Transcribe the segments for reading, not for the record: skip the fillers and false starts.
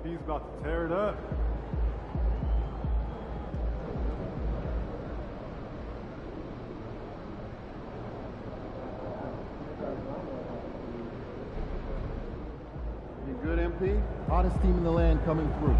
He's about to tear it up. You good, MP? Hottest team in the land coming through.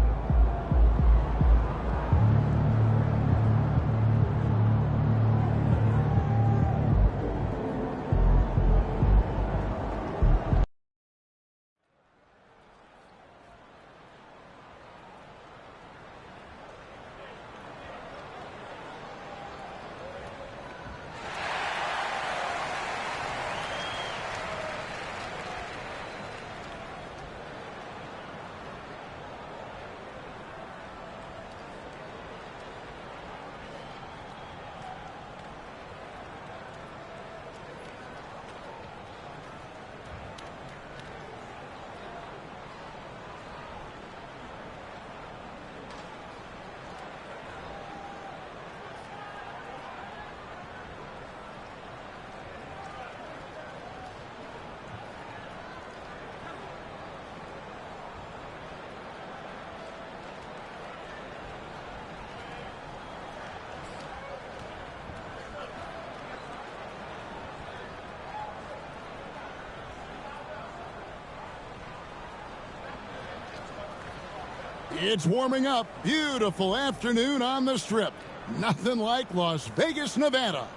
It's warming up. Beautiful afternoon on the Strip. Nothing like Las Vegas, Nevada.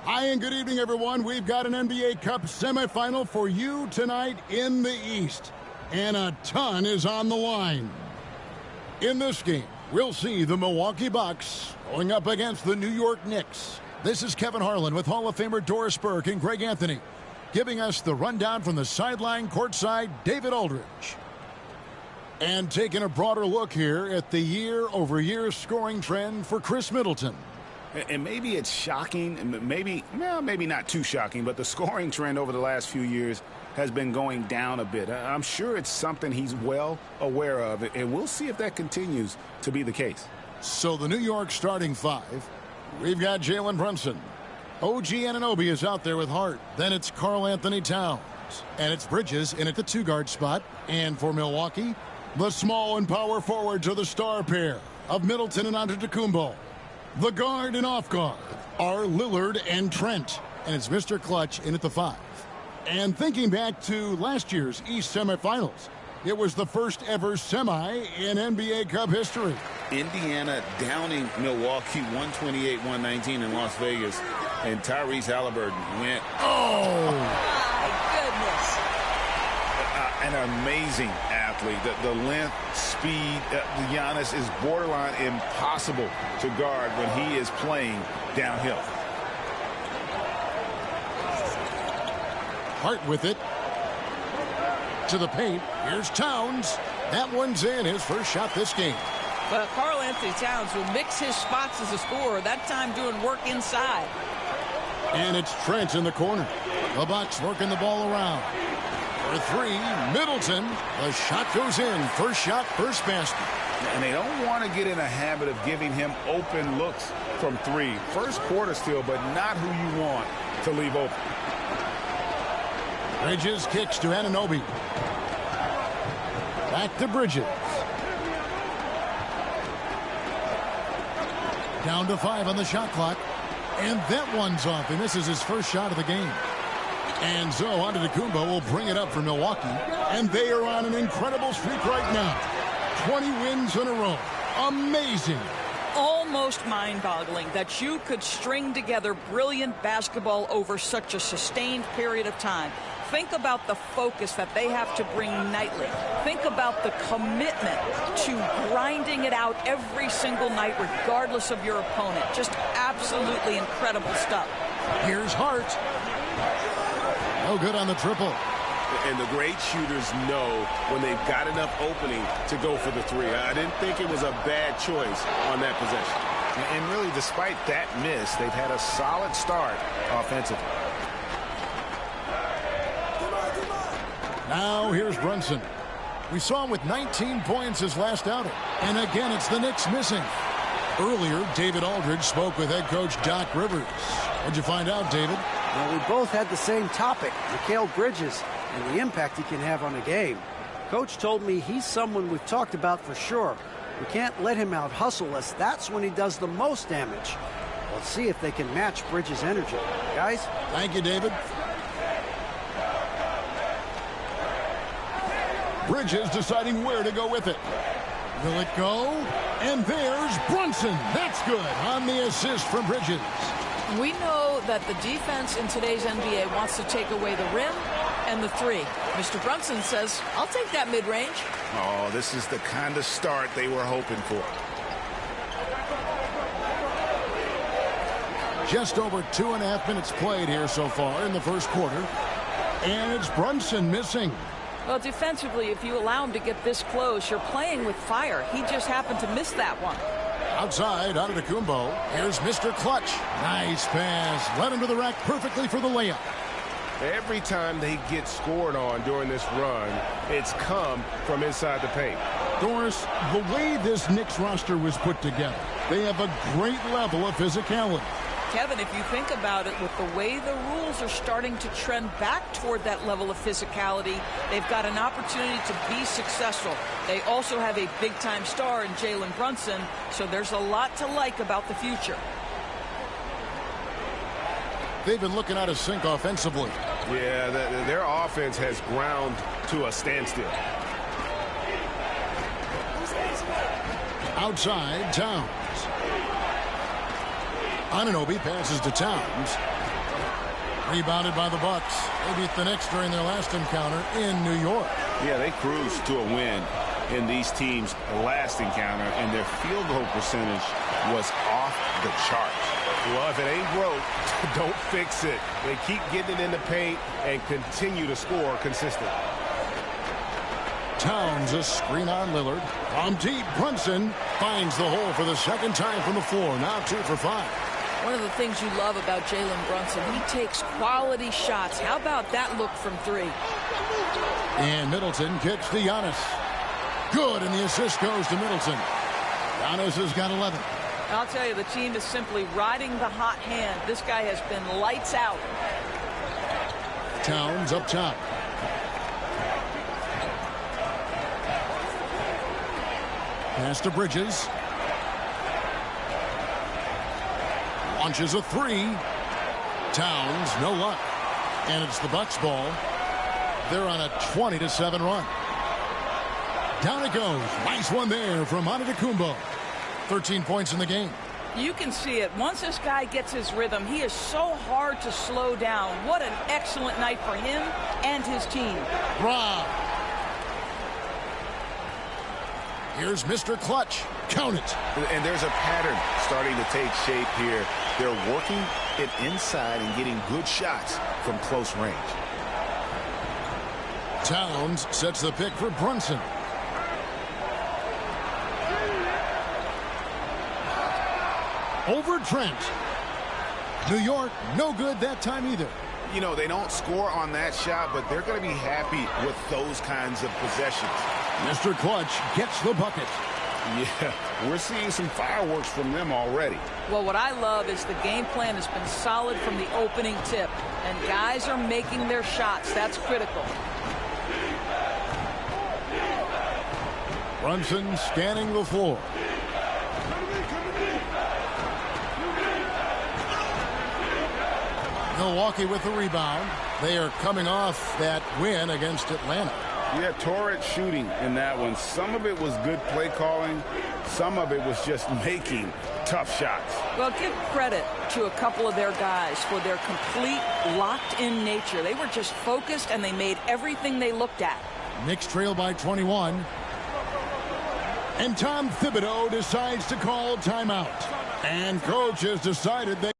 Hi and good evening, everyone. We've got an NBA Cup semifinal for you tonight in the East. And a ton is on the line. In this game, we'll see the Milwaukee Bucks going up against the New York Knicks. This is Kevin Harlan with Hall of Famer Doris Burke and Greg Anthony, giving us the rundown from the sideline courtside, David Aldridge. And taking a broader look here at the year-over-year scoring trend for Chris Middleton. And maybe it's shocking, maybe not too shocking, but the scoring trend over the last few years has been going down a bit. I'm sure it's something he's well aware of, and we'll see if that continues to be the case. So the New York starting five, we've got Jalen Brunson. OG Anunoby is out there with Hart. Then it's Karl Anthony Towns. And it's Bridges in at the two-guard spot. And for Milwaukee, the small and power forwards are the star pair of Middleton and Antetokounmpo. The guard and off guard are Lillard and Trent. And it's Mr. Clutch in at the five. And thinking back to last year's East semifinals, it was the first ever semi in NBA Cup history. Indiana downing Milwaukee 128-119 in Las Vegas. And Tyrese Halliburton went, oh! My goodness. An amazing athlete. The length, speed, Giannis is borderline impossible to guard when he is playing downhill. Hart with it. To the paint. Here's Towns. That one's in. His first shot this game. But Karl Anthony Towns will mix his spots as a scorer, that time doing work inside. And it's Trent in the corner. The Bucks working the ball around. For three, Middleton. The shot goes in. First shot, first basket. And they don't want to get in a habit of giving him open looks from three. First quarter still, but not who you want to leave open. Bridges kicks to Anunoby. Back to Bridges. Down to 5 on the shot clock. And that one's off, and this is his first shot of the game. And so Antetokounmpo will bring it up for Milwaukee. And they are on an incredible streak right now. 20 wins in a row. Amazing. Almost mind-boggling that you could string together brilliant basketball over such a sustained period of time. Think about the focus that they have to bring nightly. Think about the commitment to grinding it out every single night regardless of your opponent. Just absolutely incredible stuff. Here's Hart. No good on the triple. And the great shooters know when they've got enough opening to go for the three. I didn't think it was a bad choice on that possession. And really, despite that miss, they've had a solid start offensively. Now here's Brunson. We saw him with 19 points his last outing. And again, it's the Knicks missing. Earlier, David Aldridge spoke with head coach Doc Rivers. What'd you find out, David? Well, we both had the same topic, Mikal Bridges, and the impact he can have on a game. Coach told me he's someone we've talked about for sure. We can't let him out-hustle us. That's when he does the most damage. Let's see if they can match Bridges' energy. Guys? Thank you, David. Bridges deciding where to go with it. Will it go? And there's Brunson. That's good on the assist from Bridges. We know that the defense in today's NBA wants to take away the rim and the three. Mr. Brunson says, I'll take that mid-range. Oh, this is the kind of start they were hoping for. Just over 2.5 minutes played here so far in the first quarter. And it's Brunson missing. Well, defensively, if you allow him to get this close, you're playing with fire. He just happened to miss that one. Outside, Antetokounmpo. Here's Mr. Clutch. Nice pass. Led him to the rack perfectly for the layup. Every time they get scored on during this run, it's come from inside the paint. Doris, the way this Knicks roster was put together, they have a great level of physicality. Kevin, if you think about it, with the way the rules are starting to trend back toward that level of physicality, they've got an opportunity to be successful. They also have a big-time star in Jalen Brunson, so there's a lot to like about the future. They've been looking out of sync offensively. Yeah, their offense has ground to a standstill. Outside, Towns. Anunoby passes to Towns. Rebounded by the Bucks. They beat the Knicks during their last encounter in New York. Yeah, they cruised to a win in these teams' last encounter, and their field goal percentage was off the charts. Well, if it ain't broke, don't fix it. They keep getting it in the paint and continue to score consistently. Towns, a screen on Lillard. From deep, Brunson finds the hole for the second time from the floor. Now 2 for 5. One of the things you love about Jalen Brunson, he takes quality shots. How about that look from three? And Middleton kicks to Giannis. Good, and the assist goes to Middleton. Giannis has got 11. I'll tell you, the team is simply riding the hot hand. This guy has been lights out. Towns up top. Pass to Bridges. Launches a three. Towns, no luck. And it's the Bucks ball. They're on a 20-7 run. Down it goes. Nice one there from Antetokounmpo. 13 points in the game. You can see it. Once this guy gets his rhythm, he is so hard to slow down. What an excellent night for him and his team. Rob. Here's Mr. Clutch. Count it. And there's a pattern starting to take shape here. They're working it inside and getting good shots from close range. Towns sets the pick for Brunson. Over Trent. New York, no good that time either. You know, they don't score on that shot, but they're going to be happy with those kinds of possessions. Mr. Clutch gets the bucket. Yeah, we're seeing some fireworks from them already. Well, what I love is the game plan has been solid from the opening tip, and guys are making their shots. That's critical. Brunson scanning the floor. Milwaukee with the rebound. They are coming off that win against Atlanta. Yeah, torrid shooting in that one. Some of it was good play calling. Some of it was just making tough shots. Well, give credit to a couple of their guys for their complete locked-in nature. They were just focused, and they made everything they looked at. Knicks trail by 21. And Tom Thibodeau decides to call timeout. And coach has decided they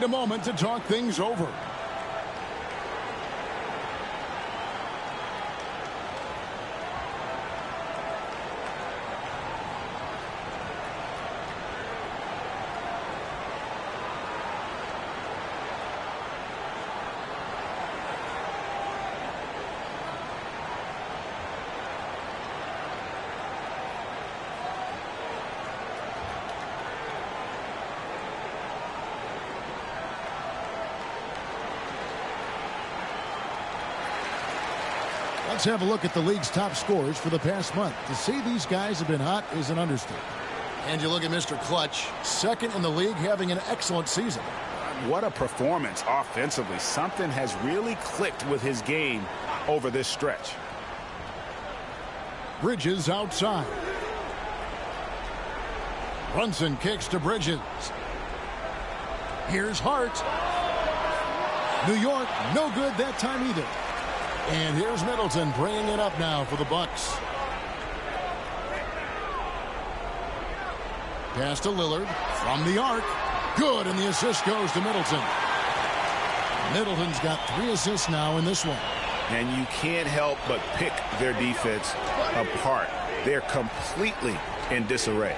need a moment to talk things over. Let's have a look at the league's top scorers for the past month. To say these guys have been hot is an understatement. And you look at Mr. Clutch, second in the league, having an excellent season. What a performance offensively. Something has really clicked with his game over this stretch. Bridges outside. Brunson kicks to Bridges. Here's Hart. New York, no good that time either. And here's Middleton bringing it up now for the Bucks. Pass to Lillard from the arc. Good, and the assist goes to Middleton. Middleton's got 3 assists now in this one. And you can't help but pick their defense apart. They're completely in disarray.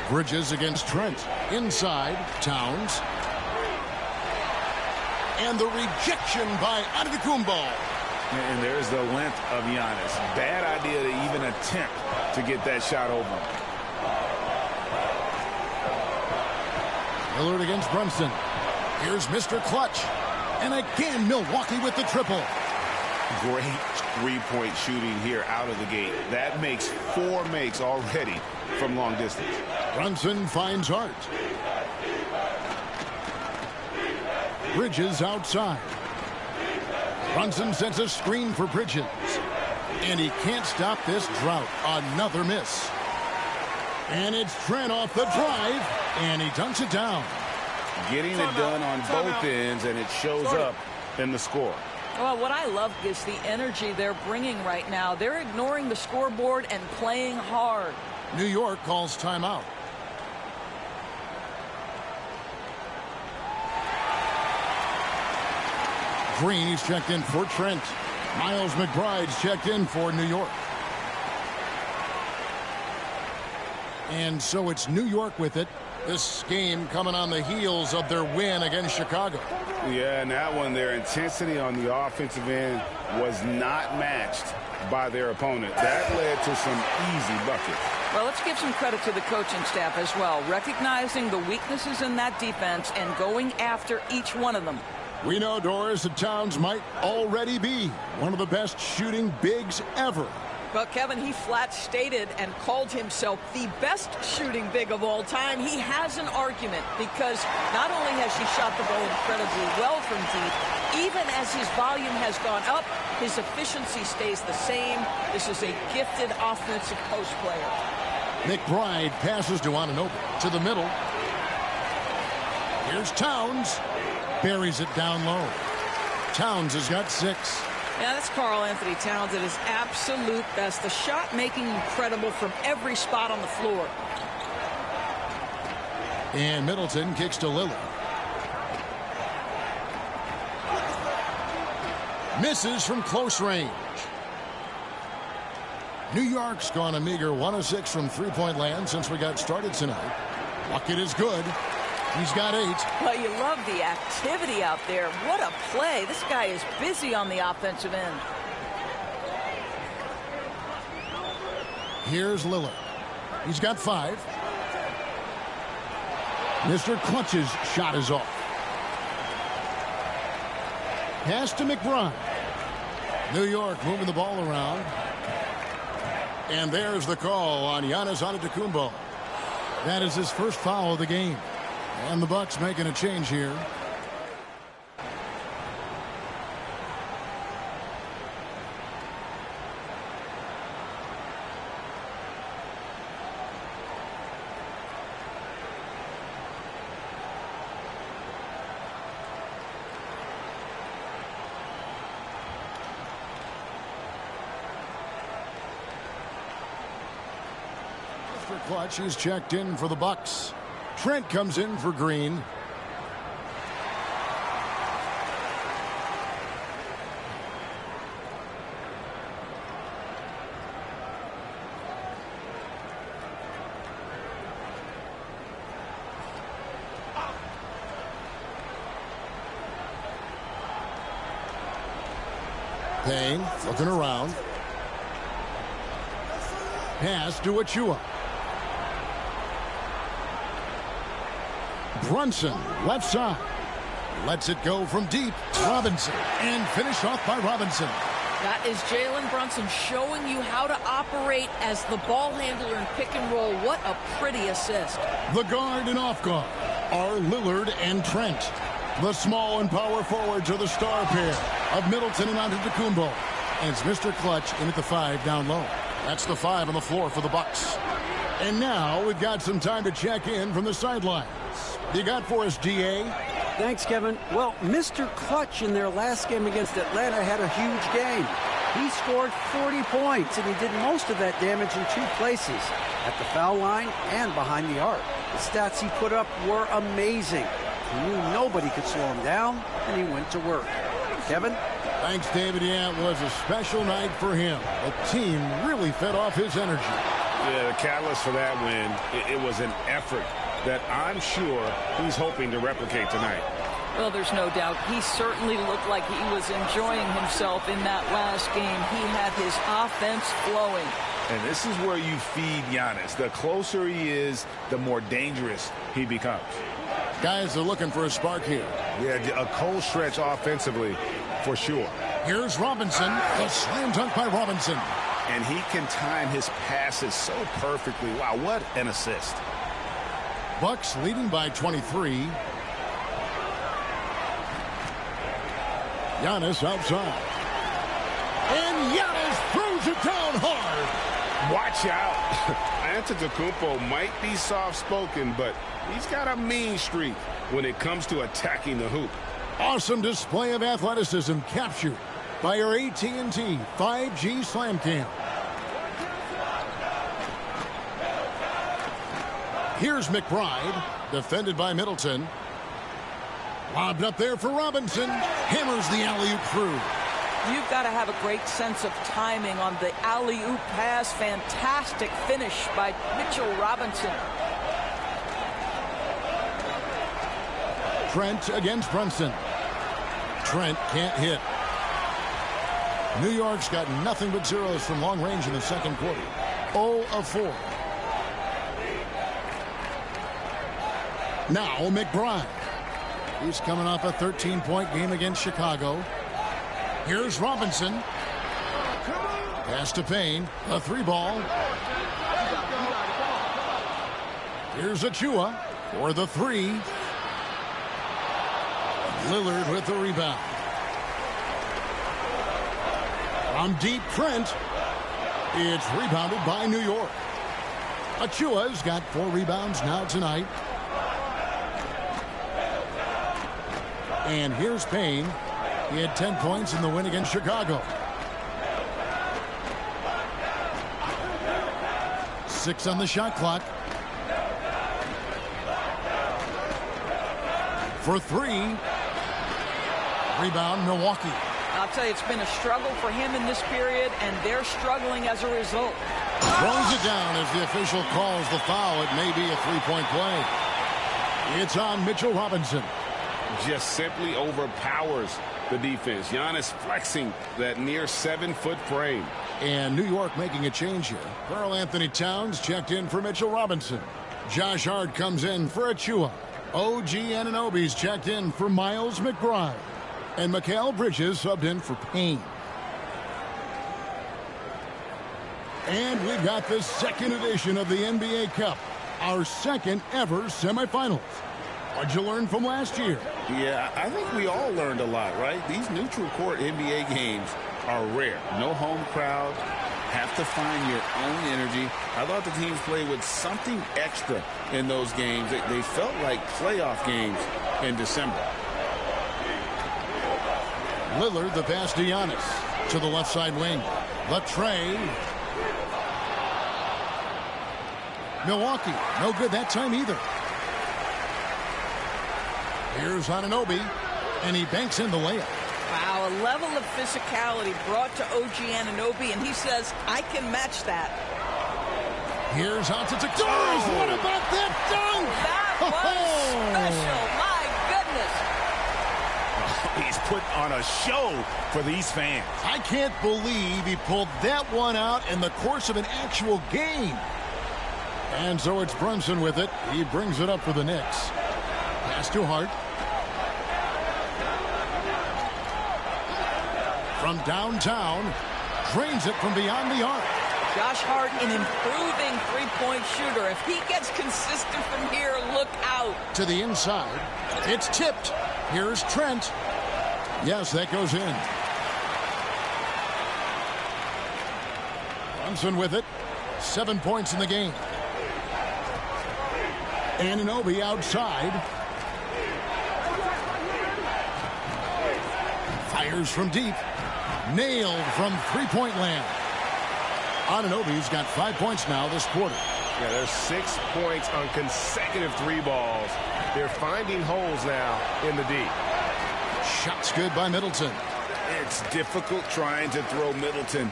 Bridges against Trent. Inside, Towns. And the rejection by Antetokounmpo. And there's the length of Giannis. Bad idea to even attempt to get that shot over him. Lillard against Brunson. Here's Mr. Clutch. And again, Milwaukee with the triple. Great three-point shooting here out of the gate. That makes 4 makes already from long distance. Brunson finds Hart. Bridges outside. Brunson sends a screen for Bridges. And he can't stop this drought. Another miss. And it's Trent off the drive. And he dunks it down. Getting it done on both ends, and it shows up in the score. Well, what I love is the energy they're bringing right now. They're ignoring the scoreboard and playing hard. New York calls timeout. Green, he's checked in for Trent. Miles McBride's checked in for New York. And so it's New York with it. This game coming on the heels of their win against Chicago. Yeah, and that one, their intensity on the offensive end was not matched by their opponent. That led to some easy buckets. Well, let's give some credit to the coaching staff as well, recognizing the weaknesses in that defense and going after each one of them. We know, Doris, that Towns might already be one of the best shooting bigs ever. But, Kevin, he flat stated and called himself the best shooting big of all time. He has an argument because not only has he shot the ball incredibly well from deep, even as his volume has gone up, his efficiency stays the same. This is a gifted offensive post player. McBride passes to Anunoby to the middle. Here's Towns. Buries it down low. Towns has got 6. Yeah, that's Karl-Anthony Towns at his absolute best. The shot making incredible from every spot on the floor. And Middleton kicks to Lillard. Misses from close range. New York's gone a meager 1 of 6 from three-point land since we got started tonight. Bucket is good. He's got 8. Well, you love the activity out there. What a play. This guy is busy on the offensive end. Here's Lillard. He's got 5. Mr. Clutch's shot is off. Pass to McBride. New York moving the ball around. And there's the call on Giannis Antetokounmpo. That is his first foul of the game. And the Bucks making a change here. Mr. Clutch is checked in for the Bucks. Trent comes in for Green. Payne looking around. Pass to Achua. Brunson, left side. Lets it go from deep. Robinson. And finished off by Robinson. That is Jalen Brunson showing you how to operate as the ball handler in pick and roll. What a pretty assist. The guard and off guard are Lillard and Trent. The small and power forwards are the star pair of Middleton and Antetokounmpo. And it's Mr. Clutch in at the 5 down low. That's the 5 on the floor for the Bucks. And now we've got some time to check in from the sidelines. You got for us, DA? Thanks, Kevin. Well, Mr. Clutch in their last game against Atlanta had a huge game. He scored 40 points, and he did most of that damage in 2 places, at the foul line and behind the arc. The stats he put up were amazing. He knew nobody could slow him down, and he went to work. Kevin? Thanks, David. Yeah, it was a special night for him. The team really fed off his energy. Yeah, the catalyst for that win, it was an effort that I'm sure he's hoping to replicate tonight. Well, there's no doubt. He certainly looked like he was enjoying himself in that last game. He had his offense flowing. And this is where you feed Giannis. The closer he is, the more dangerous he becomes. Guys are looking for a spark here. Yeah, a cold stretch offensively, for sure. Here's Robinson. A slam dunk by Robinson. And he can time his passes so perfectly. Wow, what an assist. Bucks leading by 23. Giannis outside. And Giannis throws it down hard. Watch out. Antetokounmpo might be soft-spoken, but he's got a mean streak when it comes to attacking the hoop. Awesome display of athleticism captured by our AT&T 5G Slam Cam. Here's McBride, defended by Middleton. Lobbed up there for Robinson. Hammers the alley-oop through. You've got to have a great sense of timing on the alley-oop pass. Fantastic finish by Mitchell Robinson. Trent against Brunson. Trent can't hit. New York's got nothing but zeros from long range in the second quarter. 0 of 4. Now McBride. He's coming off a 13-point game against Chicago. Here's Robinson. Pass to Payne. A 3-ball. Here's Achua for the 3. Lillard with the rebound. From deep, Trent. It's rebounded by New York. Achua's got 4 rebounds now tonight. And here's Payne. He had 10 points in the win against Chicago. 6 on the shot clock. For 3. Rebound, Milwaukee. I'll tell you, it's been a struggle for him in this period, and they're struggling as a result. Throws it down as the official calls the foul. It may be a 3-point play. It's on Mitchell Robinson. Just simply overpowers the defense. Giannis flexing that near 7-foot frame. And New York making a change here. Karl Anthony Towns checked in for Mitchell Robinson. Josh Hart comes in for Achua. OG Anunoby's checked in for Miles McBride. And Mikal Bridges subbed in for Payne. And we've got the second edition of the NBA Cup. Our second ever semifinals. What'd you learn from last year? Yeah, I think we all learned a lot, right? These neutral court NBA games are rare. No home crowd. Have to find your own energy. I thought the teams played with something extra in those games. They felt like playoff games in December. Lillard, the pass to Giannis. To the left side wing. Latrey. Milwaukee, no good that time either. Here's Anunoby, and he banks in the layup. Wow, a level of physicality brought to OG Anunoby, and he says, I can match that. Here's Antetokounmpo. Oh. What about that dunk? That was special. My goodness. He's put on a show for these fans. I can't believe he pulled that one out in the course of an actual game. And so it's Brunson with it. He brings it up for the Knicks. Pass to Hart. From downtown, drains it from beyond the arc. Josh Hart, an improving three-point shooter. If he gets consistent from here, look out. To the inside. It's tipped. Here's Trent. Yes, that goes in. Brunson with it. 7 points in the game. Anunoby outside. Fires from deep. Nailed from three-point land. Anunoby's got 5 points now this quarter. Yeah, there's 6 points on consecutive three balls. They're finding holes now in the D. Shot's good by Middleton. It's difficult trying to throw Middleton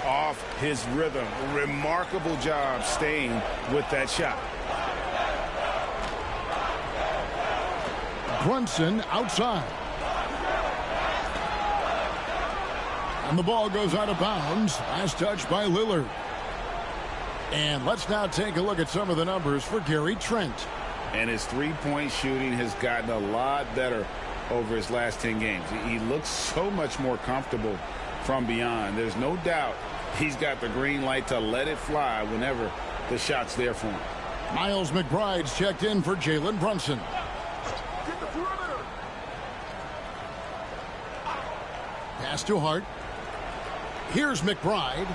off his rhythm. Remarkable job staying with that shot. Brunson outside. And the ball goes out of bounds. Last touch by Lillard. And let's now take a look at some of the numbers for Gary Trent. And his three-point shooting has gotten a lot better over his last 10 games. He looks so much more comfortable from beyond. There's no doubt he's got the green light to let it fly whenever the shot's there for him. Miles McBride's checked in for Jalen Brunson. Pass to Hart. Here's McBride.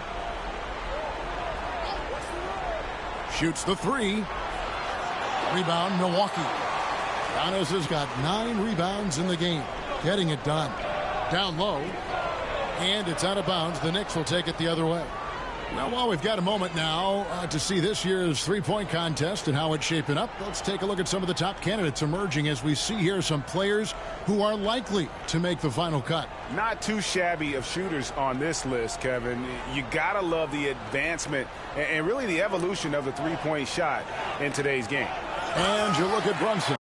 Shoots the three. Rebound, Milwaukee. Giannis has got 9 rebounds in the game. Getting it done. Down low. And it's out of bounds. The Knicks will take it the other way. Now, while we've got a moment now to see this year's three-point contest and how it's shaping up, let's take a look at some of the top candidates emerging as we see here some players who are likely to make the final cut. Not too shabby of shooters on this list, Kevin. You got to love the advancement and really the evolution of the three-point shot in today's game. And you look at Brunson.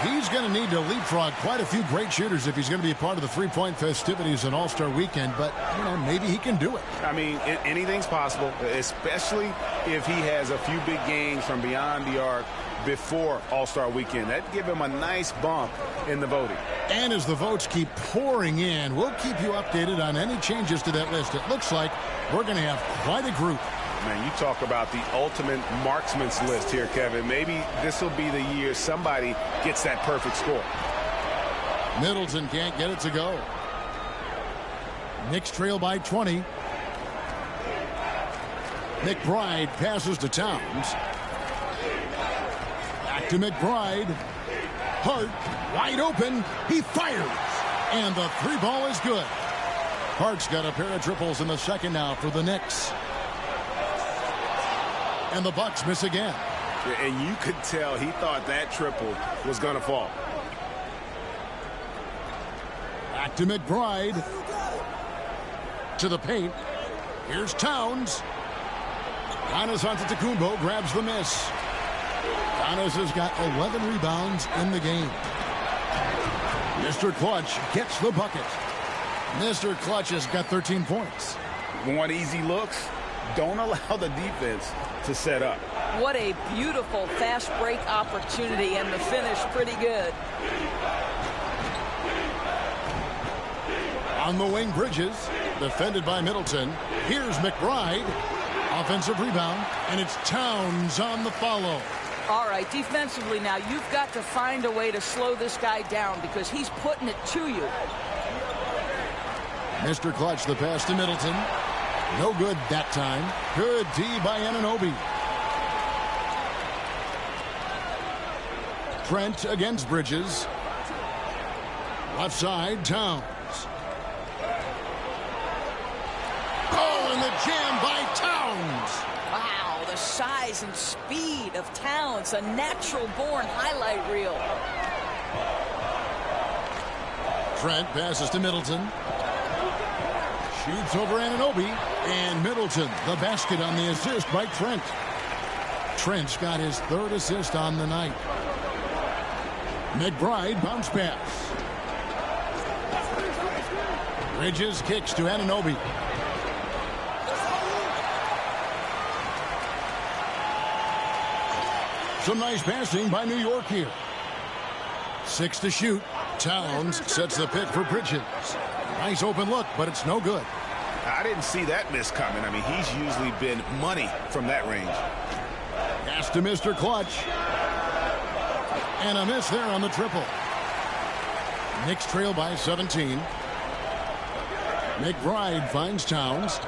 He's going to need to leapfrog quite a few great shooters if he's going to be a part of the three-point festivities on All-Star Weekend, but, you know, maybe he can do it. I mean, anything's possible, especially if he has a few big games from beyond the arc before All-Star Weekend. That'd give him a nice bump in the voting. And as the votes keep pouring in, we'll keep you updated on any changes to that list. It looks like we're going to have quite a group. Man, you talk about the ultimate marksman's list here, Kevin. Maybe this will be the year somebody gets that perfect score. Middleton can't get it to go. Knicks trail by 20. McBride passes to Towns. Back to McBride. Hart wide open. He fires. And the three ball is good. Hart's got a pair of triples in the second now for the Knicks. And the Bucks miss again. And you could tell he thought that triple was going to fall. Back to McBride. To the paint. Here's Towns. Giannis Antetokounmpo grabs the miss. Giannis has got 11 rebounds in the game. Mr. Clutch gets the bucket. Mr. Clutch has got 13 points. Want easy looks? Don't allow the defense to set up. What a beautiful fast break opportunity, and the finish pretty good. On the wing, Bridges, defended by Middleton. Here's McBride. Offensive rebound, and it's Towns on the follow. All right, defensively now, you've got to find a way to slow this guy down because he's putting it to you. Mr. Clutch, the pass to Middleton. No good that time. Good D by Anunoby. Trent against Bridges. Left side, Towns. Oh, and the jam by Towns. Wow, the size and speed of Towns, a natural-born highlight reel. Trent passes to Middleton. Shoots over Anunoby. And Middleton, the basket on the assist by Trent. Trent's got his third assist on the night. McBride bounce pass. Bridges kicks to Anunoby. Some nice passing by New York here. 6 to shoot. Towns sets the pick for Bridges. Nice open look, but it's no good. I didn't see that miss coming. I mean, he's usually been money from that range. Pass to Mr. Clutch. And a miss there on the triple. Knicks trail by 17. McBride finds Towns.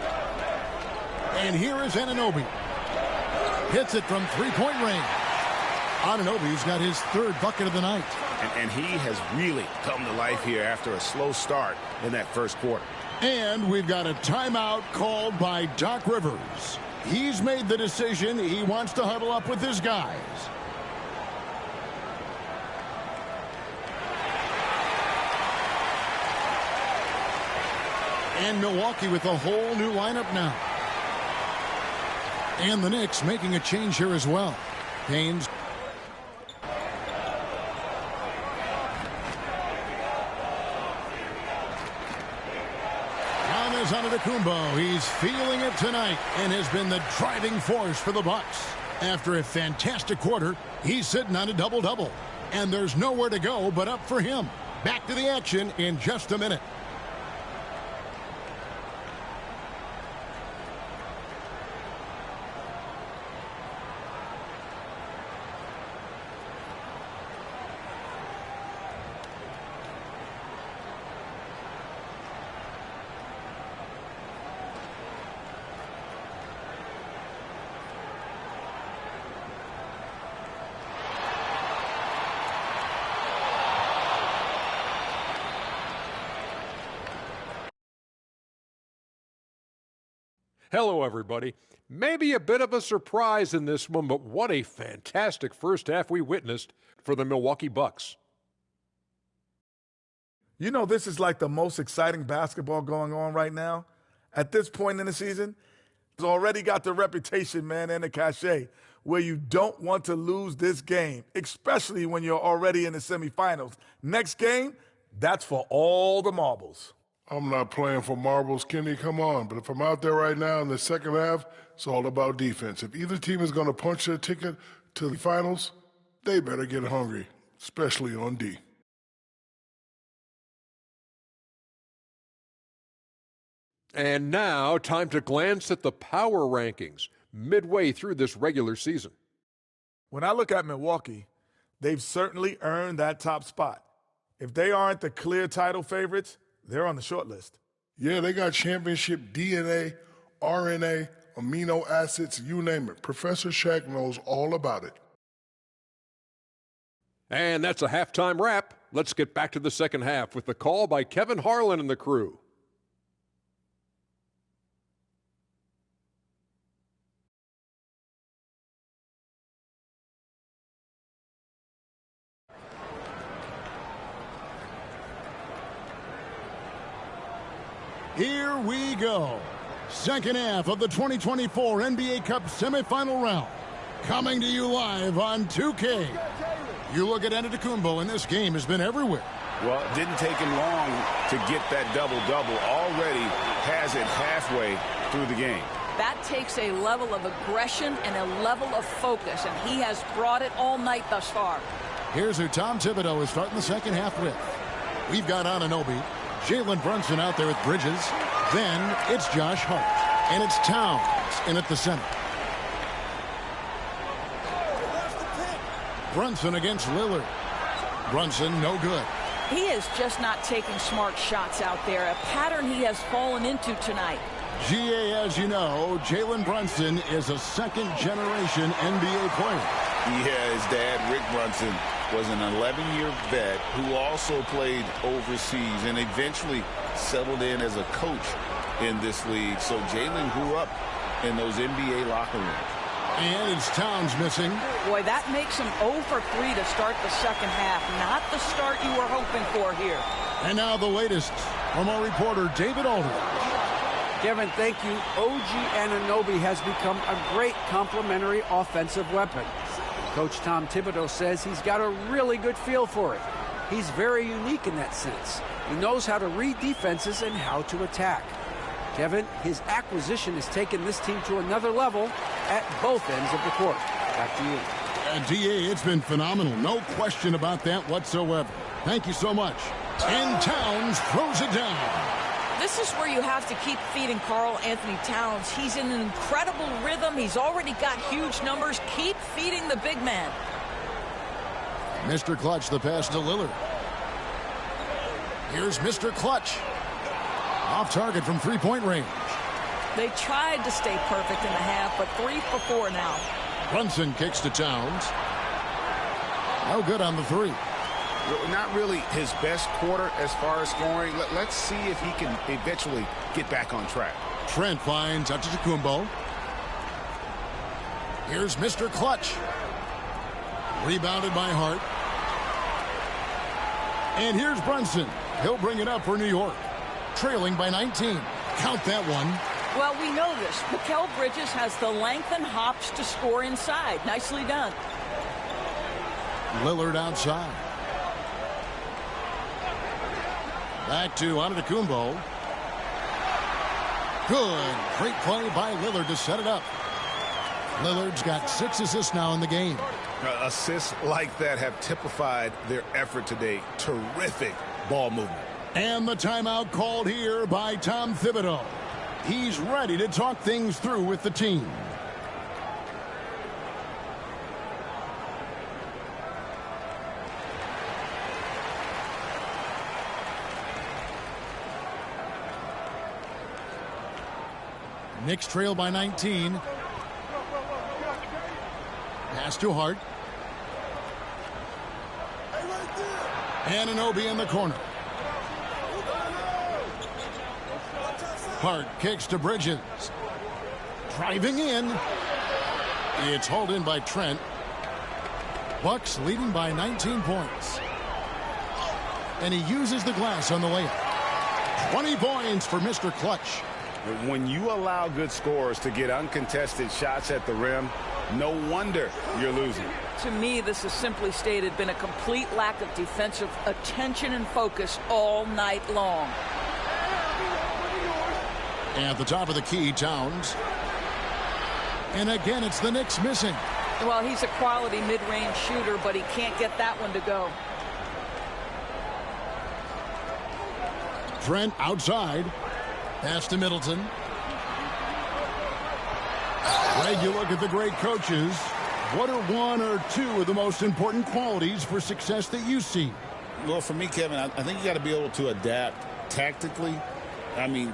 And here is Anunoby. Hits it from three-point range. Anunoby's got his third bucket of the night. And he has really come to life here after a slow start in that first quarter. And we've got a timeout called by Doc Rivers. He's made the decision. He wants to huddle up with his guys. And Milwaukee with a whole new lineup now. And the Knicks making a change here as well. Haynes. Antetokounmpo, he's feeling it tonight and has been the driving force for the Bucks. After a fantastic quarter, he's sitting on a double-double. And there's nowhere to go but up for him. Back to the action in just a minute. Hello, everybody. Maybe a bit of a surprise in this one, but what a fantastic first half we witnessed for the Milwaukee Bucks. You know, this is like the most exciting basketball going on right now. At this point in the season, it's already got the reputation, man, and the cachet where you don't want to lose this game, especially when you're already in the semifinals. Next game, that's for all the marbles. I'm not playing for marbles, Kenny, come on. But if I'm out there right now in the second half, it's all about defense. If either team is going to punch their ticket to the finals, they better get hungry, especially on D. And now, time to glance at the power rankings midway through this regular season. When I look at Milwaukee, they've certainly earned that top spot. If they aren't the clear title favorites, they're on the short list. Yeah, they got championship DNA, RNA, amino acids, you name it. Professor Shaq knows all about it. And that's a halftime wrap. Let's get back to the second half with the call by Kevin Harlan and the crew. Here we go. Second half of the 2024 NBA Cup semifinal round. Coming to you live on 2K. You look at Antetokounmpo, and this game has been everywhere. Well, it didn't take him long to get that double-double. Already has it halfway through the game. That takes a level of aggression and a level of focus, and he has brought it all night thus far. Here's who Tom Thibodeau is starting the second half with. We've got Anunoby, Jalen Brunson out there with Bridges. Then it's Josh Hart. And it's Towns in at the center. Brunson against Lillard. Brunson no good. He is just not taking smart shots out there, a pattern he has fallen into tonight. GA, as you know, Jalen Brunson is a second-generation NBA player. Yeah, his dad, Rick Brunson, was an 11-year vet who also played overseas and eventually settled in as a coach in this league. So Jalen grew up in those NBA locker rooms. And it's Towns missing. Boy, that makes him 0 for 3 to start the second half. Not the start you were hoping for here. And now the latest from our reporter, David Aldridge. Kevin, thank you. OG Anunoby has become a great complementary offensive weapon. Coach Tom Thibodeau says he's got a really good feel for it. He's very unique in that sense. He knows how to read defenses and how to attack. Kevin, his acquisition has taken this team to another level at both ends of the court. Back to you. DA, it's been phenomenal. No question about that whatsoever. Thank you so much. And Towns throws it down. This is where you have to keep feeding Karl Anthony Towns. He's in an incredible rhythm. He's already got huge numbers. Keep feeding the big man. Mr. Clutch, the pass to Lillard. Here's Mr. Clutch. Off target from three-point range. They tried to stay perfect in the half, but 3 for 4 now. Brunson kicks to Towns. No good on the three. Not really his best quarter as far as scoring. Let's see if he can eventually get back on track. Trent finds Antetokounmpo. Here's Mr. Clutch. Rebounded by Hart. And here's Brunson. He'll bring it up for New York. Trailing by 19. Count that one. Well, we know this. Mikal Bridges has the length and hops to score inside. Nicely done. Lillard outside. Back to Antetokounmpo. Good. Great play by Lillard to set it up. Lillard's got 6 assists now in the game. Assists like that have typified their effort today. Terrific ball movement. And the timeout called here by Tom Thibodeau. He's ready to talk things through with the team. Knicks trail by 19. Pass to Hart. Anunoby in the corner. Hart kicks to Bridges. Driving in. It's hauled in by Trent. Bucks leading by 19 points. And he uses the glass on the layup. 20 points for Mr. Clutch. When you allow good scorers to get uncontested shots at the rim, no wonder you're losing. To me, this has simply stated been a complete lack of defensive attention and focus all night long. At the top of the key, Towns. And again, it's the Knicks missing. Well, he's a quality mid-range shooter, but he can't get that one to go. Trent outside. Pass to Middleton. Greg, you look at the great coaches. What are 1 or 2 of the most important qualities for success that you see? Well, for me, Kevin, I think you got to be able to adapt tactically. I mean,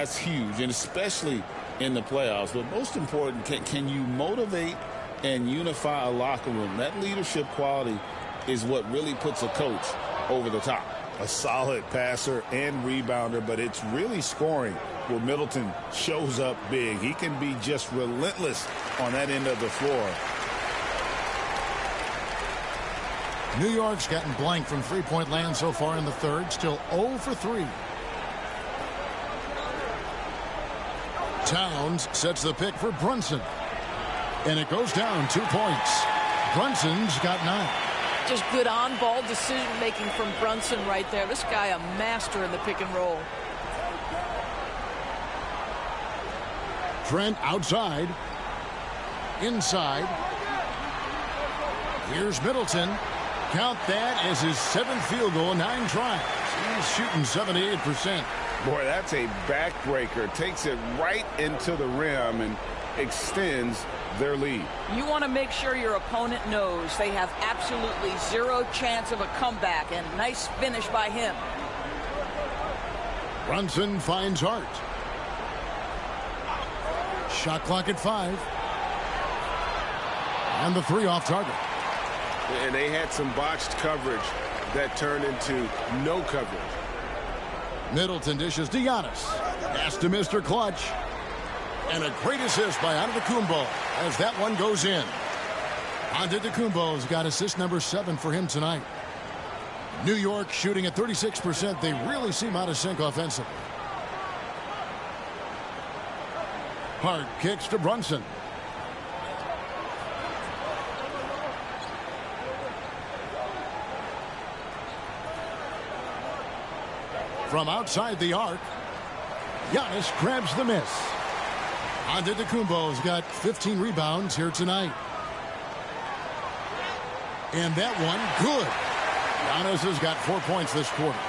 That's huge, and especially in the playoffs. But most important, can you motivate and unify a locker room? That leadership quality is what really puts a coach over the top. A solid passer and rebounder, but it's really scoring where Middleton shows up big. He can be just relentless on that end of the floor. New York's gotten blank from three-point land so far in the third. Still 0 for 3. Towns sets the pick for Brunson. And it goes down 2 points. Brunson's got 9. Just good on-ball decision-making from Brunson right there. This guy a master in the pick and roll. Trent outside. Inside. Here's Middleton. Count that as his 7th field goal, 9 tries. He's shooting 78%. Boy, that's a backbreaker. Takes it right into the rim and extends their lead. You want to make sure your opponent knows they have absolutely zero chance of a comeback, and nice finish by him. Brunson finds Hart. Shot clock at 5. And the 3 off target. And they had some botched coverage that turned into no coverage. Middleton dishes to Giannis. Pass to Mr. Clutch. And a great assist by Antetokounmpo as that one goes in. Antetokounmpo's got assist number 7 for him tonight. New York shooting at 36%. They really seem out of sync offensively. Hart kicks to Brunson. From outside the arc, Giannis grabs the miss. Antetokounmpo's got 15 rebounds here tonight. And that one, good. Giannis has got 4 points this quarter.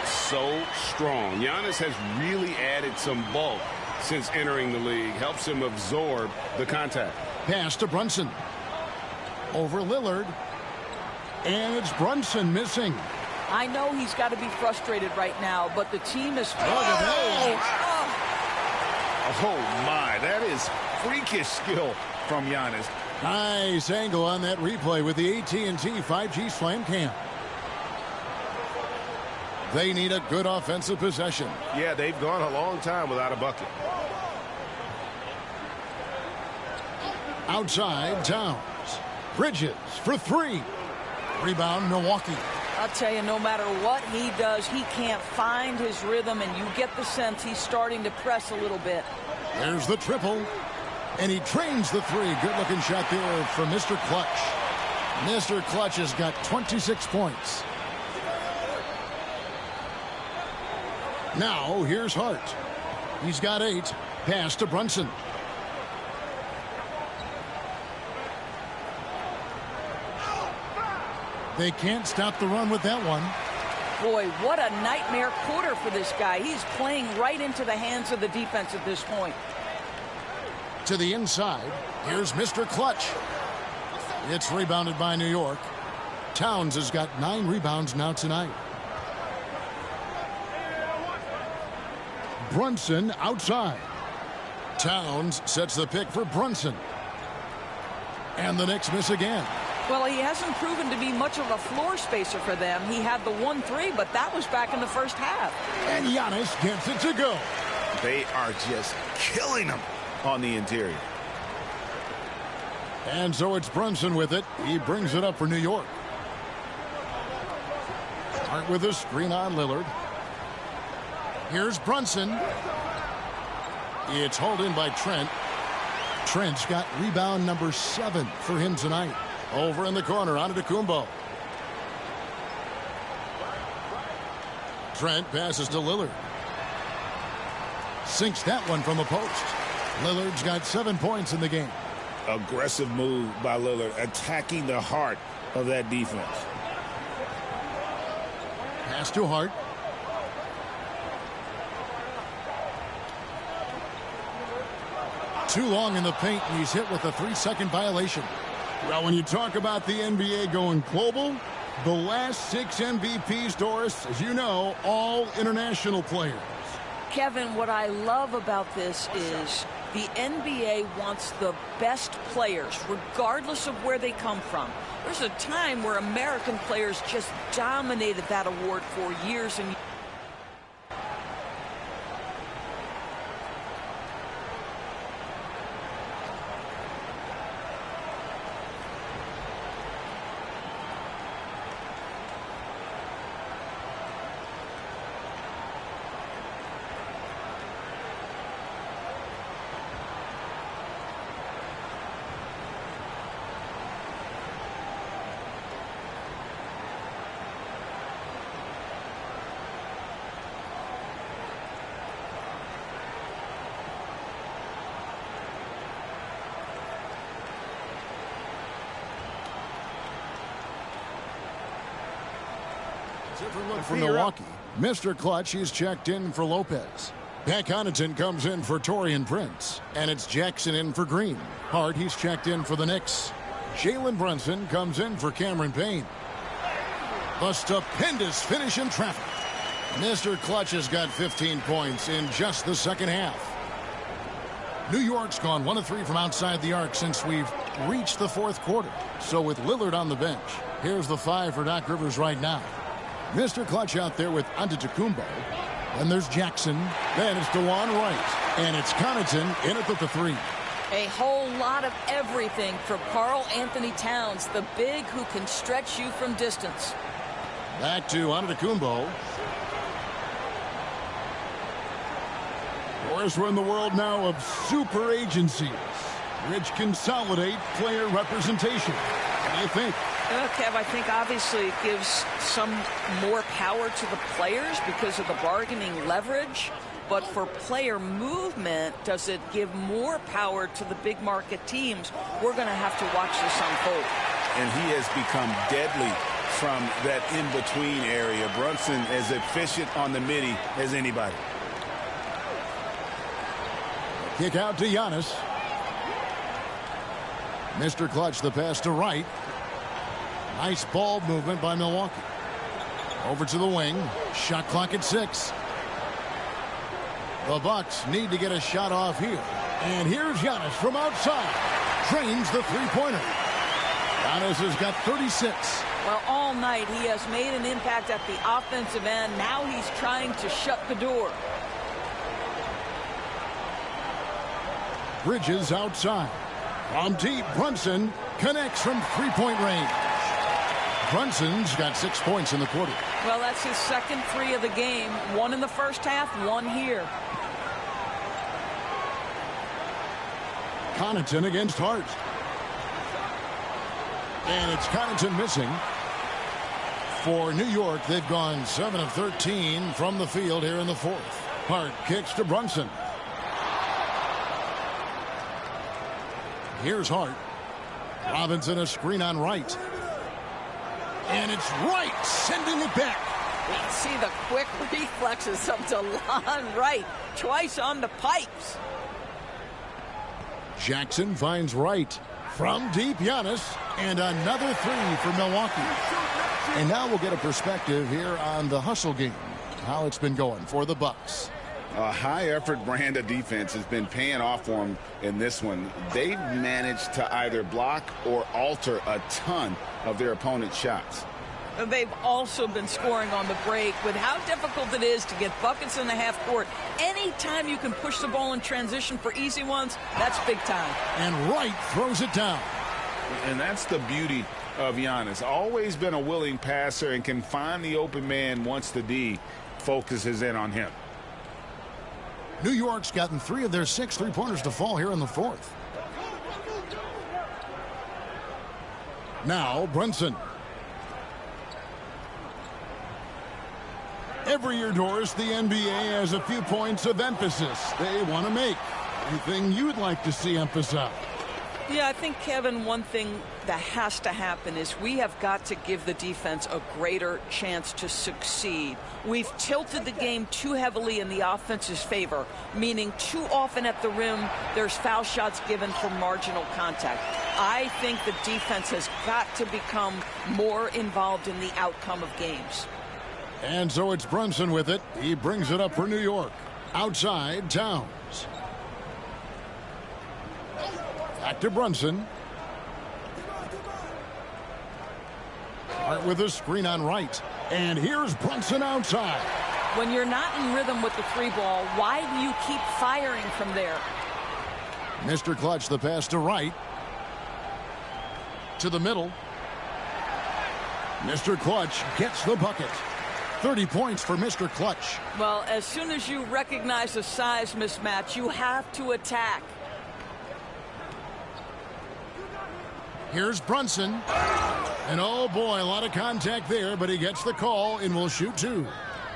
So strong. Giannis has really added some bulk since entering the league. Helps him absorb the contact. Pass to Brunson. Over Lillard. And it's Brunson missing. I know he's got to be frustrated right now, but the team is... Oh, my. That is freakish skill from Giannis. Nice angle on that replay with the AT&T 5G Slam Cam. They need a good offensive possession. Yeah, they've gone a long time without a bucket. Outside, Towns. Bridges for 3. Rebound, Milwaukee. I'll tell you, no matter what he does, he can't find his rhythm, and you get the sense he's starting to press a little bit. There's the triple, and he trains the 3. Good-looking shot there from Mr. Clutch. Mr. Clutch has got 26 points. Now, here's Hart. He's got 8. Pass to Brunson. They can't stop the run with that one. Boy, what a nightmare quarter for this guy. He's playing right into the hands of the defense at this point. To the inside, here's Mr. Clutch. It's rebounded by New York. Towns has got 9 rebounds now tonight. Brunson outside. Towns sets the pick for Brunson. And the Knicks miss again. Well, he hasn't proven to be much of a floor spacer for them. He had the 1-3, but that was back in the first half. And Giannis gets it to go. They are just killing him on the interior. And so it's Brunson with it. He brings it up for New York. Hart with a screen on Lillard. Here's Brunson. It's hauled in by Trent. Trent's got rebound number 7 for him tonight. Over in the corner, Antetokounmpo. Trent passes to Lillard. Sinks that one from the post. Lillard's got 7 points in the game. Aggressive move by Lillard, attacking the heart of that defense. Pass to Hart. Too long in the paint, and he's hit with a 3-second violation. Well, when you talk about the NBA going global, the last 6 MVPs, Doris, as you know, all international players. Kevin, what I love about this is the NBA wants the best players, regardless of where they come from. There's a time where American players just dominated that award for years and years. For Milwaukee, Mr. Clutch, he's checked in for Lopez. Pat Connaughton comes in for Taurean Prince. And it's Jackson in for Green. Hart, he's checked in for the Knicks. Jalen Brunson comes in for Cameron Payne. A stupendous finish in traffic. Mr. Clutch has got 15 points in just the second half. New York's gone 1 of 3 from outside the arc since we've reached the fourth quarter. So with Lillard on the bench, here's the 5 for Doc Rivers right now. Mr. Clutch out there with Antetokounmpo. Then there's Jackson. Then it's DeJuan Wright. And it's Connaughton in it with the 3. A whole lot of everything for Karl Anthony Towns, the big who can stretch you from distance. Back to Antetokounmpo. Of course, we're in the world now of super agencies, which consolidate player representation. What do you think? Kev, I think obviously it gives some more power to the players because of the bargaining leverage. But for player movement, does it give more power to the big market teams? We're going to have to watch this unfold. And he has become deadly from that in-between area. Brunson as efficient on the midi as anybody. Kick out to Giannis. Mr. Clutch, the pass to Wright. Nice ball movement by Milwaukee. Over to the wing. Shot clock at 6. The Bucks need to get a shot off here. And here's Giannis from outside. Drains the three-pointer. Giannis has got 36. Well, all night he has made an impact at the offensive end. Now he's trying to shut the door. Bridges outside. From deep, Brunson connects from three-point range. Brunson's got 6 points in the quarter. Well, that's his second 3 of the game. 1 in the first half, 1 here. Connaughton against Hart. And it's Connaughton missing. For New York, they've gone 7 of 13 from the field here in the fourth. Hart kicks to Brunson. Here's Hart. Robinson a screen on Wright. And it's Wright sending it back. We can see the quick reflexes of DeLon Wright. Twice on the pipes. Jackson finds Wright. From deep, Giannis. And another 3 for Milwaukee. And now we'll get a perspective here on the hustle game. How it's been going for the Bucks. A high-effort brand of defense has been paying off for them in this one. They've managed to either block or alter a ton of their opponent's shots. They've also been scoring on the break. With how difficult it is to get buckets in the half court, anytime you can push the ball in transition for easy ones, that's big time. And Wright throws it down. And that's the beauty of Giannis. Always been a willing passer and can find the open man once the D focuses in on him. New York's gotten 3 of their 6 three-pointers to fall here in the fourth. Now Brunson. Every year, Doris, the NBA has a few points of emphasis they want to make. Anything you'd like to see emphasized? Yeah, I think, Kevin, one thing that has to happen is we have got to give the defense a greater chance to succeed. We've tilted the game too heavily in the offense's favor, meaning too often at the rim there's foul shots given for marginal contact. I think the defense has got to become more involved in the outcome of games. And so it's Brunson with it. He brings it up for New York. Outside, Towns. Back to Brunson. Hart with a screen on right. And here's Brunson outside. When you're not in rhythm with the three ball, why do you keep firing from there? Mr. Clutch, the pass to right. To the middle. Mr. Clutch gets the bucket. 30 points for Mr. Clutch. Well, as soon as you recognize a size mismatch, you have to attack. Here's Brunson. And oh boy, a lot of contact there, but he gets the call and will shoot two.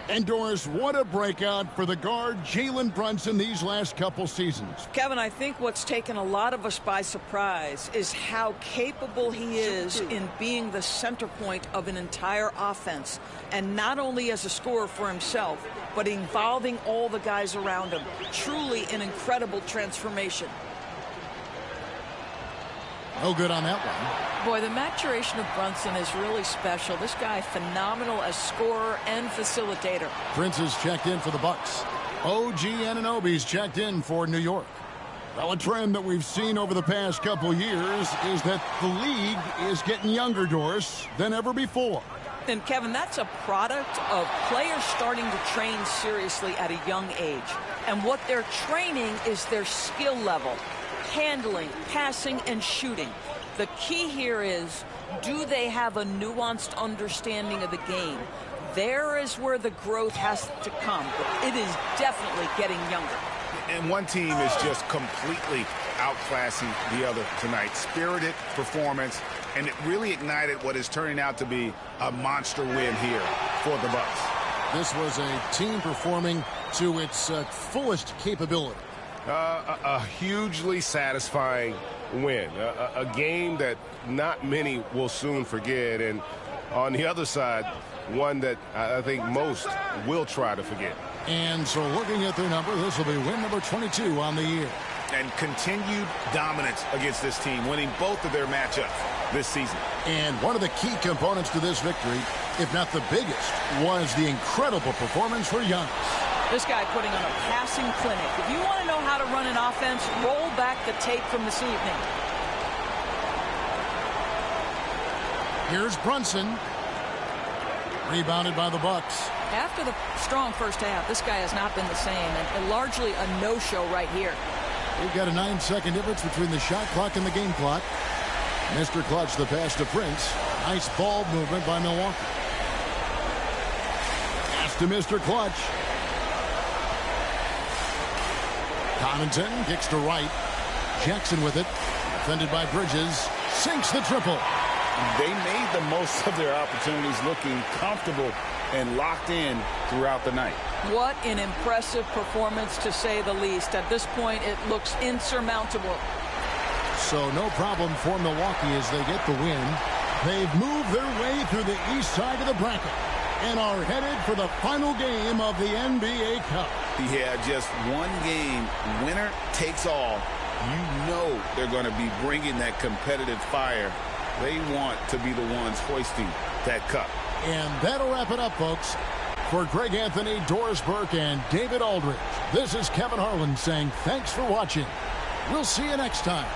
And Doris, what a breakout for the guard Jalen Brunson these last couple seasons. Kevin, I think what's taken a lot of us by surprise is how capable he is in being the center point of an entire offense. And not only as a scorer for himself, but involving all the guys around him. Truly an incredible transformation. No good on that one. Boy, the maturation of Brunson is really special. This guy, phenomenal as scorer and facilitator. Prince is checked in for the Bucks. OG Anunoby's checked in for New York. Well, a trend that we've seen over the past couple years is that the league is getting younger, Doris, than ever before. And Kevin, that's a product of players starting to train seriously at a young age. And what they're training is their skill level. Handling, passing, and shooting. The key here is, do they have a nuanced understanding of the game? There is where the growth has to come. But it is definitely getting younger. And one team is just completely outclassing the other tonight. Spirited performance, and it really ignited what is turning out to be a monster win here for the Bucks. This was a team performing to its fullest capability. A hugely satisfying win. A game that not many will soon forget. And on the other side, one that I think most will try to forget. And so looking at their number, this will be win number 22 on the year. And continued dominance against this team, winning both of their matchups this season. And one of the key components to this victory, if not the biggest, was the incredible performance for Giannis. This guy putting on a passing clinic. If you want to know how to run an offense, roll back the tape from this evening. Here's Brunson. Rebounded by the Bucks. After the strong first half, this guy has not been the same, and largely a no-show right here. We've got a 9-second difference between the shot clock and the game clock. Mr. Clutch, the pass to Prince. Nice ball movement by Milwaukee. Pass to Mr. Clutch. Connaughton kicks to right. Jackson with it. Defended by Bridges. Sinks the triple. They made the most of their opportunities, looking comfortable and locked in throughout the night. What an impressive performance, to say the least. At this point, it looks insurmountable. So no problem for Milwaukee as they get the win. They've moved their way through the east side of the bracket and are headed for the final game of the NBA Cup. Yeah, just one game, winner takes all. You know they're going to be bringing that competitive fire. They want to be the ones hoisting that cup. And that'll wrap it up, folks. For Greg Anthony, Doris Burke, and David Aldridge, this is Kevin Harlan saying thanks for watching. We'll see you next time.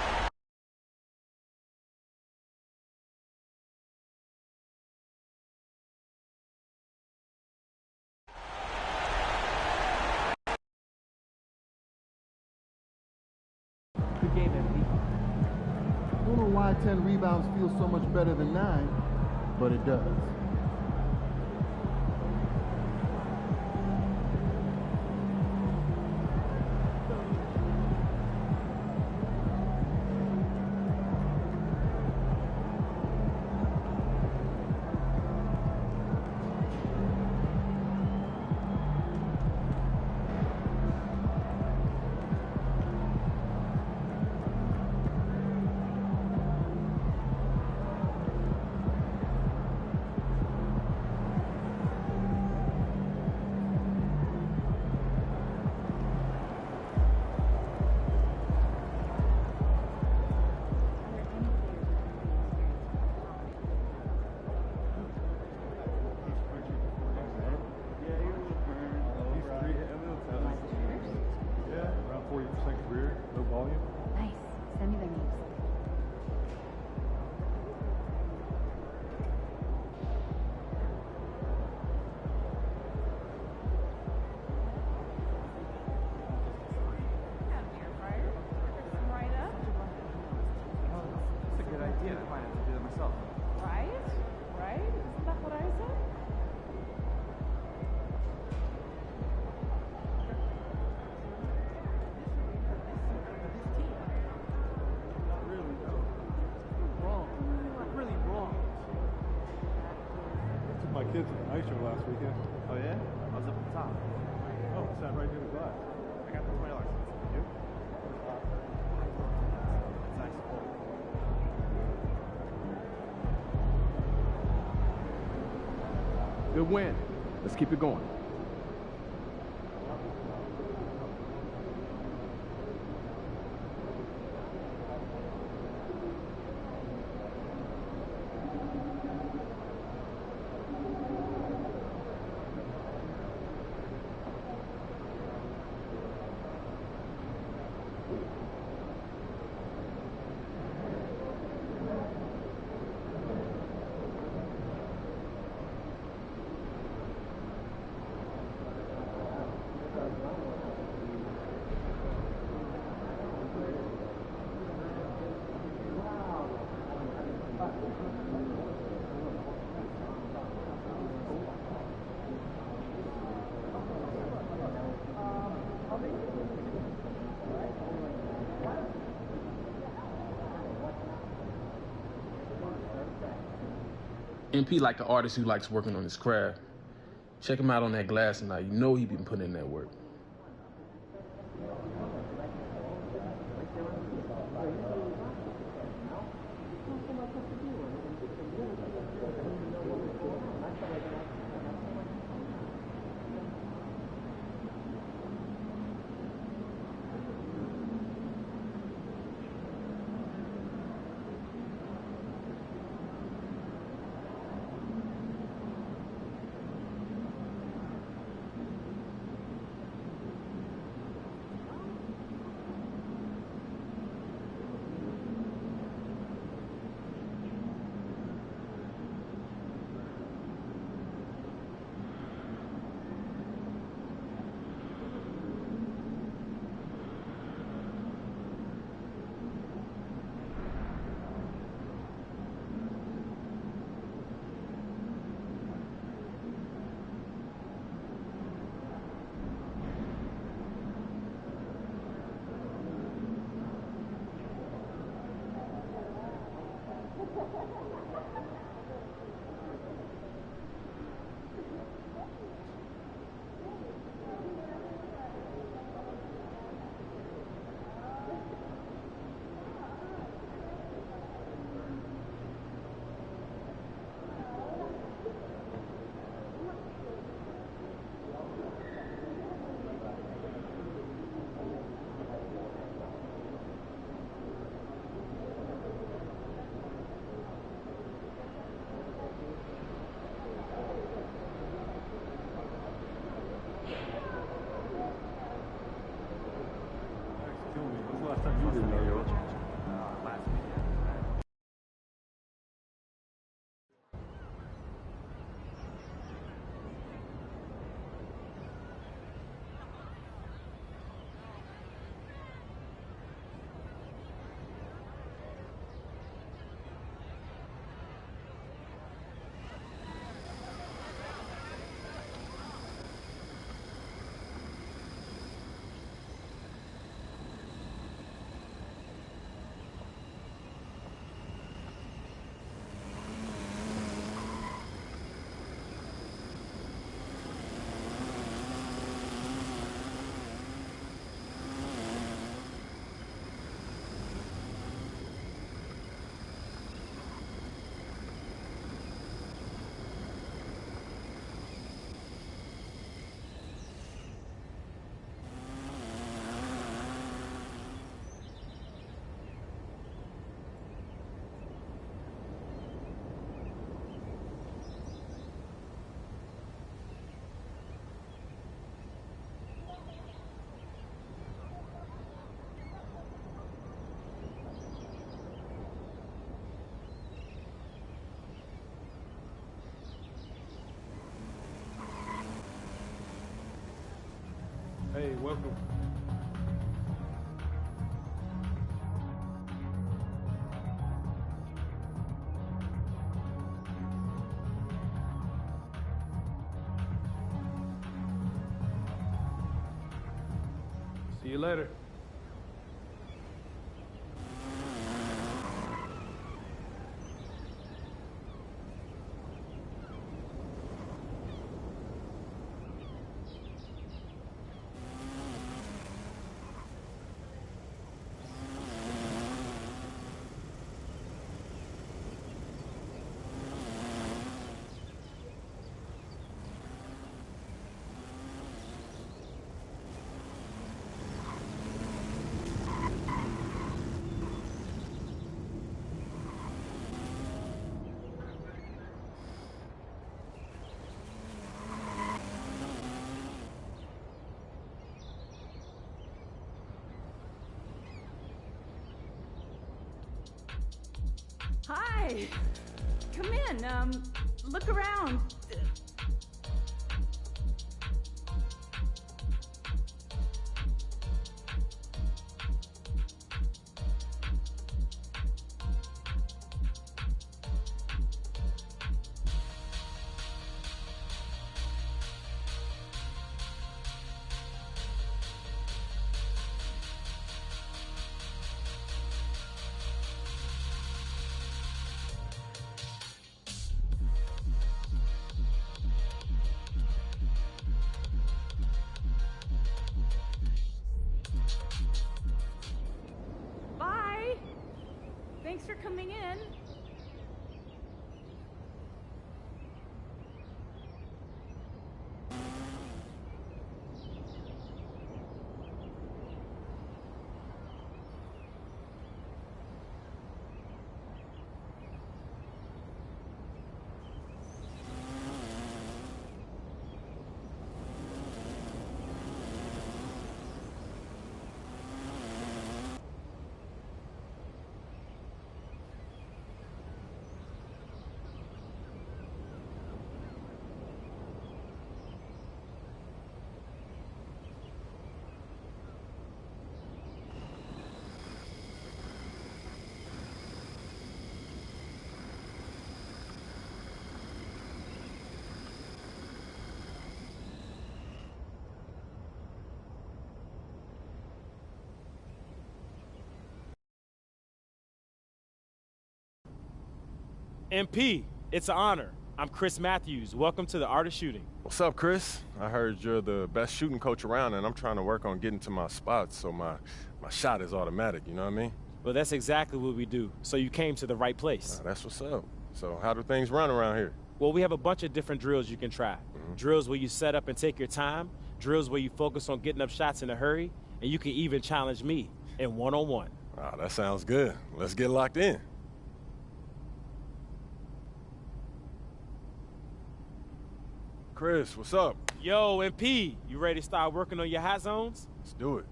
Good game, MD. I don't know why 10 rebounds feels so much better than 9, but it does. kids at the night show last weekend. Oh yeah? I was up at the top. Oh, I sat right near the glass. I got the $20 tickets. You? Good win. Let's keep it going. MP like an artist who likes working on his craft. Check him out on that glass tonight. You know he been putting in that work. Hey, welcome. See you later. Hi. Come in. Look around. Bye. Thanks for coming in. MP, it's an honor. I'm Chris Matthews. Welcome to the Art of Shooting. What's up, Chris? I heard you're the best shooting coach around, and I'm trying to work on getting to my spots so my shot is automatic, you know what I mean? Well, that's exactly what we do, so you came to the right place. That's what's up. So how do things run around here? Well, we have a bunch of different drills you can try. Drills where you set up and take your time, drills where you focus on getting up shots in a hurry, and you can even challenge me in one-on-one. Wow, that sounds good. Let's get locked in. Chris, what's up? Yo, MP, you ready to start working on your hot zones? Let's do it.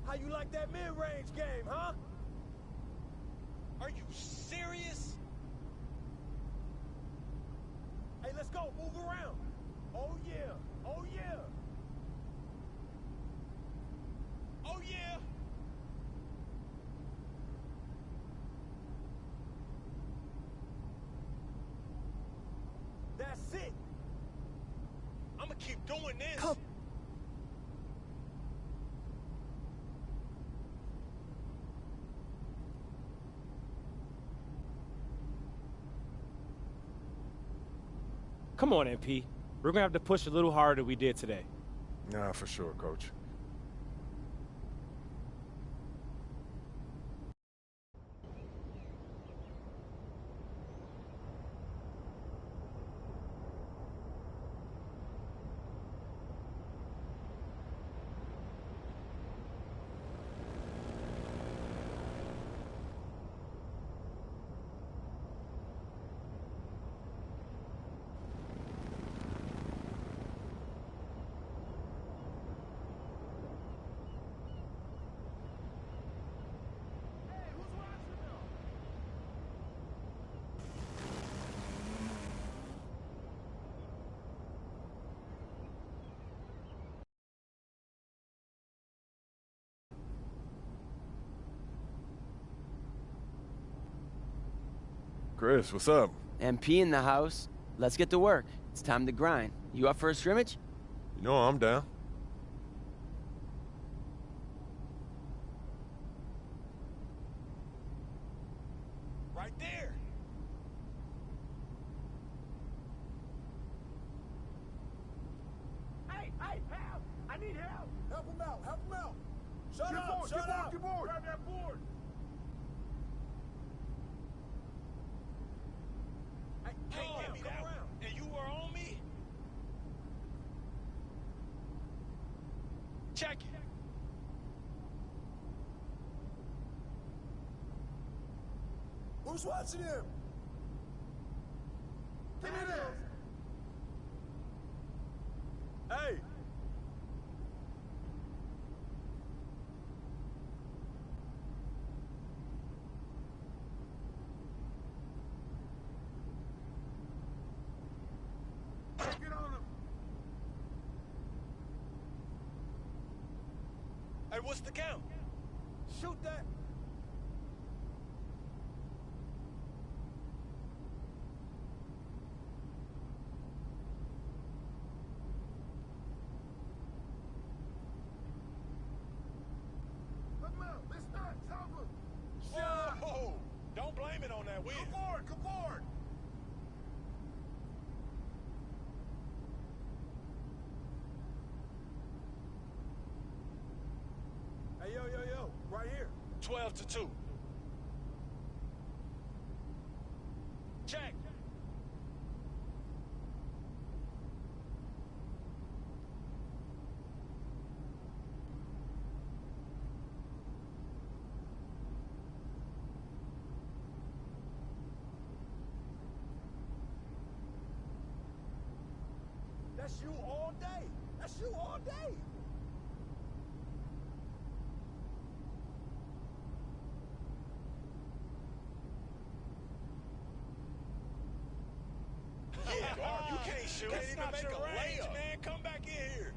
How you like that mid-range game, huh? Are you serious? Hey, let's go. Move around. Oh, yeah. Oh, yeah. Oh, yeah. That's it. I'm gonna keep doing this. Come on, MP. We're going to have to push a little harder than we did today. Nah, for sure, Coach. Chris, what's up? MP in the house. Let's get to work. It's time to grind. You up for a scrimmage? You know I'm down. Right there. Hey, help! I need help. Help him out. Help him out. Shut up. Shut up. Get board. Grab that board. Hey, get me that around. And you were on me? Check it. Who's watching him? Give me this. Hey. Get on him. Hey, what's the count? Shoot that. Whoa! Don't blame it on that wind. Come forward, come forward. Hey, yo, right here. 12-2. Check. That's you all day. That's you all day. Yeah, you can't shoot. Can't even make a layup. Man, come back in here.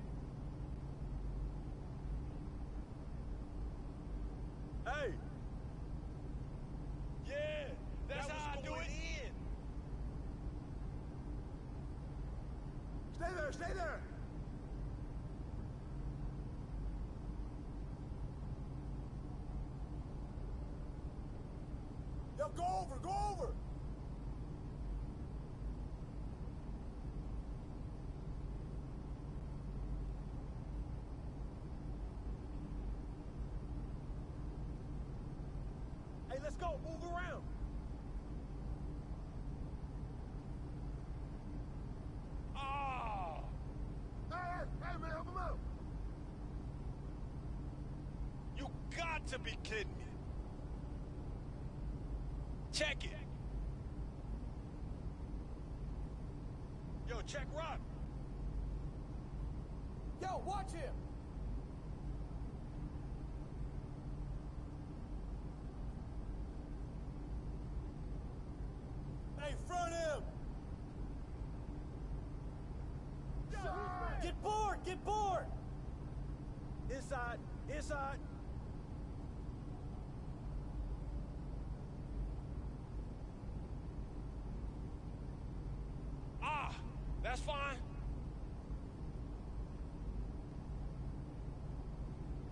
Hey. Yeah, that's how I do it. Stay there, stay there. Yo, go over, go over. Hey, let's go, move around. Hey, man, help him out. You got to be kidding me. Check it. Yo, check Rock. Yo, watch him. Hey, front him. Get bored! Get bored! Inside! Inside! Ah! That's fine!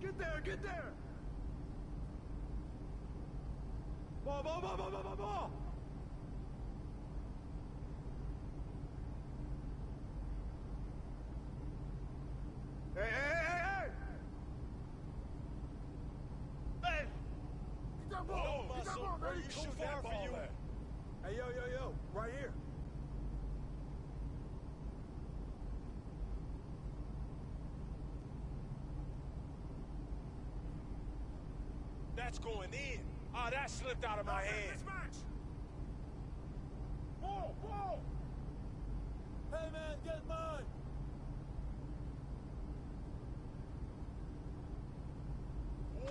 Get there! Get there! Ball! Ball! Ball! Ball! Ball! Ball! Ball! Hey, hey, hey, hey! Hey! Get that ball! Get that ball, man! You shoot that ball at? Hey, yo, right here. That's going in. Ah, that slipped out of my hand. Ball, ball! Hey, man, get mine!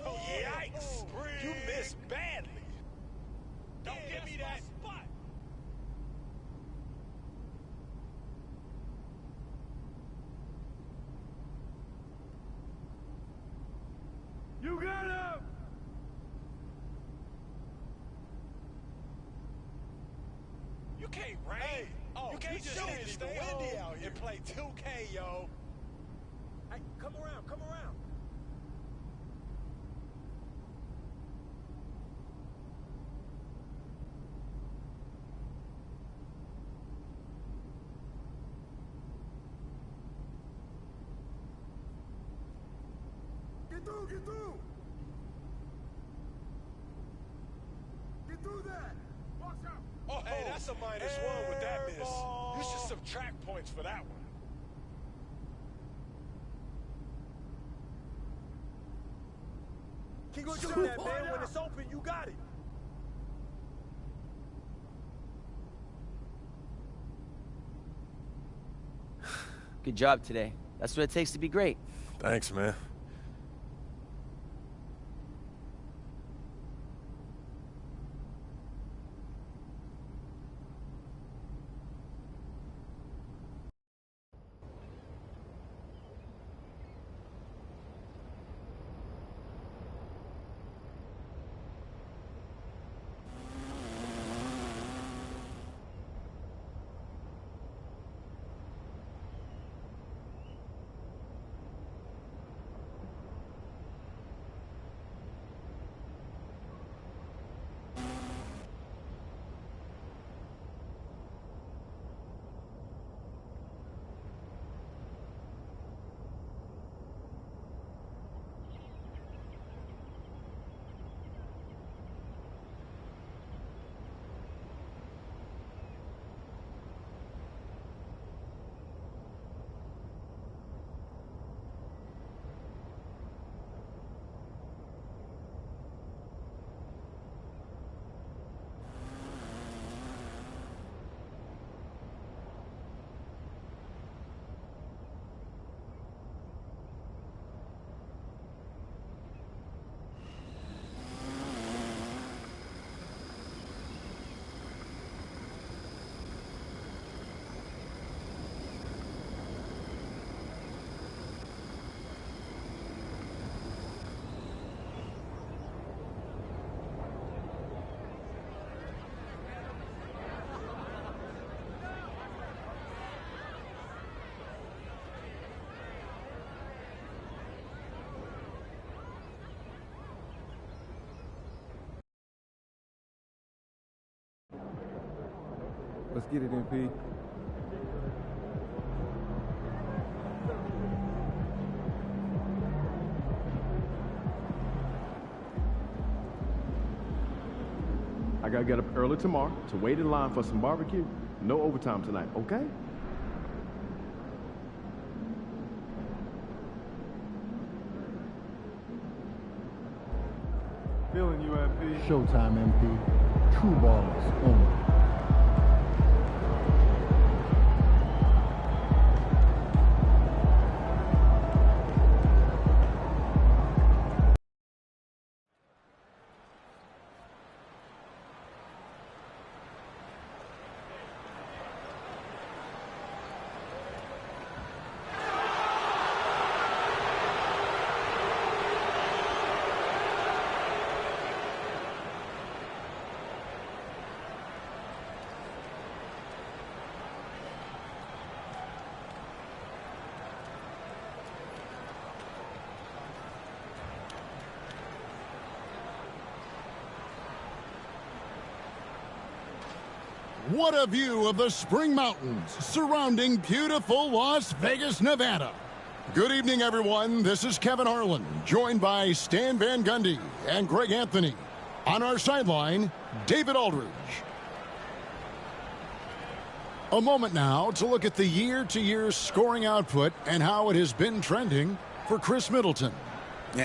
Oh, yikes! You missed badly. Don't give me that spot. You got him! You can't rain. Hey, you can't just stay windy out here and play 2K, yo. Hey, come around, come around. Get through, get through! Get through that! Watch out! Oh, hey, that's a -1 with that miss. You should subtract points for that one. Keep going shoot that, man. When it's open, you got it. Good job today. That's what it takes to be great. Thanks, man. Let's get it, MP. I gotta get up early tomorrow to wait in line for some barbecue. No overtime tonight, okay? Feeling you, MP. Showtime, MP. True ballers only. What a view of the Spring Mountains surrounding beautiful Las Vegas, Nevada. Good evening, everyone. This is Kevin Harlan, joined by Stan Van Gundy and Greg Anthony. On our sideline, David Aldridge. A moment now to look at the year-to-year scoring output and how it has been trending for Chris Middleton.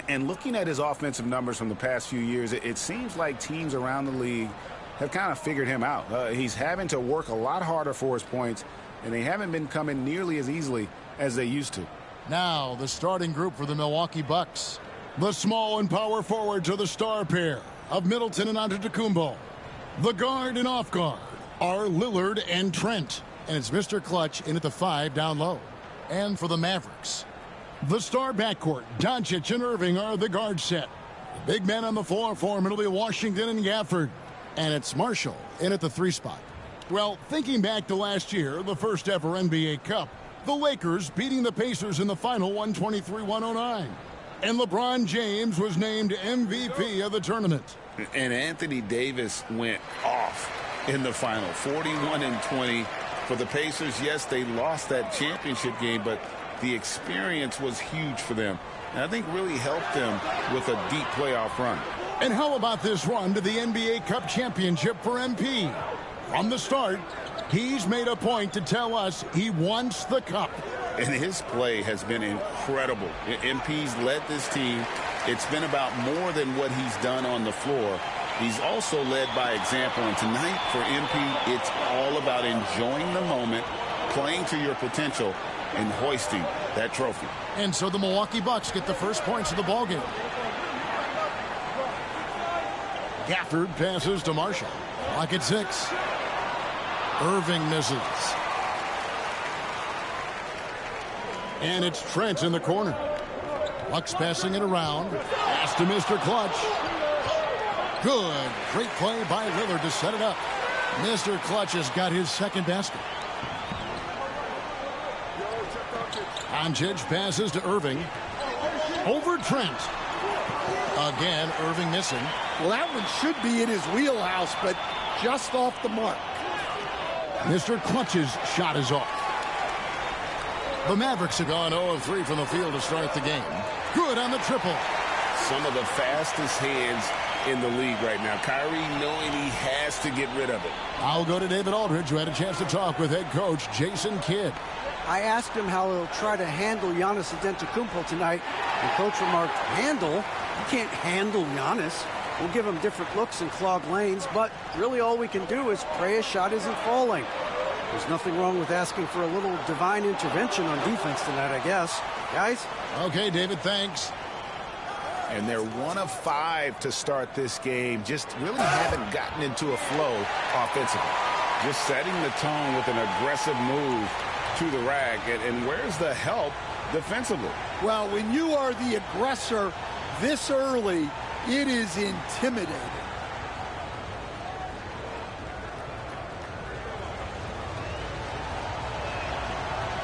And looking at his offensive numbers from the past few years, it seems like teams around the league have kind of figured him out. He's having to work a lot harder for his points, and they haven't been coming nearly as easily as they used to. Now, the starting group for the Milwaukee Bucks. The small and power forwards are the star pair of Middleton and Antetokounmpo. The guard and off guard are Lillard and Trent. And it's Mr. Clutch in at the 5 down low. And for the Mavericks, the star backcourt, Doncic and Irving, are the guard set. The big men on the floor for him, it'll be Washington and Gafford. And it's Marshall in at the 3 spot. Well, thinking back to last year, the first ever NBA Cup, the Lakers beating the Pacers in the final 123-109. And LeBron James was named MVP of the tournament. And Anthony Davis went off in the final, 41-20 for the Pacers. Yes, they lost that championship game, but the experience was huge for them. And I think really helped them with a deep playoff run. And how about this run to the NBA Cup championship for MP? From the start, he's made a point to tell us he wants the cup. And his play has been incredible. MP's led this team. It's been about more than what he's done on the floor. He's also led by example. And tonight for MP, it's all about enjoying the moment, playing to your potential, in hoisting that trophy. And so the Milwaukee Bucks get the first points of the ballgame. Gafford passes to Marshall. Clock at 6. Irving misses. And it's Trent in the corner. Bucks passing it around. Pass to Mr. Clutch. Good. Great play by Lillard to set it up. Mr. Clutch has got his second basket. Doncic passes to Irving. Over Trent. Again, Irving missing. Well, that one should be in his wheelhouse, but just off the mark. Mr. Clutch's shot is off. The Mavericks have gone 0 of 3 from the field to start the game. Good on the triple. Some of the fastest hands in the league right now. Kyrie knowing he has to get rid of it. I'll go to David Aldridge, who had a chance to talk with head coach Jason Kidd. I asked him how he'll try to handle Giannis Antetokounmpo tonight, and coach remarked, handle? You can't handle Giannis. We'll give him different looks and clog lanes, but really all we can do is pray his shot isn't falling. There's nothing wrong with asking for a little divine intervention on defense tonight, I guess. Guys? Okay, David, thanks. And they're 1 of 5 to start this game. Just really haven't gotten into a flow offensively. Just setting the tone with an aggressive move to the rack. And where's the help defensively? Well, when you are the aggressor this early, it is intimidating.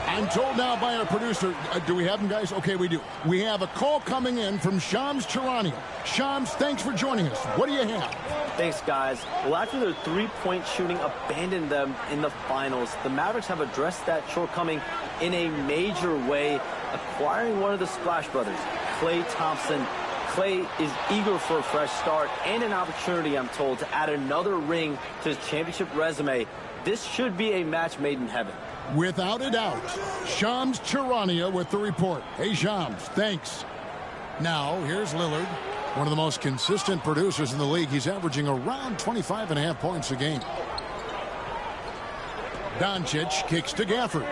I'm told now by our producer, do we have him, guys? Okay, we do. We have a call coming in from Shams Charania. Shams, thanks for joining us. What do you have? Thanks, guys. Well, after their three-point shooting abandoned them in the finals, the Mavericks have addressed that shortcoming in a major way, acquiring one of the Splash Brothers, Klay Thompson. Klay is eager for a fresh start and an opportunity, I'm told, to add another ring to his championship resume. This should be a match made in heaven. Without a doubt. Shams Charania with the report. Hey, Shams, thanks. Now, here's Lillard, one of the most consistent producers in the league. He's averaging around 25.5 points a game. Doncic kicks to Gafford.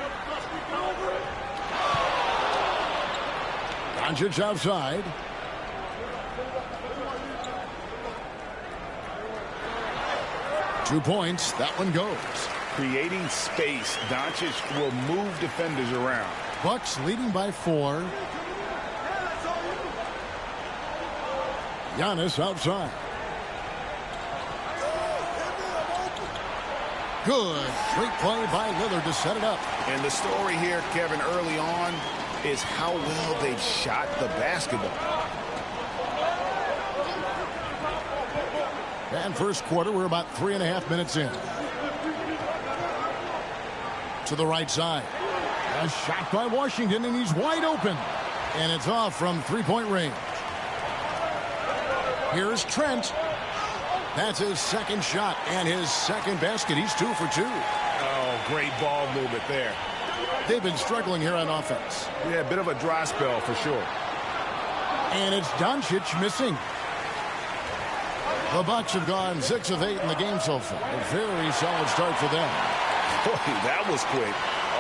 Doncic outside. Two points. That one goes. Creating space. Doncic will move defenders around. Bucks leading by 4. Giannis outside. Good. Great play by Lillard to set it up. And the story here, Kevin, early on is how well they've shot the basketball. And first quarter, we're about 3.5 minutes in. To the right side. A shot by Washington, and he's wide open. And it's off from three-point range. Here's Trent. That's his second shot and his second basket. He's 2 for 2. Oh, great ball movement there. They've been struggling here on offense. Yeah, a bit of a dry spell for sure. And it's Doncic missing. The Bucks have gone 6 of 8 in the game so far. A very solid start for them. Boy, that was quick.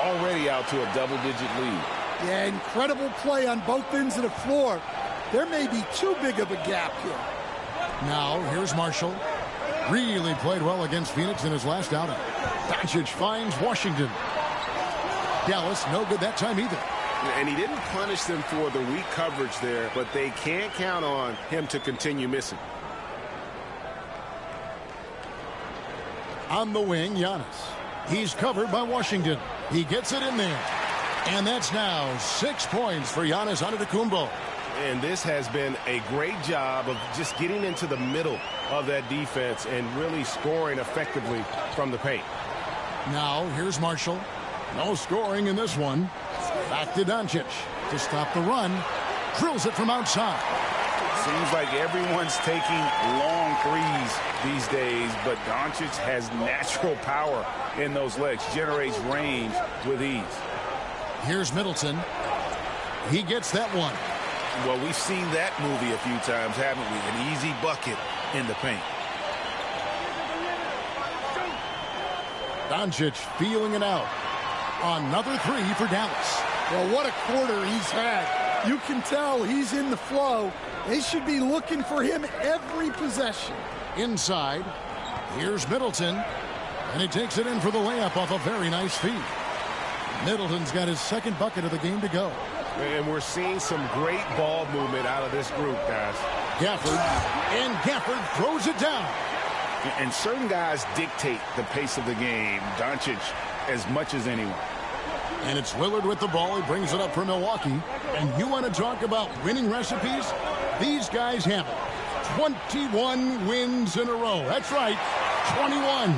Already out to a double-digit lead. Yeah, incredible play on both ends of the floor. There may be too big of a gap here. Now, here's Marshall. Really played well against Phoenix in his last outing. Doncic finds Washington. Dallas, no good that time either. And he didn't punish them for the weak coverage there, but they can't count on him to continue missing. On the wing, Giannis. He's covered by Washington. He gets it in there. And that's now 6 points for Giannis Antetokounmpo. And this has been a great job of just getting into the middle of that defense and really scoring effectively from the paint. Now, here's Marshall. No scoring in this one. Back to Doncic to stop the run. Drills it from outside. Seems like everyone's taking long threes these days, but Doncic has natural power in those legs, generates range with ease. Here's Middleton. He gets that one. Well, we've seen that movie a few times, haven't we? An easy bucket in the paint. Doncic feeling it out. Another three for Dallas. Well, what a quarter he's had. You can tell he's in the flow. They should be looking for him every possession. Inside, here's Middleton, and he takes it in for the layup off a very nice feed. Middleton's got his second bucket of the game to go. And we're seeing some great ball movement out of this group, guys. Gafford, and Gafford throws it down. And certain guys dictate the pace of the game, Doncic as much as anyone. And it's Lillard with the ball. He brings it up for Milwaukee. And you want to talk about winning recipes? These guys have it. 21 wins in a row. That's right, 21.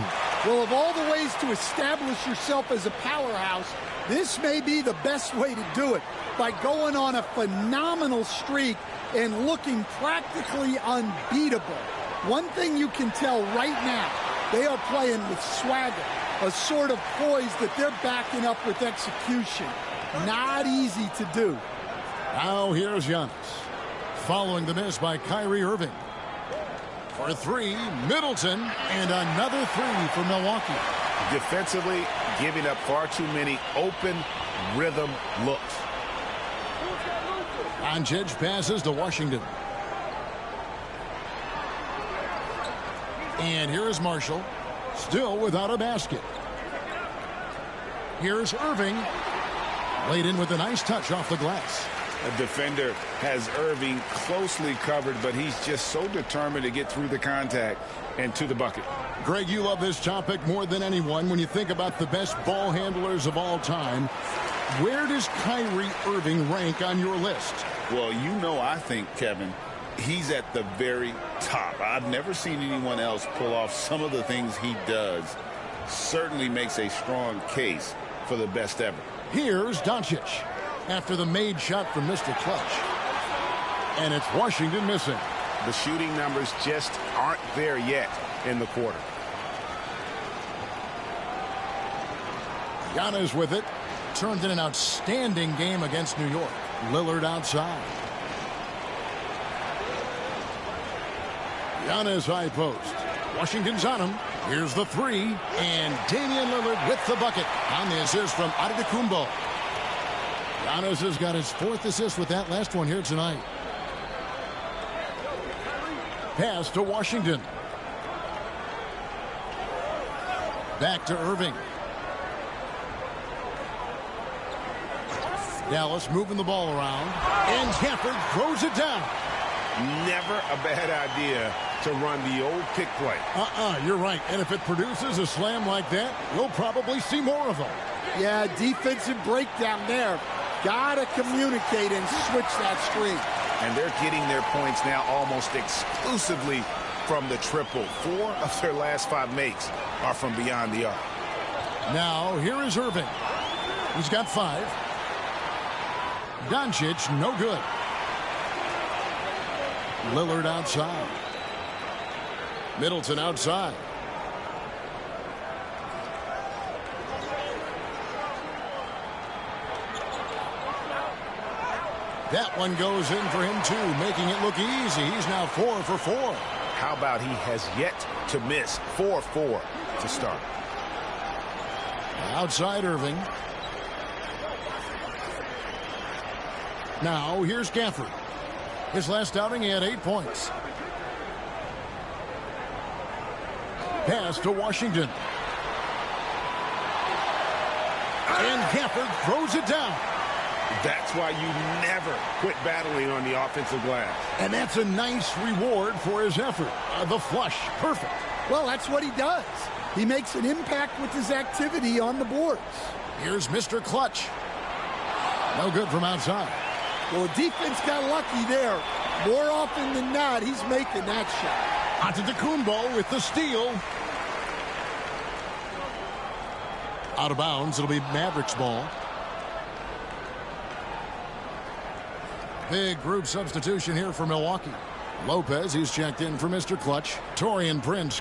Well, of all the ways to establish yourself as a powerhouse, this may be the best way to do it, by going on a phenomenal streak and looking practically unbeatable. One thing you can tell right now, they are playing with swagger, a sort of poise that they're backing up with execution. Not easy to do. Now here's Giannis, following the miss by Kyrie Irving. For three, Middleton, and another three for Milwaukee. Defensively, giving up far too many open rhythm looks. Doncic passes to Washington. And here is Marshall, still without a basket. Here's Irving, laid in with a nice touch off the glass. A defender has Irving closely covered, but he's just so determined to get through the contact and to the bucket. Greg, you love this topic more than anyone. When you think about the best ball handlers of all time, where does Kyrie Irving rank on your list? Well, you know, I think, Kevin, he's at the very top. I've never seen anyone else pull off some of the things he does. Certainly makes a strong case for the best ever. Here's Doncic after the made shot from Mr. Clutch. And it's Washington missing. The shooting numbers just aren't there yet in the quarter. Giannis with it. Turned in an outstanding game against New York. Lillard outside. Giannis high post. Washington's on him. Here's the three. And Damian Lillard with the bucket on the assist from Antetokounmpo. Giannis has got his fourth assist with that last one here tonight. Pass to Washington. Back to Irving. Dallas moving the ball around. And Gafford throws it down. Never a bad idea to run the old pick play. You're right. And if it produces a slam like that, we'll probably see more of them. Yeah, defensive breakdown there. Gotta communicate and switch that streak. And they're getting their points now almost exclusively from the triple. 4 of their last 5 makes are from beyond the arc. Now, here is Irving. He's got 5. Doncic, no good. Lillard outside. Middleton outside. That one goes in for him, too, making it look easy. He's now 4 for 4. How about he has yet to miss 4-4 to start? Outside Irving. Now, here's Gafford. His last outing, he had 8 points. Pass to Washington. And Gafford throws it down. That's why you never quit battling on the offensive glass. And that's a nice reward for his effort. The flush, perfect. Well, that's what he does. He makes an impact with his activity on the boards. Here's Mr. Clutch. No good from outside. Well, the defense got lucky there. More often than not, he's making that shot. Antetokounmpo with the steal. Out of bounds. It'll be Mavericks ball. Big group substitution here for Milwaukee. Lopez, he's checked in for Mr. Clutch. Taurean Prince.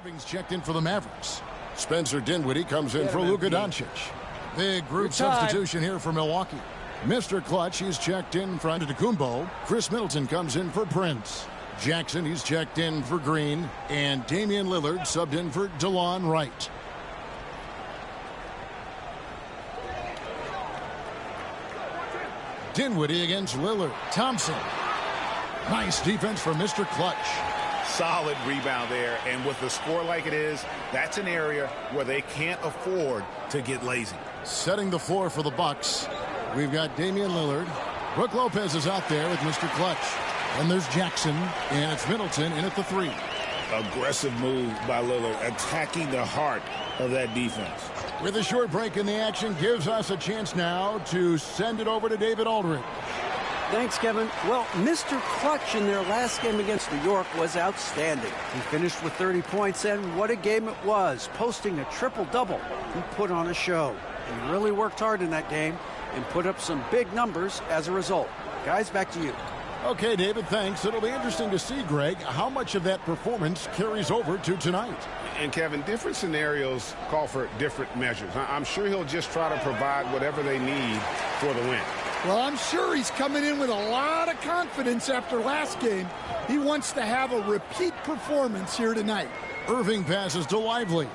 Irving's checked in for the Mavericks. Spencer Dinwiddie comes in for Luka Doncic. Big group substitution here for Milwaukee. Mr. Clutch, he's checked in for Antetokounmpo. Chris Middleton comes in for Prince. Jackson, he's checked in for Green. And Damian Lillard subbed in for DeLon Wright. Dinwiddie against Lillard. Thompson. Nice defense from Mr. Clutch. Solid rebound there, and with the score like it is, that's an area where they can't afford to get lazy. Setting the floor for the Bucks, we've got Damian Lillard. Brook Lopez is out there with Mr. Clutch. And there's Jackson, and it's Middleton in at the 3. Aggressive move by Lillard, attacking the heart of that defense. With a short break in the action, gives us a chance now to send it over to David Aldridge. Thanks, Kevin. Well, Mr. Clutch in their last game against New York was outstanding. He finished with 30 points, and what a game it was, posting a triple-double. He put on a show. He really worked hard in that game and put up some big numbers as a result. Guys, back to you. Okay, David, thanks. It'll be interesting to see, Greg, how much of that performance carries over to tonight. And, Kevin, different scenarios call for different measures. I'm sure he'll just try to provide whatever they need for the win. Well, I'm sure he's coming in with a lot of confidence after last game. He wants to have a repeat performance here tonight. Irving passes to Lively.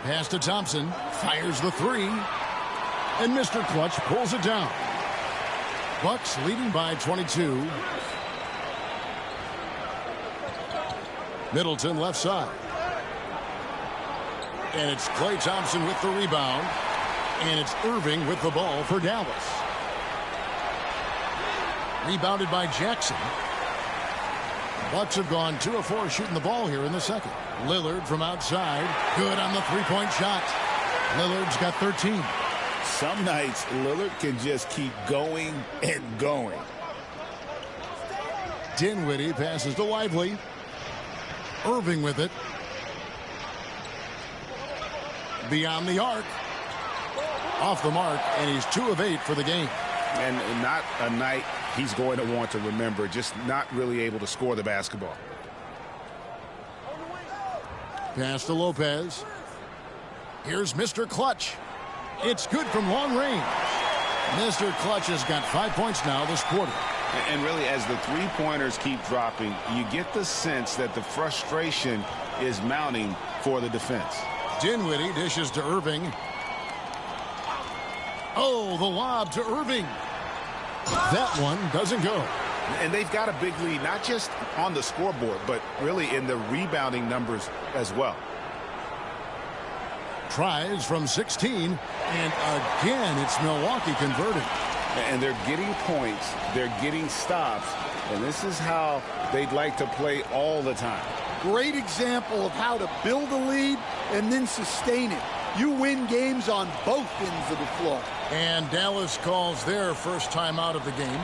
Pass to Thompson. Fires the 3. And Mr. Clutch pulls it down. Bucks leading by 22. Middleton left side. And it's Klay Thompson with the rebound. And it's Irving with the ball for Dallas. Rebounded by Jackson. Bucks have gone 2 of 4 shooting the ball here in the second. Lillard from outside. Good on the three-point shot. Lillard's got 13. Some nights, Lillard can just keep going and going. Dinwiddie passes to Lively. Irving with it. Beyond the arc. Off the mark, and he's 2 of 8 for the game. And not a night he's going to want to remember, just not really able to score the basketball. Pass to Lopez. Here's Mr. Clutch. It's good from long range. Mr. Clutch has got 5 points now this quarter. And really, as the three-pointers keep dropping, you get the sense that the frustration is mounting for the defense. Dinwiddie dishes to Irving. Oh, the lob to Irving. That one doesn't go. And they've got a big lead, not just on the scoreboard, but really in the rebounding numbers as well. Tries from 16, and again, it's Milwaukee converting. And they're getting points, they're getting stops, and this is how they'd like to play all the time. Great example of how to build a lead and then sustain it. You win games on both ends of the floor. And Dallas calls their first time out of the game.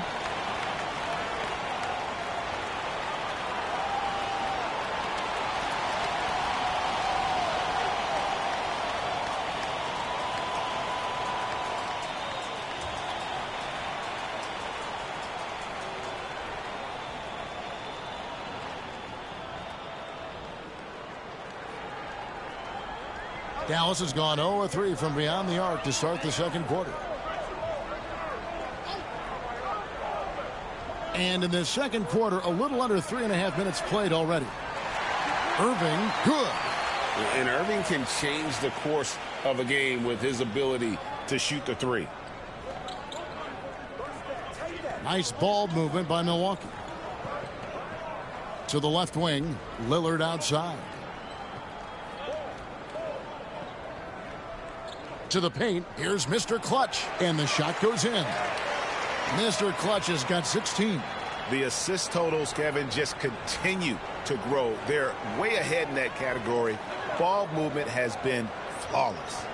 Dallas has gone 0-3 from beyond the arc to start the second quarter. And in the second quarter, a little under 3.5 minutes played already. Irving, good. And Irving can change the course of a game with his ability to shoot the 3. Nice ball movement by Milwaukee. To the left wing, Lillard outside. To the paint, here's Mr. Clutch, and the shot goes in. Mr. Clutch has got 16. The assist totals, Kevin, just continue to grow. They're way ahead in that category. Ball movement has been flawless.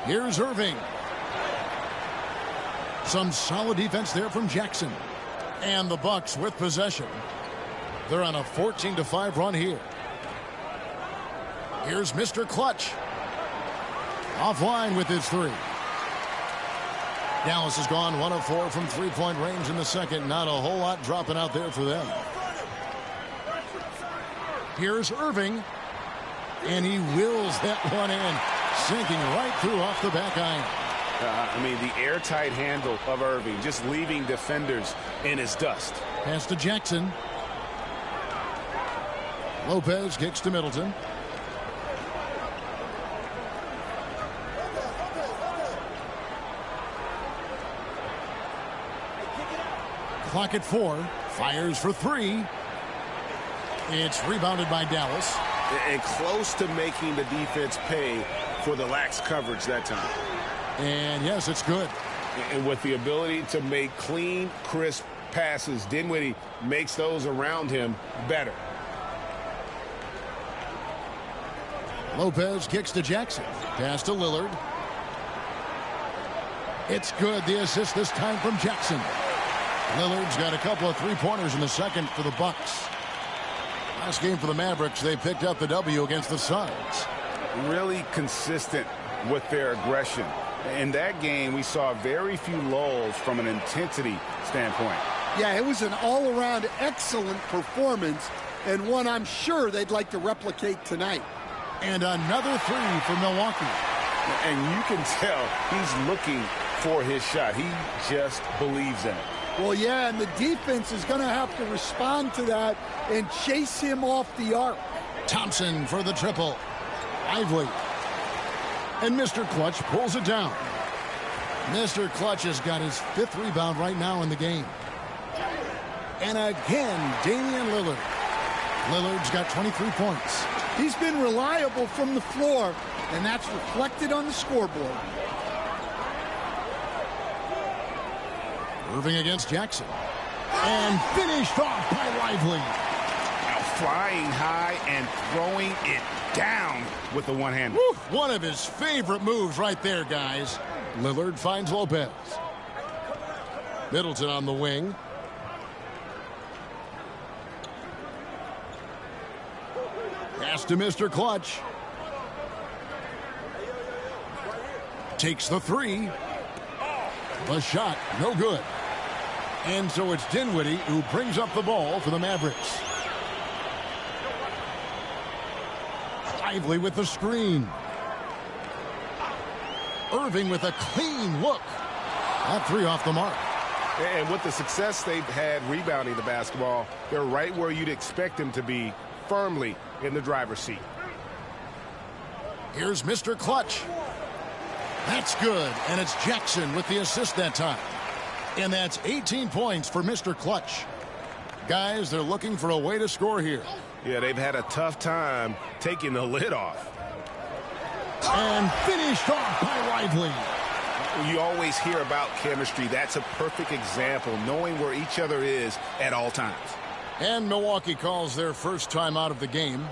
Here's Irving. Some solid defense there from Jackson. And the Bucks with possession. They're on a 14-5 run here. Here's Mr. Clutch. Offline with his 3. Dallas has gone 1 of 4 from three-point range in the second. Not a whole lot dropping out there for them. Here's Irving, and he wills that one in, sinking right through off the back iron. I mean, the airtight handle of Irving, just leaving defenders in his dust. Pass to Jackson. Lopez kicks to Middleton. Clock at 4. Fires for 3. It's rebounded by Dallas. And close to making the defense pay for the lax coverage that time. And yes, it's good. And with the ability to make clean, crisp passes, Dinwiddie makes those around him better. Lopez kicks to Jackson. Pass to Lillard. It's good. The assist this time from Jackson. Lillard's got a couple of three-pointers in the second for the Bucks. Last game for the Mavericks, they picked up the W against the Suns. Really consistent with their aggression. In that game, we saw very few lulls from an intensity standpoint. Yeah, it was an all-around excellent performance, and one I'm sure they'd like to replicate tonight. And another 3 for Milwaukee. And you can tell he's looking for his shot. He just believes in it. Well, yeah, and the defense is going to have to respond to that and chase him off the arc. Thompson for the triple. Lively. And Mr. Clutch pulls it down. Mr. Clutch has got his 5th rebound right now in the game. And again, Damian Lillard. Lillard's got 23 points. He's been reliable from the floor, and that's reflected on the scoreboard. Irving against Jackson. And finished off by Lively. Now flying high and throwing it down with the one-hander. One of his favorite moves right there, guys. Lillard finds Lopez. Middleton on the wing. Pass to Mr. Clutch. Takes the 3. The shot, no good. And so it's Dinwiddie who brings up the ball for the Mavericks. Lively with the screen. Irving with a clean look. That 3 off the mark. And with the success they've had rebounding the basketball, they're right where you'd expect them to be, firmly in the driver's seat. Here's Mr. Clutch. That's good, and it's Jackson with the assist that time. And that's 18 points for Mr. Clutch. Guys, they're looking for a way to score here. Yeah, they've had a tough time taking the lid off. And finished off by Lively. You always hear about chemistry. That's a perfect example, knowing where each other is at all times. And Milwaukee calls their first time out of the game.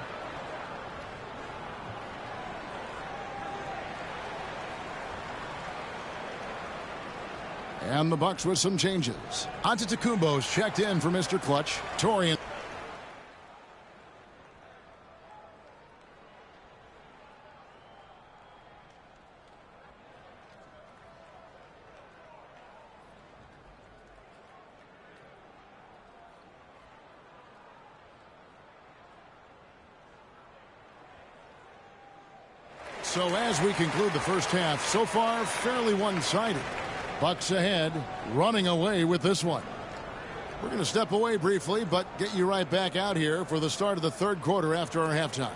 And the Bucks with some changes. Antetokounmpo's checked in for Mr. Clutch. Torian. So as we conclude the first half, so far fairly one-sided. Bucks ahead, running away with this one. We're going to step away briefly, but get you right back out here for the start of the third quarter after our halftime.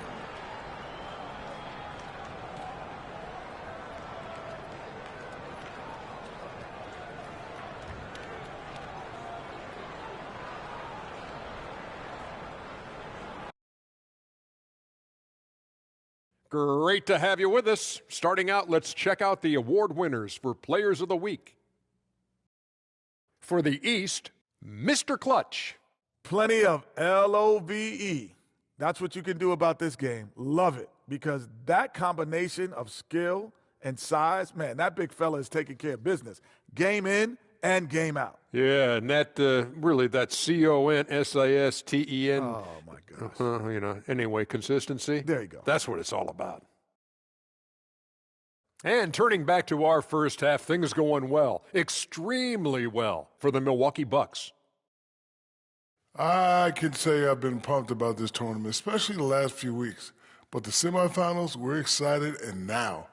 Great to have you with us. Starting out, let's check out the award winners for Players of the Week. For the East, Mr. Clutch. Plenty of LOVE. That's what you can do about this game. Love it, because that combination of skill and size, man, that big fella is taking care of business. Game in and game out. Yeah, and that really, that CONSISTEN. Oh, my gosh. Anyway, consistency. There you go. That's what it's all about. And turning back to our first half, things going well, extremely well for the Milwaukee Bucks. I can say I've been pumped about this tournament, especially the last few weeks. But the semifinals, we're excited, and now,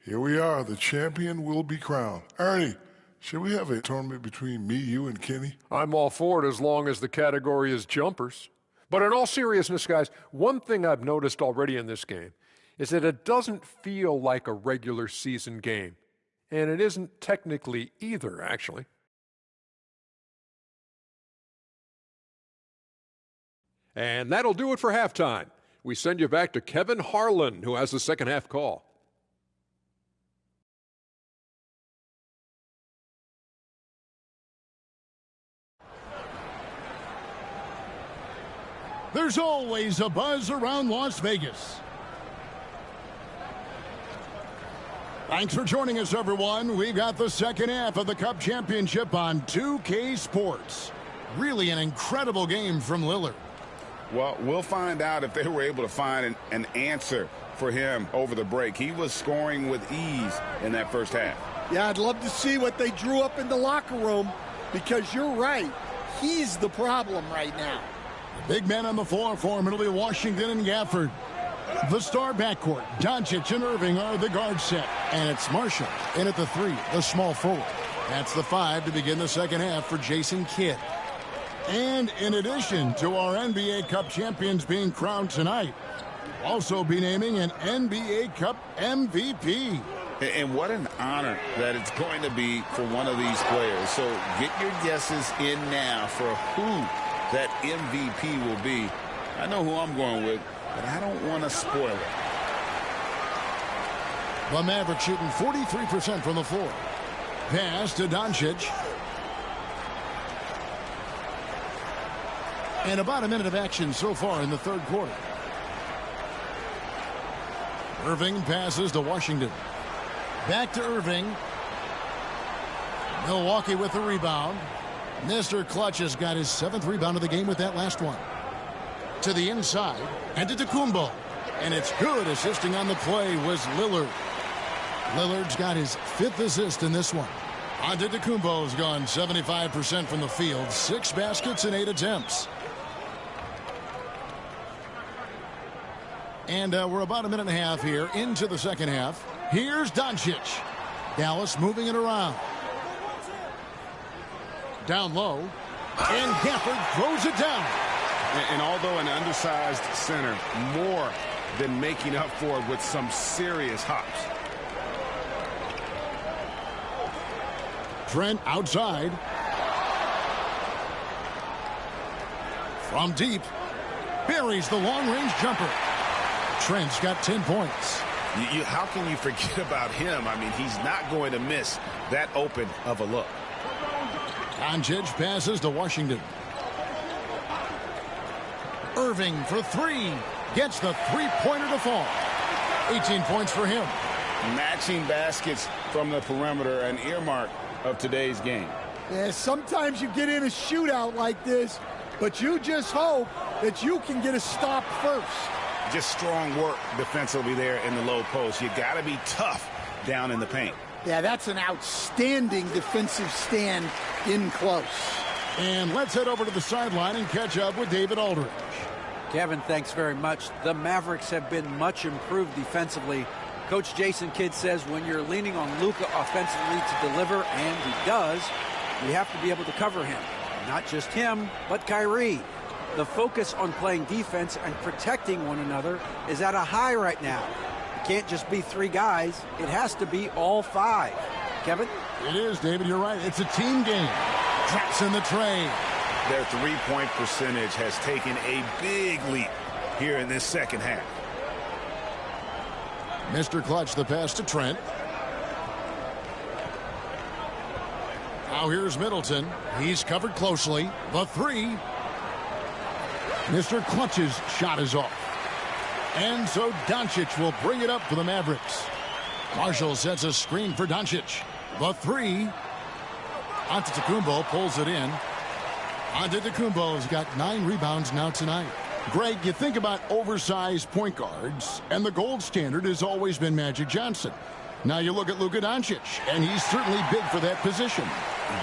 here we are. The champion will be crowned. Ernie, should we have a tournament between me, you, and Kenny? I'm all for it as long as the category is jumpers. But in all seriousness, guys, one thing I've noticed already in this game is that it doesn't feel like a regular season game. And it isn't technically either, actually. And that'll do it for halftime. We send you back to Kevin Harlan, who has the second half call. There's always a buzz around Las Vegas. Thanks for joining us, everyone. We've got the second half of the Cup Championship on 2K Sports. Really an incredible game from Lillard. Well, we'll find out if they were able to find an answer for him over the break. He was scoring with ease in that first half. Yeah, I'd love to see what they drew up in the locker room, because you're right. He's the problem right now. The big men on the floor for him. It'll be Washington and Gafford. The star backcourt, Doncic and Irving, are the guard set. And it's Marshall in at the 3, the small forward. That's the 5 to begin the second half for Jason Kidd. And in addition to our NBA Cup champions being crowned tonight, we'll also be naming an NBA Cup MVP. And what an honor that it's going to be for one of these players. So get your guesses in now for who that MVP will be. I know who I'm going with, but I don't want to spoil it. The Mavericks shooting 43% from the floor. Pass to Doncic. And about a minute of action so far in the third quarter. Irving passes to Washington. Back to Irving. Milwaukee with the rebound. Mr. Clutch has got his 7th rebound of the game with that last one. To the inside. And to Tacumbo. And it's good. Assisting on the play was Lillard. Lillard's got his 5th assist in this one. Antetokounmpo's gone 75% from the field. 6 baskets in 8 attempts. And we're about a minute and a half here into the second half. Here's Doncic. Dallas moving it around. Down low. And Gafford throws it down. And although an undersized center, more than making up for it with some serious hops. Trent outside. From deep. Buries the long-range jumper. Trent's got 10 points. How can you forget about him? I mean, he's not going to miss that open of a look. Doncic passes to Washington. Irving for 3. Gets the three-pointer to fall. 18 points for him. Matching baskets from the perimeter, an earmark of today's game. Yeah, sometimes you get in a shootout like this, but you just hope that you can get a stop first. Just strong work defensively there in the low post. You got to be tough down in the paint. Yeah, that's an outstanding defensive stand in close. And let's head over to the sideline and catch up with David Aldridge. Kevin, thanks very much. The Mavericks have been much improved defensively. Coach Jason Kidd says when you're leaning on Luka offensively to deliver, and he does, you have to be able to cover him. Not just him, but Kyrie. The focus on playing defense and protecting one another is at a high right now. It can't just be 3 guys. It has to be all 5. Kevin? It is, David. You're right. It's a team game. Traps in the tray. Their three-point percentage has taken a big leap here in this second half. Mr. Clutch, the pass to Trent. Now here's Middleton. He's covered closely. The 3. Mr. Clutch's shot is off. And so Doncic will bring it up for the Mavericks. Marshall sets a screen for Doncic. The 3. Antetokounmpo pulls it in. Antetokounmpo's got 9 rebounds now tonight. Greg, you think about oversized point guards, and the gold standard has always been Magic Johnson. Now you look at Luka Doncic, and he's certainly big for that position.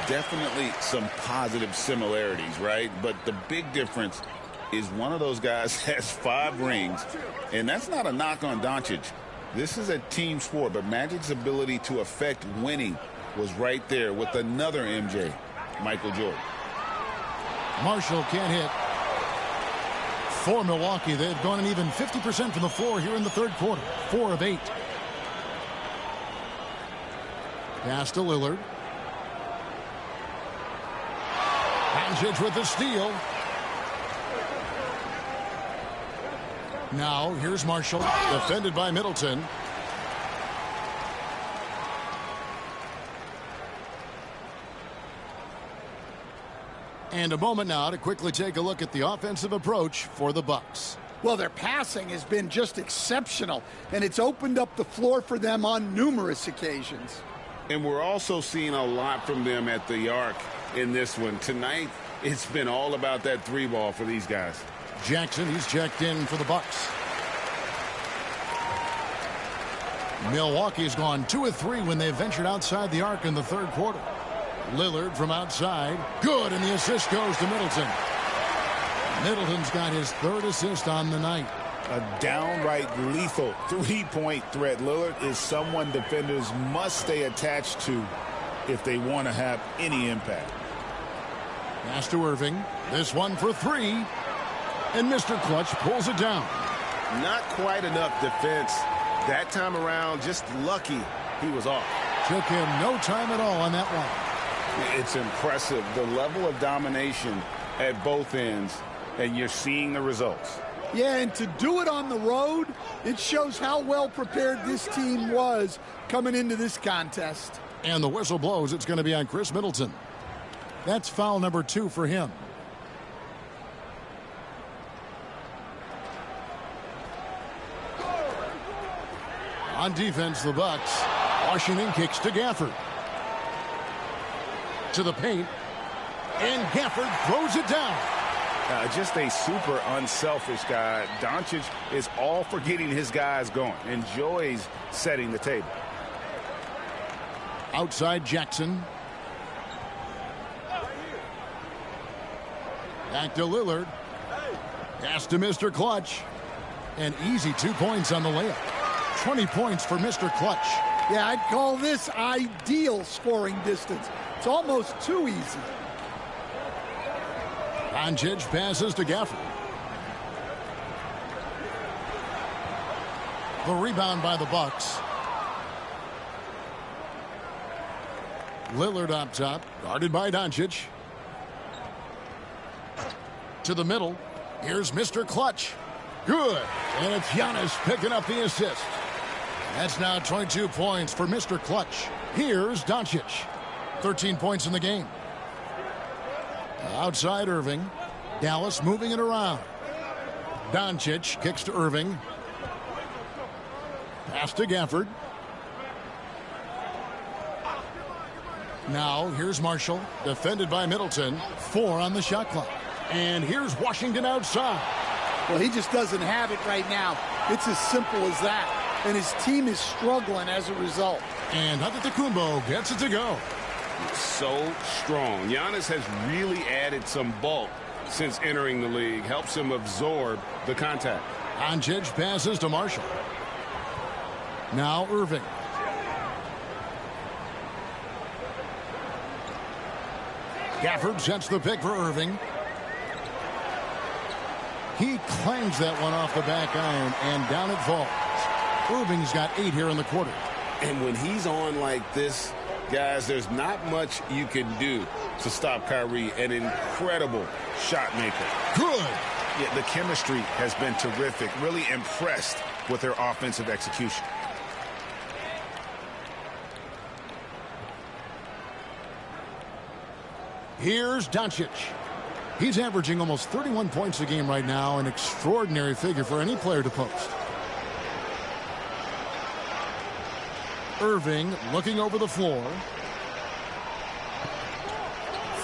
definitely some positive similarities, right? But the big difference is one of those guys has 5 rings, and that's not a knock on Doncic. This is a team sport, but Magic's ability to affect winning was right there with another MJ, Michael Jordan. Marshall can't hit. For Milwaukee, they've gone an even 50% from the floor here in the third quarter. 4 of 8. Pass to Lillard. Doncic with the steal. Now, here's Marshall, defended by Middleton. And a moment now to quickly take a look at the offensive approach for the Bucks. Well, their passing has been just exceptional, and it's opened up the floor for them on numerous occasions. And we're also seeing a lot from them at the arc in this one. Tonight, it's been all about that 3-ball for these guys. Jackson, he's checked in for the Bucks. Milwaukee's gone 2 of 3 when they ventured outside the arc in the third quarter. Lillard from outside. Good, and the assist goes to Middleton. Middleton's got his 3rd assist on the night. A downright lethal 3-point threat. Lillard is someone defenders must stay attached to if they want to have any impact. Pass to Irving. This one for 3. And Mr. Clutch pulls it down. Not quite enough defense that time around. Just lucky he was off. Took him no time at all on that one. It's impressive, the level of domination at both ends, and you're seeing the results. Yeah, and to do it on the road, it shows how well prepared this team was coming into this contest. And the whistle blows. It's going to be on Chris Middleton. That's foul number 2 for him. On defense, the Bucks. Washington kicks to Gafford. To the paint. And Gafford throws it down. Just a super unselfish guy. Doncic is all for getting his guys going. Enjoys setting the table. Outside Jackson. Back to Lillard. Pass to Mr. Clutch. An easy 2 points on the layup. 20 points for Mr. Clutch. Yeah, I'd call this ideal scoring distance. It's almost too easy. Doncic passes to Gafford. The rebound by the Bucks. Lillard up top, guarded by Doncic. To the middle. Here's Mr. Clutch. Good. And it's Giannis picking up the assist. That's now 22 points for Mr. Clutch. Here's Doncic. 13 points in the game. Outside Irving. Dallas moving it around. Doncic kicks to Irving. Pass to Gafford. Now here's Marshall, defended by Middleton. 4 on the shot clock. And here's Washington outside. Well, he just doesn't have it right now. It's as simple as that. And his team is struggling as a result. And Antetokounmpo gets it to go. So strong. Giannis has really added some bulk since entering the league. Helps him absorb the contact. Doncic passes to Marshall. Now Irving. Gafford sets the pick for Irving. He clangs that one off the back iron, and down it falls. Irving's got 8 here in the quarter. And when he's on like this, guys, there's not much you can do to stop Kyrie. An incredible shot maker. Good. Yeah, the chemistry has been terrific. Really impressed with their offensive execution. Here's Doncic. He's averaging almost 31 points a game right now, an extraordinary figure for any player to post. Irving looking over the floor.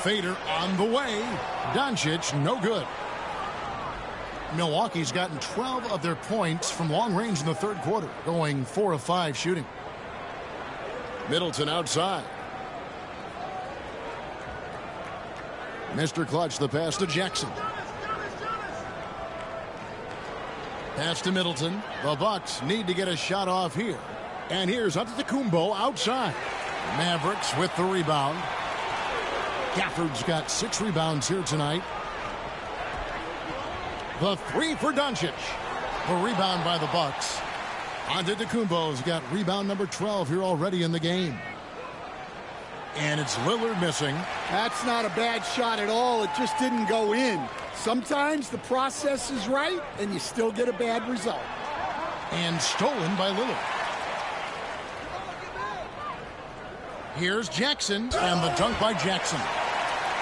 Fader on the way. Doncic, no good. Milwaukee's gotten 12 of their points from long range in the third quarter, going 4 of 5 shooting. Middleton outside. Mr. Clutch, the pass to Jackson. Pass to Middleton. The Bucks need to get a shot off here. And here's Antetokounmpo outside. Mavericks with the rebound. Gafford's got 6 rebounds here tonight. The 3 for Doncic. The rebound by the Bucks. Antetokounmpo's got rebound number 12 here already in the game. And it's Lillard missing. That's not a bad shot at all. It just didn't go in. Sometimes the process is right, and you still get a bad result. And stolen by Lillard. Here's Jackson, and the dunk by Jackson.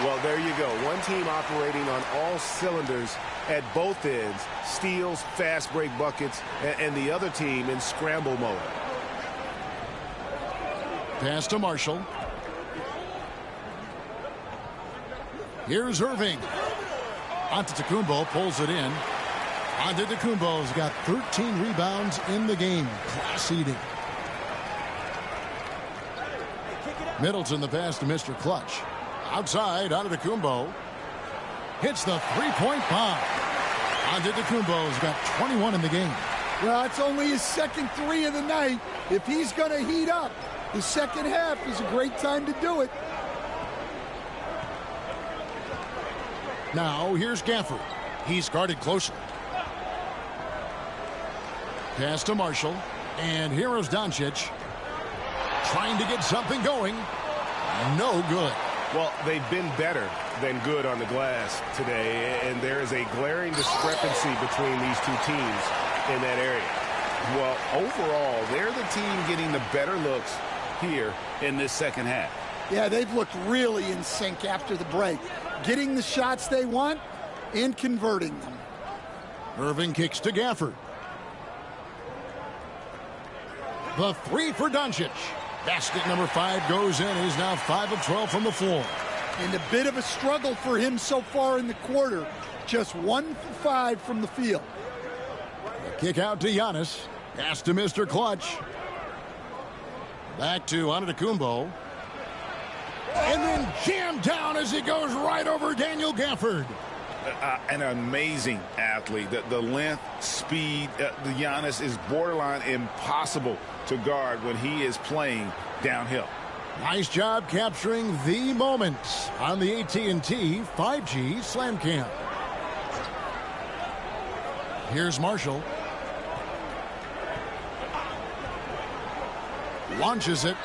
Well, there you go. One team operating on all cylinders at both ends. Steals, fast break buckets, and the other team in scramble mode. Pass to Marshall. Here's Irving. Antetokounmpo pulls it in. Antetokounmpo's got 13 rebounds in the game. Class eating. Middleton the pass to Mr. Clutch. Outside, Antetokounmpo hits the three-point bomb. Antetokounmpo's got 21 in the game. Well, it's only his second 3 of the night. If he's going to heat up, the second half is a great time to do it. Now, here's Gafford. He's guarded closely. Pass to Marshall. And here is Doncic. Trying to get something going. No good. Well, they've been better than good on the glass today, and there is a glaring discrepancy between these two teams in that area. Well, overall, they're the team getting the better looks here in this second half. Yeah, they've looked really in sync after the break. Getting the shots they want and converting them. Irving kicks to Gafford. The 3 for Doncic. Basket number 5 goes in. He's now 5 of 12 from the floor. And a bit of a struggle for him so far in the quarter. Just 1 for 5 from the field. The kick out to Giannis. Pass to Mr. Clutch. Back to Antetokounmpo. And then jammed down as he goes right over Daniel Gafford. An amazing athlete. The length, speed, the Giannis is borderline impossible to guard when he is playing downhill. Nice job capturing the moments on the AT&T 5G Slam Cam. Here's Marshall. Launches it.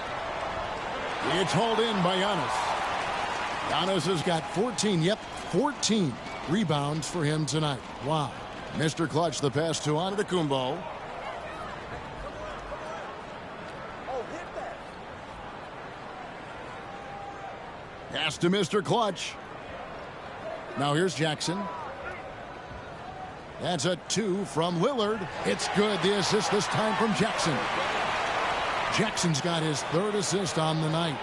It's hauled in by Giannis. Giannis has got 14 rebounds for him tonight. Wow. Mr. Clutch, the pass to Antetokounmpo. Pass to Mr. Clutch. Now here's Jackson. That's a 2 from Lillard. It's good. The assist this time from Jackson. Jackson's got his 3rd assist on the night.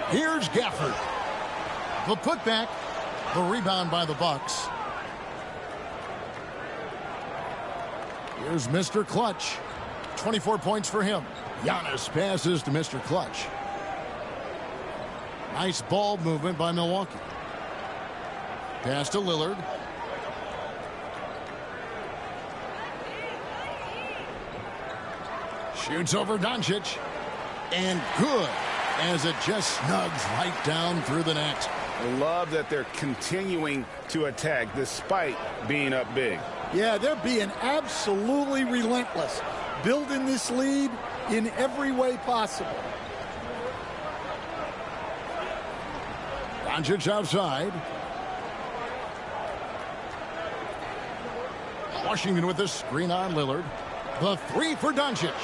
Here's Gafford. The putback. The rebound by the Bucks. Here's Mr. Clutch. 24 points for him. Giannis passes to Mr. Clutch. Nice ball movement by Milwaukee. Pass to Lillard. Shoots over Doncic. And good, as it just snugs right down through the net. I love that they're continuing to attack despite being up big. Yeah, they're being absolutely relentless, building this lead in every way possible. Doncic outside. Washington with the screen on Lillard. The 3 for Doncic.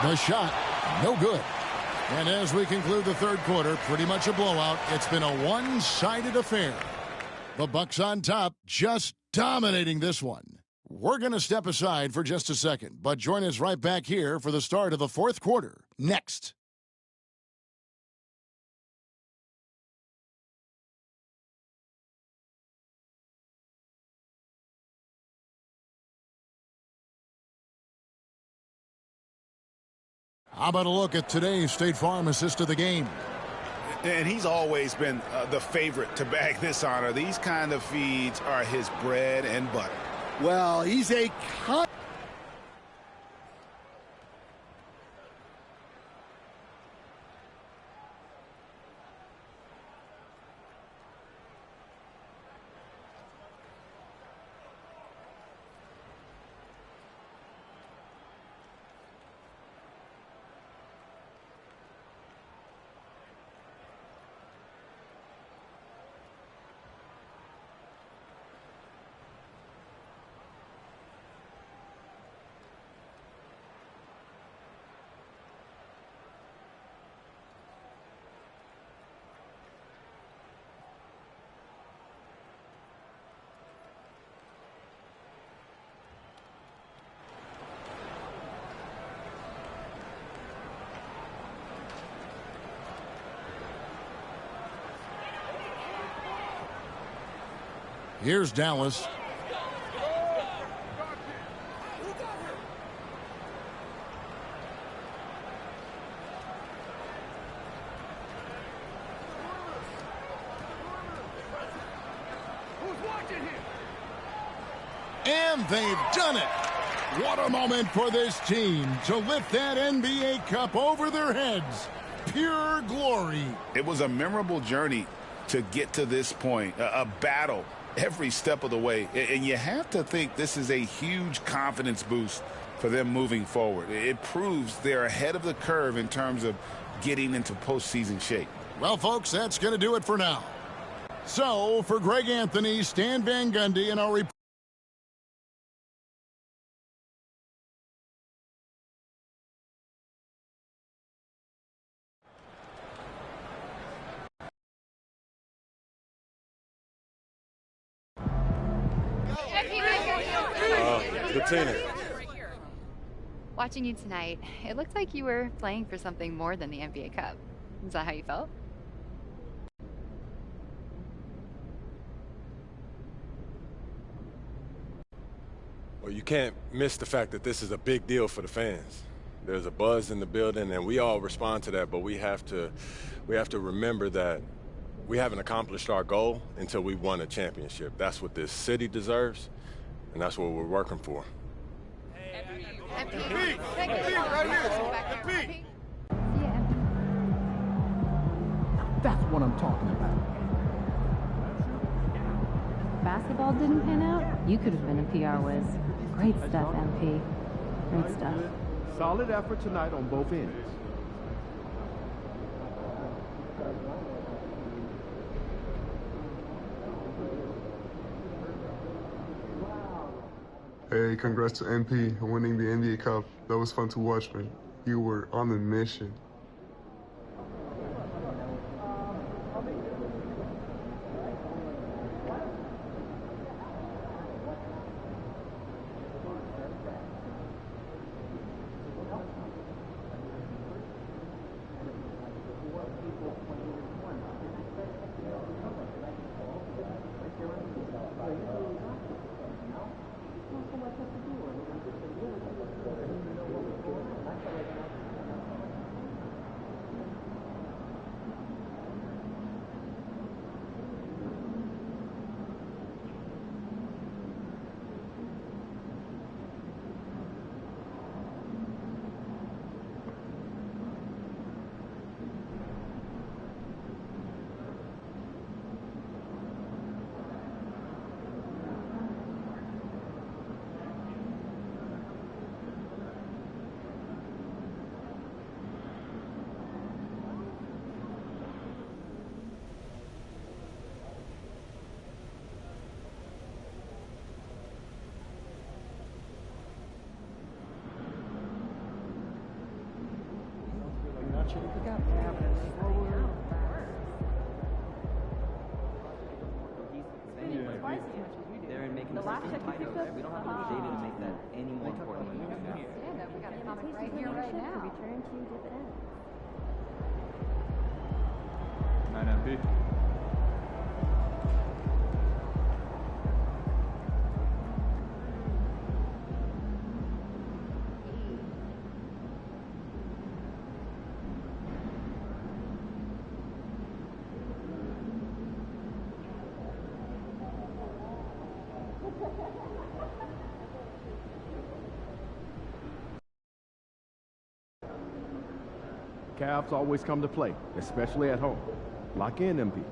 The shot, no good. And as we conclude the 3rd quarter, pretty much a blowout. It's been a one-sided affair. The Bucks on top, just dominating this one. We're going to step aside for just a second, but join us right back here for the start of the 4th quarter. Next. How about a look at today's State Farm assist of the game? And he's always been the favorite to bag this honor. These kind of feeds are his bread and butter. Well, he's a Here's Dallas. And they've done it. What a moment for this team to lift that NBA Cup over their heads. Pure glory. It was a memorable journey to get to this point, a battle every step of the way. And you have to think this is a huge confidence boost for them moving forward. It proves they're ahead of the curve in terms of getting into postseason shape. Well, folks, that's going to do it for now. So, for Greg Anthony, Stan Van Gundy, and our report. Tina. Watching you tonight, it looked like you were playing for something more than the NBA Cup. Is that how you felt? Well, you can't miss the fact that this is a big deal for the fans. There's a buzz in the building, and we all respond to that, but we have to remember that we haven't accomplished our goal until we won a championship. That's what this city deserves, and that's what we're working for. That's what I'm talking about. Basketball didn't pan out, you could have been a PR whiz. Great stuff, MP. Great stuff. Solid effort tonight on both ends. Hey, congrats to MP on winning the NBA Cup. That was fun to watch, man. You were on a mission. Cavs always come to play, especially at home. Lock in, MP.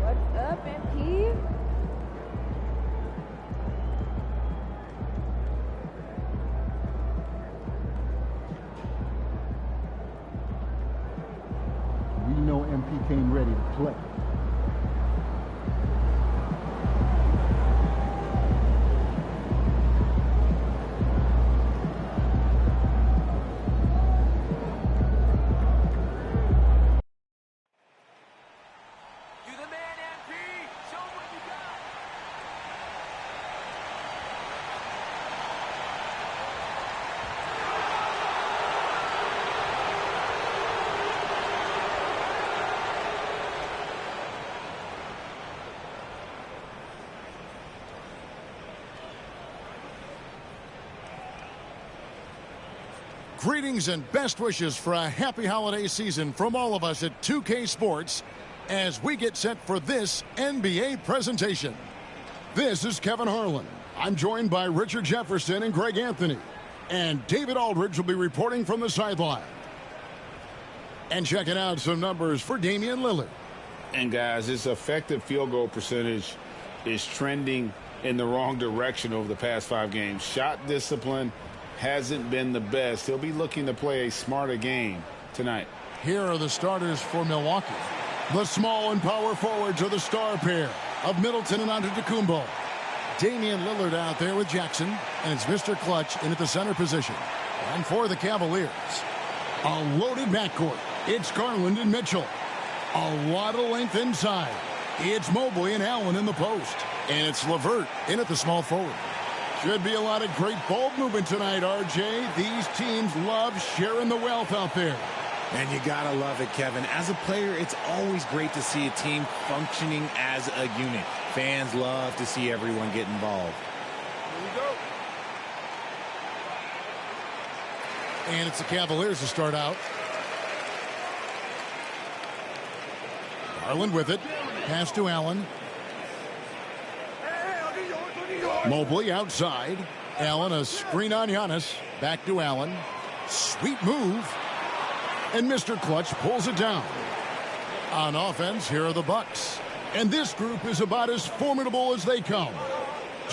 What's up, MP? We know MP came ready to play. Greetings and best wishes for a happy holiday season from all of us at 2K Sports as we get set for this NBA presentation. This is Kevin Harlan. I'm joined by Richard Jefferson and Greg Anthony. And David Aldridge will be reporting from the sideline. And checking out some numbers for Damian Lillard. And guys, his effective field goal percentage is trending in the wrong direction over the past 5 games. Shot discipline hasn't been the best. He'll be looking to play a smarter game tonight. Here are the starters for Milwaukee. The small and power forwards are the star pair of Middleton and Antetokounmpo. Damian Lillard out there with Jackson, and it's Mr. Clutch in at the center position. And for the Cavaliers, a loaded backcourt. It's Garland and Mitchell. A lot of length inside. It's Mobley and Allen in the post. And it's LeVert in at the small forward. Should be a lot of great ball movement tonight, RJ. These teams love sharing the wealth out there. And you gotta love it, Kevin. As a player, it's always great to see a team functioning as a unit. Fans love to see everyone get involved. Here we go. And it's the Cavaliers to start out. Garland with it. Pass to Allen. Mobley outside. Allen, a screen on Giannis. Back to Allen. Sweet move. And Mr. Clutch pulls it down. On offense, here are the Bucks. And this group is about as formidable as they come.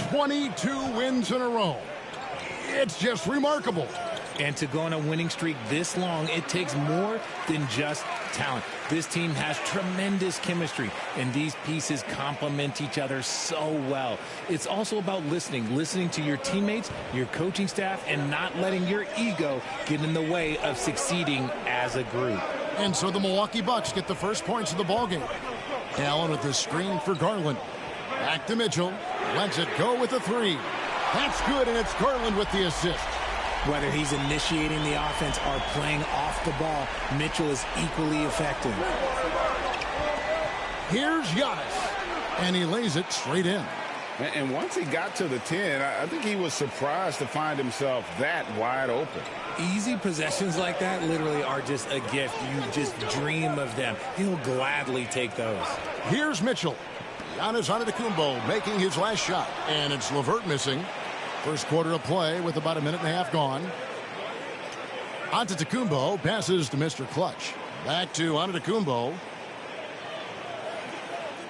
22 wins in a row. It's just remarkable. And to go on a winning streak this long, it takes more than just talent. This team has tremendous chemistry, and these pieces complement each other so well. It's also about listening to your teammates, your coaching staff, and not letting your ego get in the way of succeeding as a group. And so the Milwaukee Bucks get the first points of the ballgame. Allen with the screen for Garland. Back to Mitchell. Lets it go with the 3. That's good, and it's Garland with the assist. Whether he's initiating the offense or playing off the ball, Mitchell is equally effective. Here's Giannis, and he lays it straight in. And once he got to the 10, I think he was surprised to find himself that wide open. Easy possessions like that literally are just a gift. You just dream of them. He'll gladly take those. Here's Mitchell. Giannis Antetokounmpo making his last shot, and it's LeVert missing. First quarter of play with about a minute and a half gone. Antetokounmpo passes to Mr. Clutch. Back to Antetokounmpo.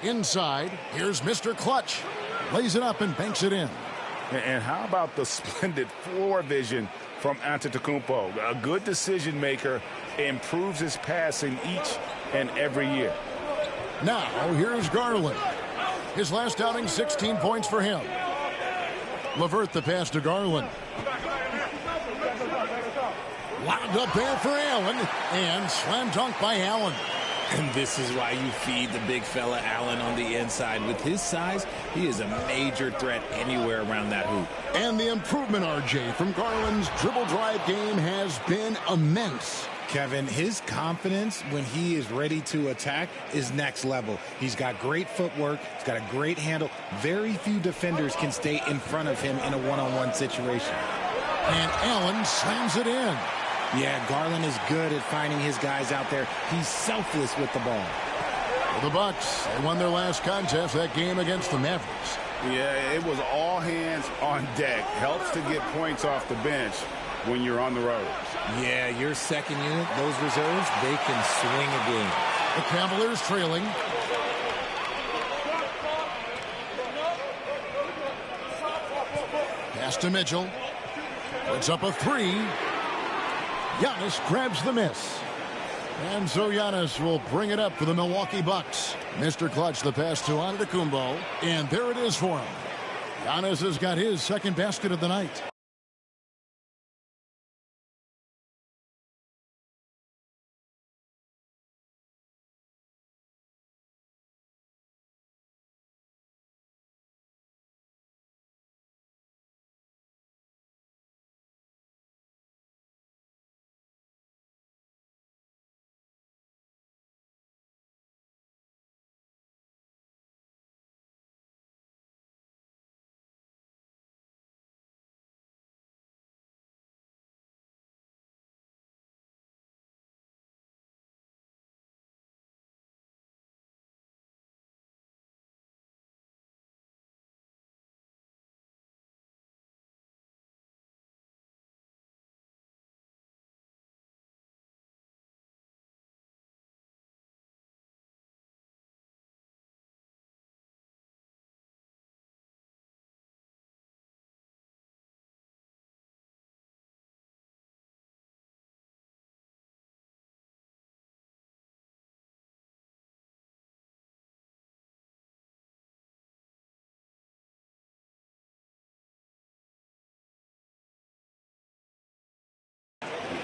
Inside, here's Mr. Clutch. Lays it up and banks it in. And how about the splendid floor vision from Antetokounmpo? A good decision maker, improves his passing each and every year. Now, here's Garland. His last outing, 16 points for him. LeVert the pass to Garland. Wound up there for Allen, and slam dunk by Allen. And this is why you feed the big fella Allen on the inside. With his size, he is a major threat anywhere around that hoop. And the improvement, RJ, from Garland's dribble drive game has been immense. Kevin. His confidence when he is ready to attack is next level. He's got great footwork. He's got a great handle. Very few defenders can stay in front of him in a one-on-one situation. And Allen slams it in. Yeah, Garland is good at finding his guys out there. He's selfless with the ball. The Bucks, they won their last contest, that game against the Mavericks. Yeah, it was all hands on deck. Helps to get points off the bench when you're on the road. Yeah, your second unit, those reserves, they can swing a game. The Cavaliers trailing. Pass to Mitchell. Puts up a three. Giannis grabs the miss. And so Giannis will bring it up for the Milwaukee Bucks. Mr. Clutch, the pass to Antetokounmpo. And there it is for him. Giannis has got his second basket of the night.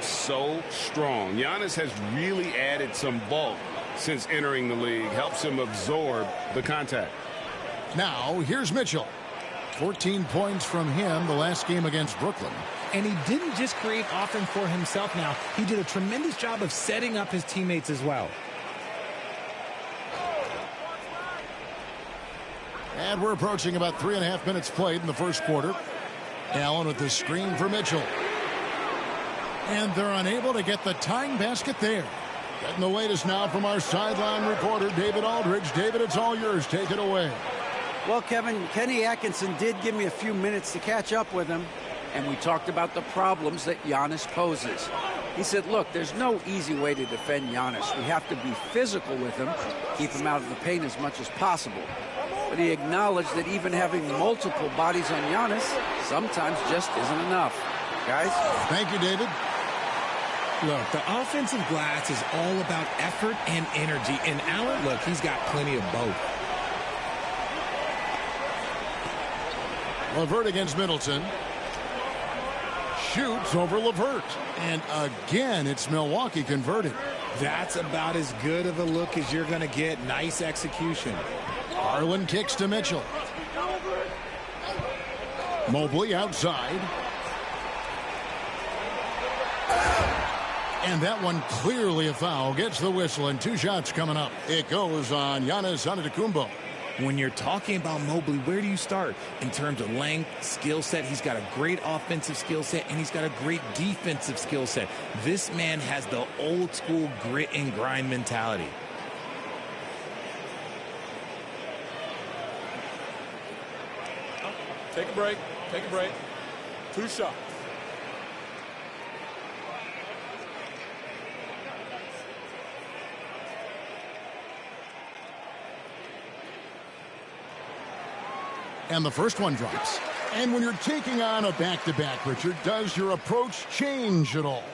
So strong. Giannis has really added some bulk since entering the league. Helps him absorb the contact. Now, here's Mitchell. 14 points from him the last game against Brooklyn. And he didn't just create offense for himself now. He did a tremendous job of setting up his teammates as well. And we're approaching about 3.5 minutes played in the first quarter. Allen with the screen for Mitchell. And they're unable to get the tying basket there. Getting the latest now from our sideline reporter, David Aldridge. David, it's all yours. Take it away. Well, Kevin, Kenny Atkinson did give me a few minutes to catch up with him, and we talked about the problems that Giannis poses. He said, look, there's no easy way to defend Giannis. We have to be physical with him, keep him out of the paint as much as possible. But he acknowledged that even having multiple bodies on Giannis sometimes just isn't enough. Guys? Thank you, David. Look, the offensive glass is all about effort and energy. And Allen, look, he's got plenty of both. LeVert against Middleton. Shoots over LeVert. And again, it's Milwaukee converting. That's about as good of a look as you're going to get. Nice execution. Garland kicks to Mitchell. Mobley outside. And that one clearly a foul. Gets the whistle and 2 shots coming up. It goes on Giannis Antetokounmpo. When you're talking about Mobley, where do you start? In terms of length, skill set, he's got a great offensive skill set, and he's got a great defensive skill set. This man has the old school grit and grind mentality. Take a break. Take a break. 2 shots. And the first one drops. And when you're taking on a back-to-back, Richard, does your approach change at all?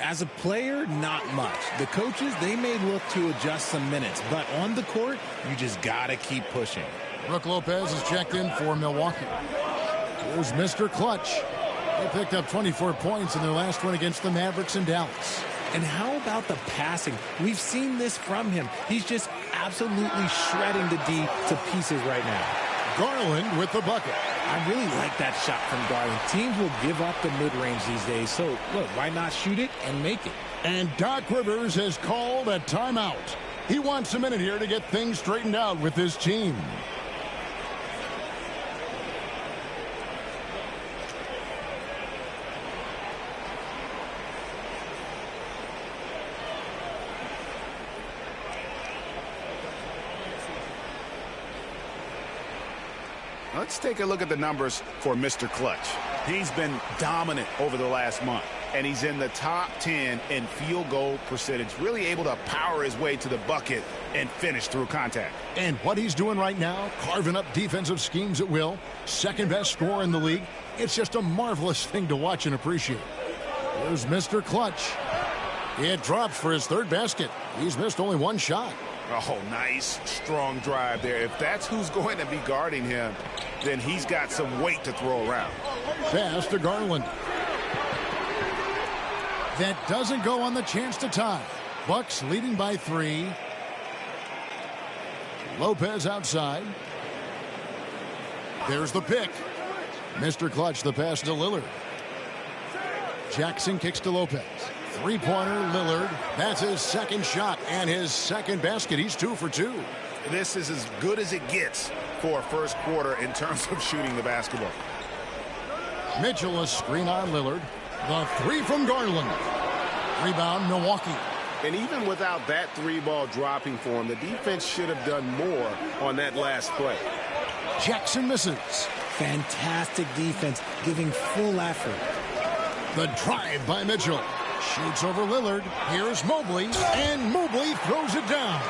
As a player, not much. The coaches, they may look to adjust some minutes, but on the court, you just gotta keep pushing. Brook Lopez is checked in for Milwaukee. Here's Mr. Clutch. They picked up 24 points in their last one against the Mavericks in Dallas. And how about the passing? We've seen this from him. He's just absolutely shredding the D to pieces right now. Garland with the bucket. I really like that shot from Garland. Teams will give up the mid-range these days, so look, why not shoot it and make it? And Doc Rivers has called a timeout. He wants a minute here to get things straightened out with his team. Let's take a look at the numbers for Mr. Clutch. He's been dominant over the last month, and he's in the top 10 in field goal percentage, really able to power his way to the bucket and finish through contact. And what he's doing right now, carving up defensive schemes at will, second best scorer in the league. It's just a marvelous thing to watch and appreciate. Here's Mr. Clutch. It drops for his third basket. He's missed only one shot. Oh, nice, strong drive there. If that's who's going to be guarding him, then he's got some weight to throw around. Pass to Garland. That doesn't go on the chance to tie. Bucks leading by 3. Lopez outside. There's the pick. Mr. Clutch, the pass to Lillard. Jackson kicks to Lopez. Three-pointer, Lillard. That's his second shot and his second basket. He's 2 for 2. This is as good as it gets for a first quarter in terms of shooting the basketball. Mitchell, a screen on Lillard. The 3 from Garland. Rebound, Milwaukee. And even without that 3-ball dropping for him, the defense should have done more on that last play. Jackson misses. Fantastic defense, giving full effort. The drive by Mitchell. Shoots over Lillard. Here's Mobley, and Mobley throws it down.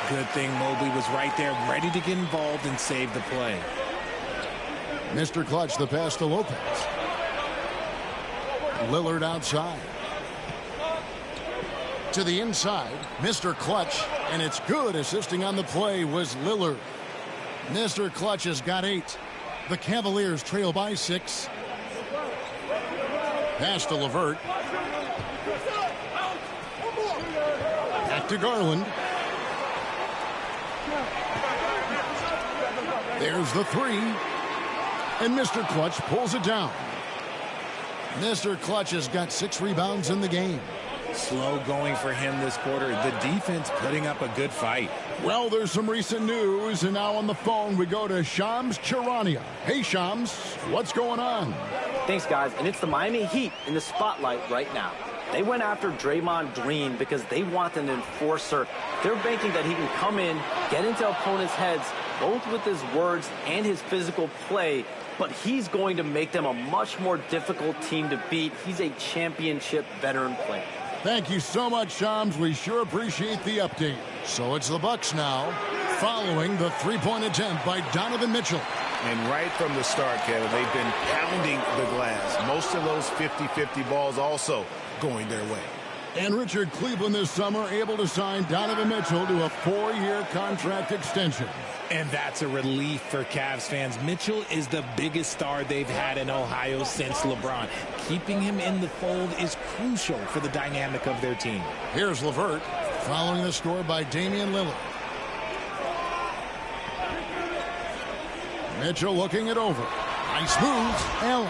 Good thing Mobley was right there, ready to get involved and save the play. Mr. Clutch, the pass to Lopez. Lillard outside. To the inside, Mr. Clutch, and it's good. Assisting on the play was Lillard. Mr. Clutch has got 8. The Cavaliers trail by 6. Pass to LeVert. Back to Garland. There's the 3. And Mr. Clutch pulls it down. Mr. Clutch has got 6 rebounds in the game. Slow going for him this quarter. The defense putting up a good fight. Well, there's some recent news, and now on the phone we go to Shams Charania. Hey, Shams, what's going on? Thanks, guys. And it's the Miami Heat in the spotlight right now. They went after Draymond Green because they want an enforcer. They're banking that he can come in, get into opponents' heads, both with his words and his physical play, but he's going to make them a much more difficult team to beat. He's a championship veteran player. Thank you so much, Shams. We sure appreciate the update. So it's the Bucks now, following the 3-point attempt by Donovan Mitchell. And right from the start, Kevin, they've been pounding the glass. Most of those 50-50 balls also going their way. And Richard, Cleveland this summer able to sign Donovan Mitchell to a 4-year contract extension. And that's a relief for Cavs fans. Mitchell is the biggest star they've had in Ohio since LeBron. Keeping him in the fold is crucial for the dynamic of their team. Here's LeVert, following the score by Damian Lillard. Mitchell looking it over. Nice moves, Allen.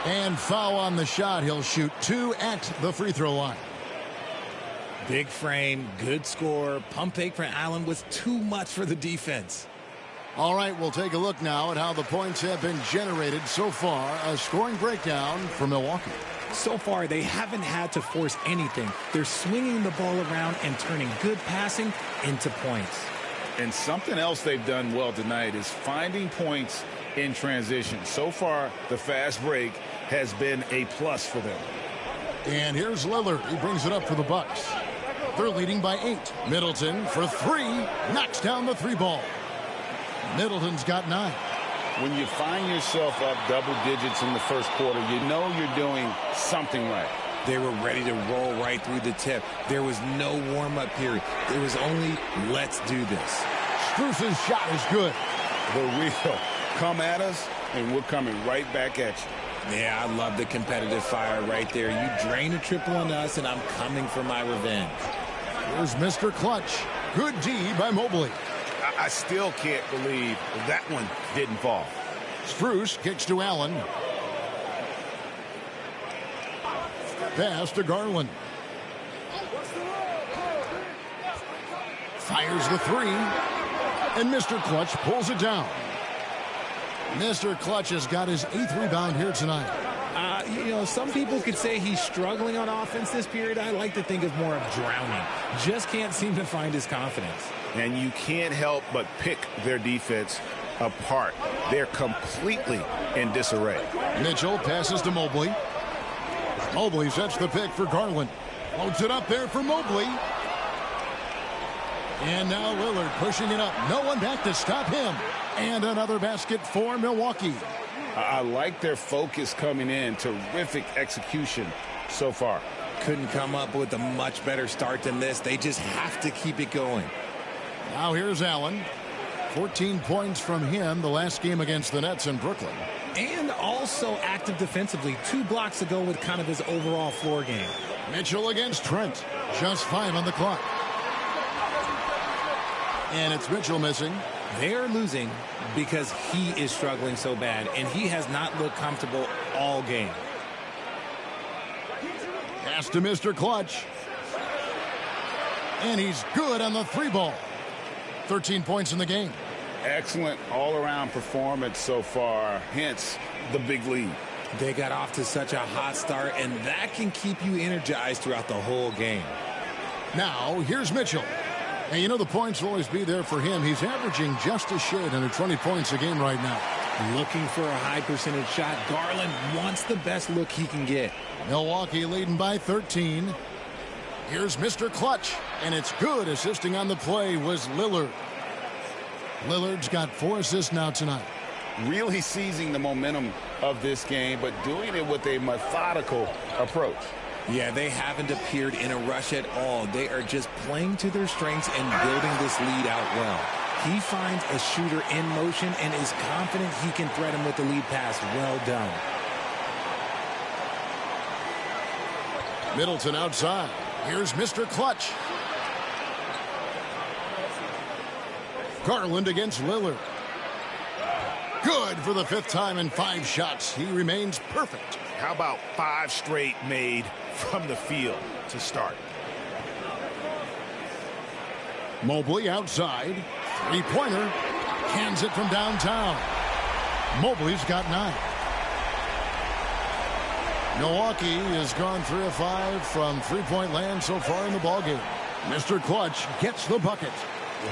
And foul on the shot. He'll shoot 2 at the free throw line. Big frame, good score. Pump fake for Allen was too much for the defense. All right, we'll take a look now at how the points have been generated so far. A scoring breakdown for Milwaukee. So far, they haven't had to force anything. They're swinging the ball around and turning good passing into points. And something else they've done well tonight is finding points in transition. So far, the fast break has been a plus for them. And here's Lillard. He brings it up for the Bucks. They're leading by 8. Middleton for 3. Knocks down the 3-ball. Middleton's got 9. When you find yourself up double digits in the first quarter, you know you're doing something right. They were ready to roll right through the tip. There was no warm-up period. There was only, let's do this. Strus's shot is good. The real come at us, and we're coming right back at you. Yeah, I love the competitive fire right there. You drain a triple on us, and I'm coming for my revenge. Here's Mr. Clutch. Good D by Mobley. I still can't believe that one didn't fall. Strus kicks to Allen. Pass to Garland. Fires the three. And Mr. Clutch pulls it down. Mr. Clutch has got his 8th rebound here tonight. You know, some people could say he's struggling on offense this period. I like to think of more of drowning. Just can't seem to find his confidence. And you can't help but pick their defense apart. They're completely in disarray. Mitchell passes to Mobley. Mobley sets the pick for Garland. Floats it up there for Mobley. And now Lillard pushing it up. No one back to stop him. And another basket for Milwaukee. I like their focus coming in. Terrific execution so far. Couldn't come up with a much better start than this. They just have to keep it going. Now here's Allen. 14 points from him the last game against the Nets in Brooklyn. And also active defensively. 2 blocks ago with kind of his overall floor game. Mitchell against Trent. Just 5 on the clock. And it's Mitchell missing. They're losing because he is struggling so bad, and he has not looked comfortable all game. Pass to Mr. Clutch. And he's good on the 3-ball. 13 points in the game. Excellent all-around performance so far, hence the big lead. They got off to such a hot start, and that can keep you energized throughout the whole game. Now, here's Mitchell. And you know the points will always be there for him. He's averaging just a shade under 20 points a game right now. Looking for a high percentage shot. Garland wants the best look he can get. Milwaukee leading by 13. Here's Mr. Clutch. And it's good. Assisting on the play was Lillard. Lillard's got 4 assists now tonight. Really seizing the momentum of this game, but doing it with a methodical approach. Yeah, they haven't appeared in a rush at all. They are just playing to their strengths and building this lead out well. He finds a shooter in motion and is confident he can thread him with the lead pass. Well done. Middleton outside. Here's Mr. Clutch. Garland against Lillard. Good for the 5th time in 5 shots. He remains perfect. How about 5 straight made from the field to start? Mobley outside. 3-pointer. Cans it from downtown. Mobley's got 9. Milwaukee has gone 3 of 5 from 3-point land so far in the ballgame. Mr. Clutch gets the bucket.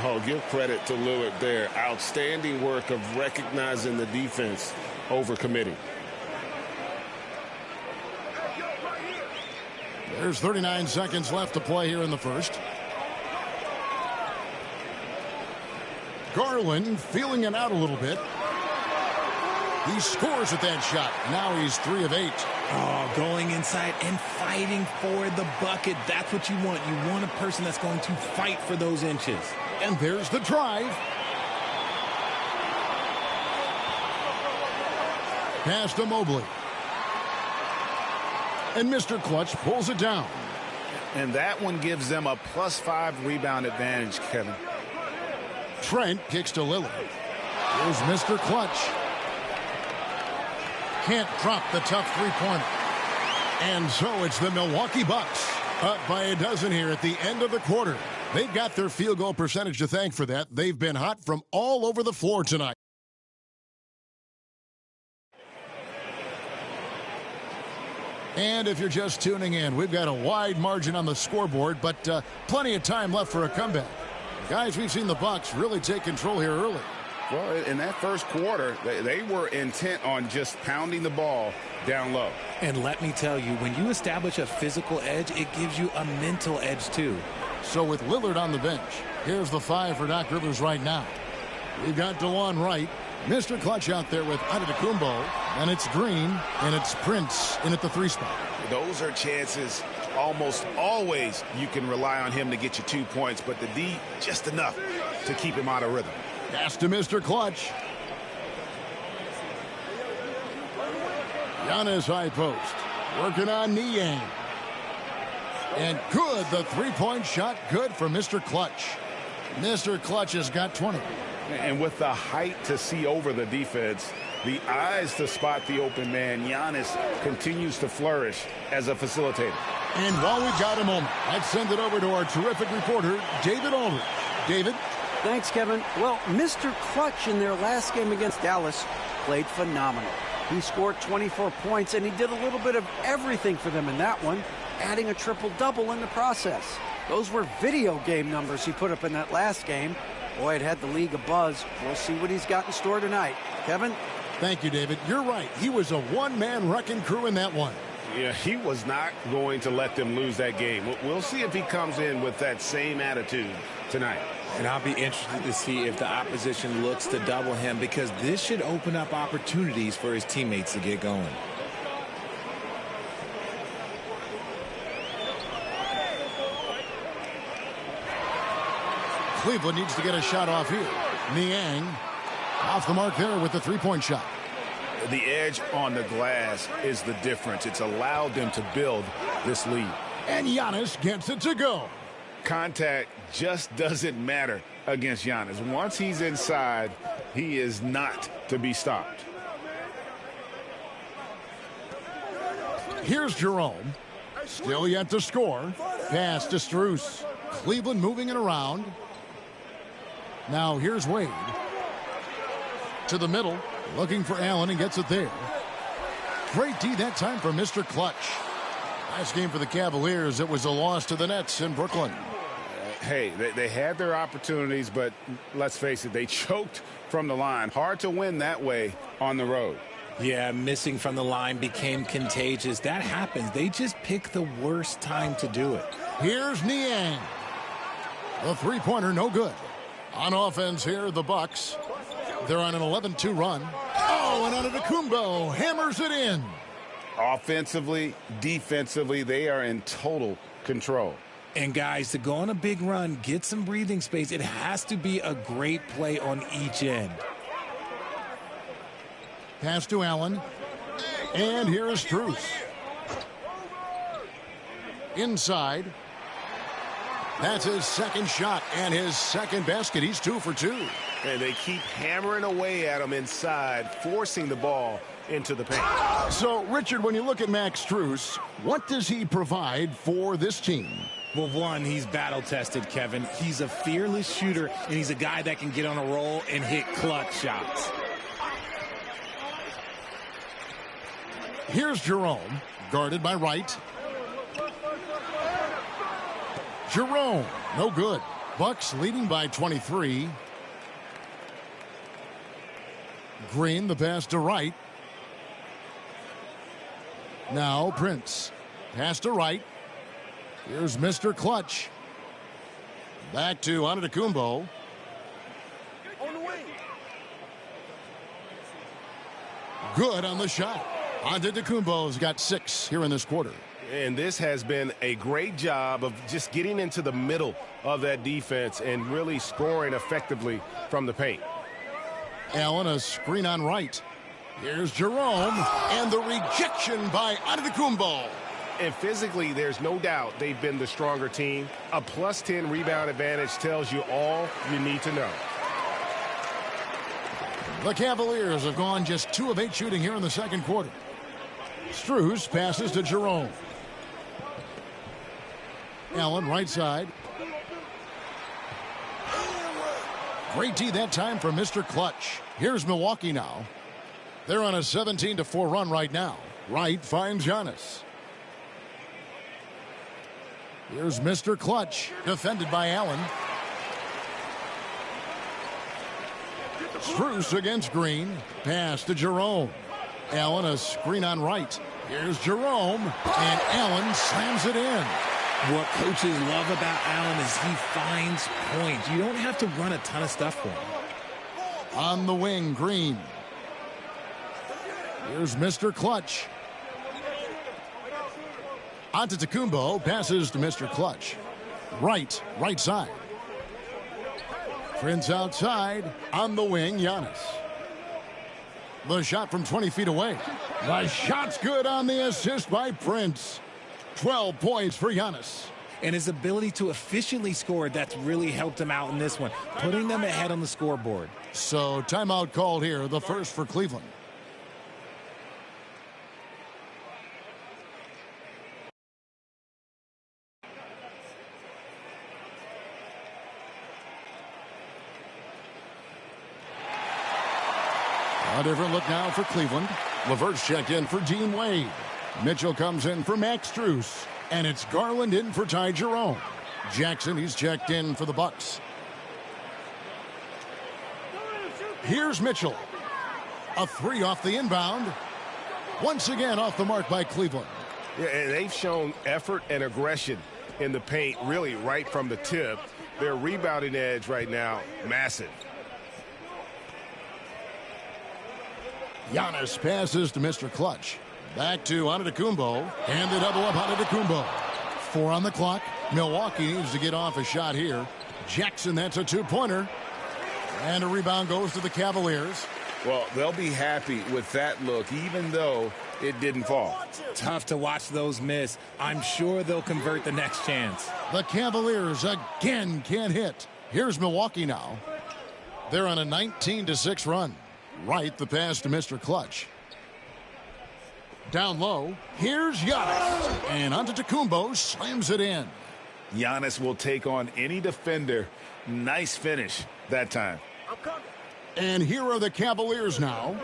Oh, give credit to Lillard there. Outstanding work of recognizing the defense over committing. There's 39 seconds left to play here in the first. Garland feeling it out a little bit. He scores at that shot. Now he's 3 of 8. Oh, going inside and fighting for the bucket. That's what you want. You want a person that's going to fight for those inches. And there's the drive. Pass to Mobley. And Mr. Clutch pulls it down. And that one gives them a +5 rebound advantage, Kevin. Trent kicks to Lillard. Here's Mr. Clutch. Can't drop the tough 3-pointer. And so it's the Milwaukee Bucks up by a dozen here at the end of the quarter. They've got their field goal percentage to thank for that. They've been hot from all over the floor tonight. And if you're just tuning in, we've got a wide margin on the scoreboard, but plenty of time left for a comeback. Guys, we've seen the Bucks really take control here early. Well, in that first quarter, they were intent on just pounding the ball down low. And let me tell you, when you establish a physical edge, it gives you a mental edge too. So with Lillard on the bench, here's the 5 for Doc Rivers right now. We've got DeLon Wright, Mr. Clutch out there with Antetokounmpo, and it's Green, and it's Prince in at the 3 spot. Those are chances almost always you can rely on him to get you 2 points, but the D just enough to keep him out of rhythm. Pass to Mr. Clutch. Giannis high post. Working on Niang. And good, the 3-point shot, good for Mr. Clutch. Mr. Clutch has got 20. And with the height to see over the defense, the eyes to spot the open man, Giannis continues to flourish as a facilitator. And while we've got a moment, let's send it over to our terrific reporter, David Aldridge. David? Thanks, Kevin. Well, Mr. Clutch in their last game against Dallas played phenomenal. He scored 24 points, and he did a little bit of everything for them in that one, adding a triple-double in the process. Those were video game numbers he put up in that last game. Boy, it had the league abuzz. We'll see what he's got in store tonight. Kevin? Thank you, David. You're right. He was a one-man wrecking crew in that one. Yeah, he was not going to let them lose that game. We'll see if he comes in with that same attitude tonight. And I'll be interested to see if the opposition looks to double him, because this should open up opportunities for his teammates to get going. Cleveland needs to get a shot off here. Niang off the mark there with the three-point shot. The edge on the glass is the difference. It's allowed them to build this lead. And Giannis gets it to go. Contact just doesn't matter against Giannis. Once he's inside, he is not to be stopped. Here's Jerome. Still yet to score. Pass to Strus. Cleveland moving it around. Now here's Wade. To the middle. Looking for Allen and gets it there. Great D that time for Mr. Clutch. Last game for the Cavaliers, it was a loss to the Nets in Brooklyn. Hey, they had their opportunities, but let's face it, they choked from the line. Hard to win that way on the road. Yeah, missing from the line became contagious. That happens. They just pick the worst time to do it. Here's Niang. The three-pointer, no good. On offense here, the Bucks. They're on an 11-2 run. Oh, and Antetokounmpo hammers it in. Offensively, defensively, they are in total control. And guys, to go on a big run, get some breathing space, it has to be a great play on each end. Pass to Allen. And here is Strus. Inside. That's his second shot and his second basket. He's 2 for 2. And they keep hammering away at him inside, forcing the ball into the paint. So, Richard, when you look at Max Strus, what does he provide for this team? Well, one, he's battle-tested, Kevin. He's a fearless shooter, and he's a guy that can get on a roll and hit clutch shots. Here's Jerome, guarded by Wright. Jerome, no good. Bucks leading by 23. Green, the pass to Wright. Now Prince. Pass to Wright. Here's Mr. Clutch. Back to Antetokounmpo. Good on the shot. Antetokounmpo's got 6 here in this quarter. And this has been a great job of just getting into the middle of that defense and really scoring effectively from the paint. Allen, a screen on Wright. Here's Jerome, and the rejection by Antetokounmpo. And physically, there's no doubt they've been the stronger team. A plus 10 rebound advantage tells you all you need to know. The Cavaliers have gone just 2 of 8 shooting here in the second quarter. Strus passes to Jerome. Allen, right side. Great D that time for Mr. Clutch. Here's Milwaukee now. They're on a 17-4 run right now. Wright finds Giannis. Here's Mr. Clutch, defended by Allen. Strus against Green. Pass to Jerome. Allen, a screen on Wright. Here's Jerome, and Allen slams it in. What coaches love about Allen is he finds points. You don't have to run a ton of stuff for him. On the wing, Green. Here's Mr. Clutch. Antetokounmpo passes to Mr. Clutch. Right side. Prince outside. On the wing, Giannis. The shot from 20 feet away. The shot's good on the assist by Prince. 12 points for Giannis. And his ability to efficiently score, that's really helped him out in this one, putting them ahead on the scoreboard. So timeout called here, the first for Cleveland. different look now for Cleveland. LeVert's checked in for Dean Wade. Mitchell comes in for Max Strus. And it's Garland in for Ty Jerome. Jackson, he's checked in for the Bucks. Here's Mitchell. A three off the inbound. Once again off the mark by Cleveland. Yeah, and they've shown effort and aggression in the paint, really right from the tip. Their rebounding edge right now, massive. Giannis passes to Mr. Clutch. Back to Antetokounmpo. And they double up Antetokounmpo. 4 on the clock. Milwaukee needs to get off a shot here. Jackson, that's a two-pointer. And a rebound goes to the Cavaliers. Well, they'll be happy with that look, even though it didn't fall. Tough to watch those miss. I'm sure they'll convert the next chance. The Cavaliers again can't hit. Here's Milwaukee now. They're on a 19-6 run. Right, the pass to Mr. Clutch. Down low, here's Giannis. And Antetokounmpo slams it in. Giannis will take on any defender. Nice finish that time. And here are the Cavaliers now.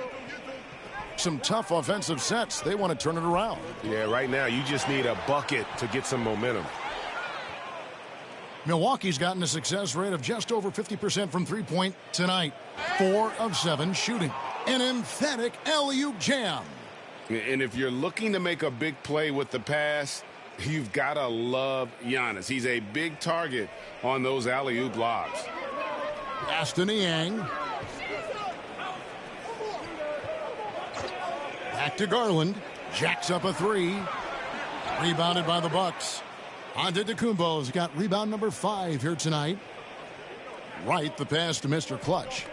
Some tough offensive sets. They want to turn it around. Yeah, right now you just need a bucket to get some momentum. Milwaukee's gotten a success rate of just over 50% from three-point tonight. 4 of 7 shooting. An emphatic alley-oop jam. And if you're looking to make a big play with the pass, you've got to love Giannis. He's a big target on those alley-oop lobs. Aston Yang. Back to Garland. Jacks up a 3. Rebounded by the Bucks. Antetokounmpo's got rebound number 5 here tonight. Right, the pass to Mr. Clutch.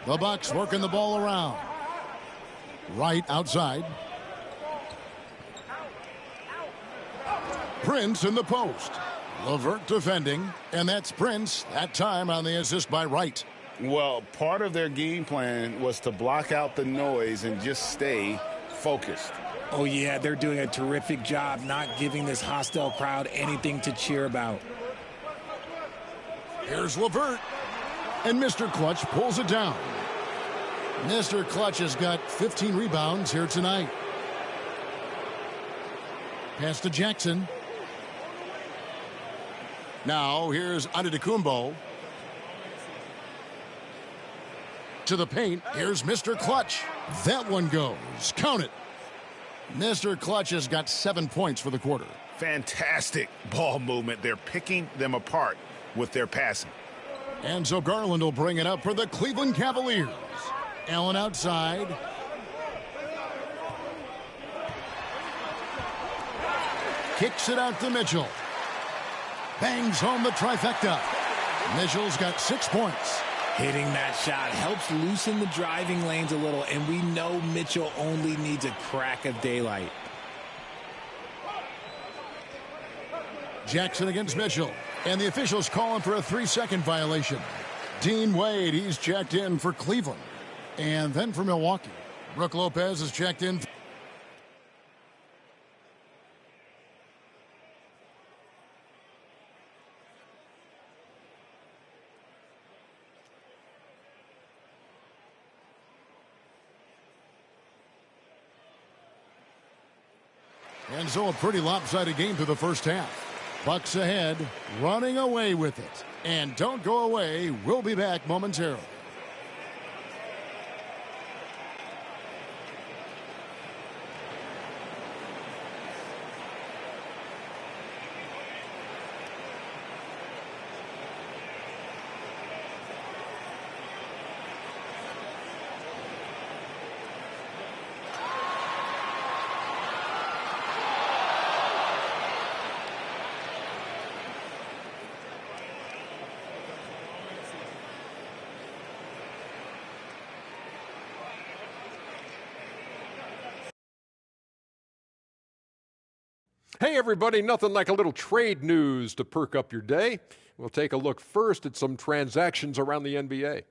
The Bucks working the ball around. Right outside. Prince in the post. LeVert defending, and that's Prince, that time on the assist by Wright. Well, part of their game plan was to block out the noise and just stay focused. Oh, yeah, they're doing a terrific job not giving this hostile crowd anything to cheer about. Here's LeVert, and Mr. Clutch pulls it down. Mr. Clutch has got 15 rebounds here tonight. Pass to Jackson. Now, here's Antetokounmpo. To the paint, here's Mr. Clutch. That one goes. Count it. Mr. Clutch has got 7 points for the quarter. Fantastic ball movement. They're picking them apart with their passing. And so Garland will bring it up for the Cleveland Cavaliers. Allen outside. Kicks it out to Mitchell. Bangs home the trifecta. Mitchell's got 6 points. Hitting that shot helps loosen the driving lanes a little, and we know Mitchell only needs a crack of daylight. Jackson against Mitchell, and the officials calling for a 3-second violation. Dean Wade, he's checked in for Cleveland. And then for Milwaukee, Brook Lopez is checked in. And so a pretty lopsided game through the first half. Bucks ahead, running away with it. And don't go away. We'll be back momentarily. Hey, everybody, nothing like a little trade news to perk up your day. We'll take a look first at some transactions around the NBA.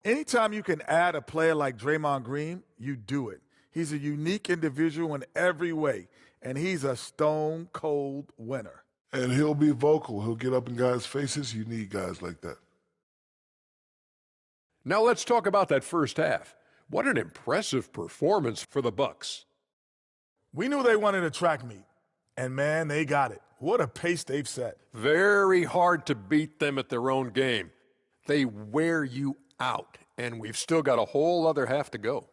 Anytime you can add a player like Draymond Green, you do it. He's a unique individual in every way, and he's a stone-cold winner. And he'll be vocal. He'll get up in guys' faces. You need guys like that. Now let's talk about that first half. What an impressive performance for the Bucks. We knew they wanted a track meet, and man, they got it. What a pace they've set. Very hard to beat them at their own game. They wear you out, and we've still got a whole other half to go.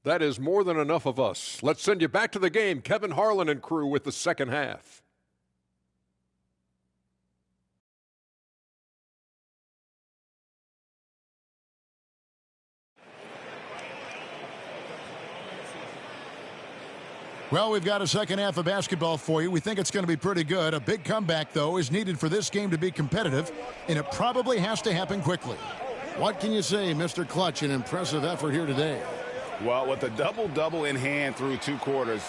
That is more than enough of us. Let's send you back to the game. Kevin Harlan and crew with the second half. Well, we've got a second half of basketball for you. We think it's going to be pretty good. A big comeback, though, is needed for this game to be competitive, and it probably has to happen quickly. What can you say, Mr. Clutch? An impressive effort here today. Well, with a double-double in hand through 2 quarters,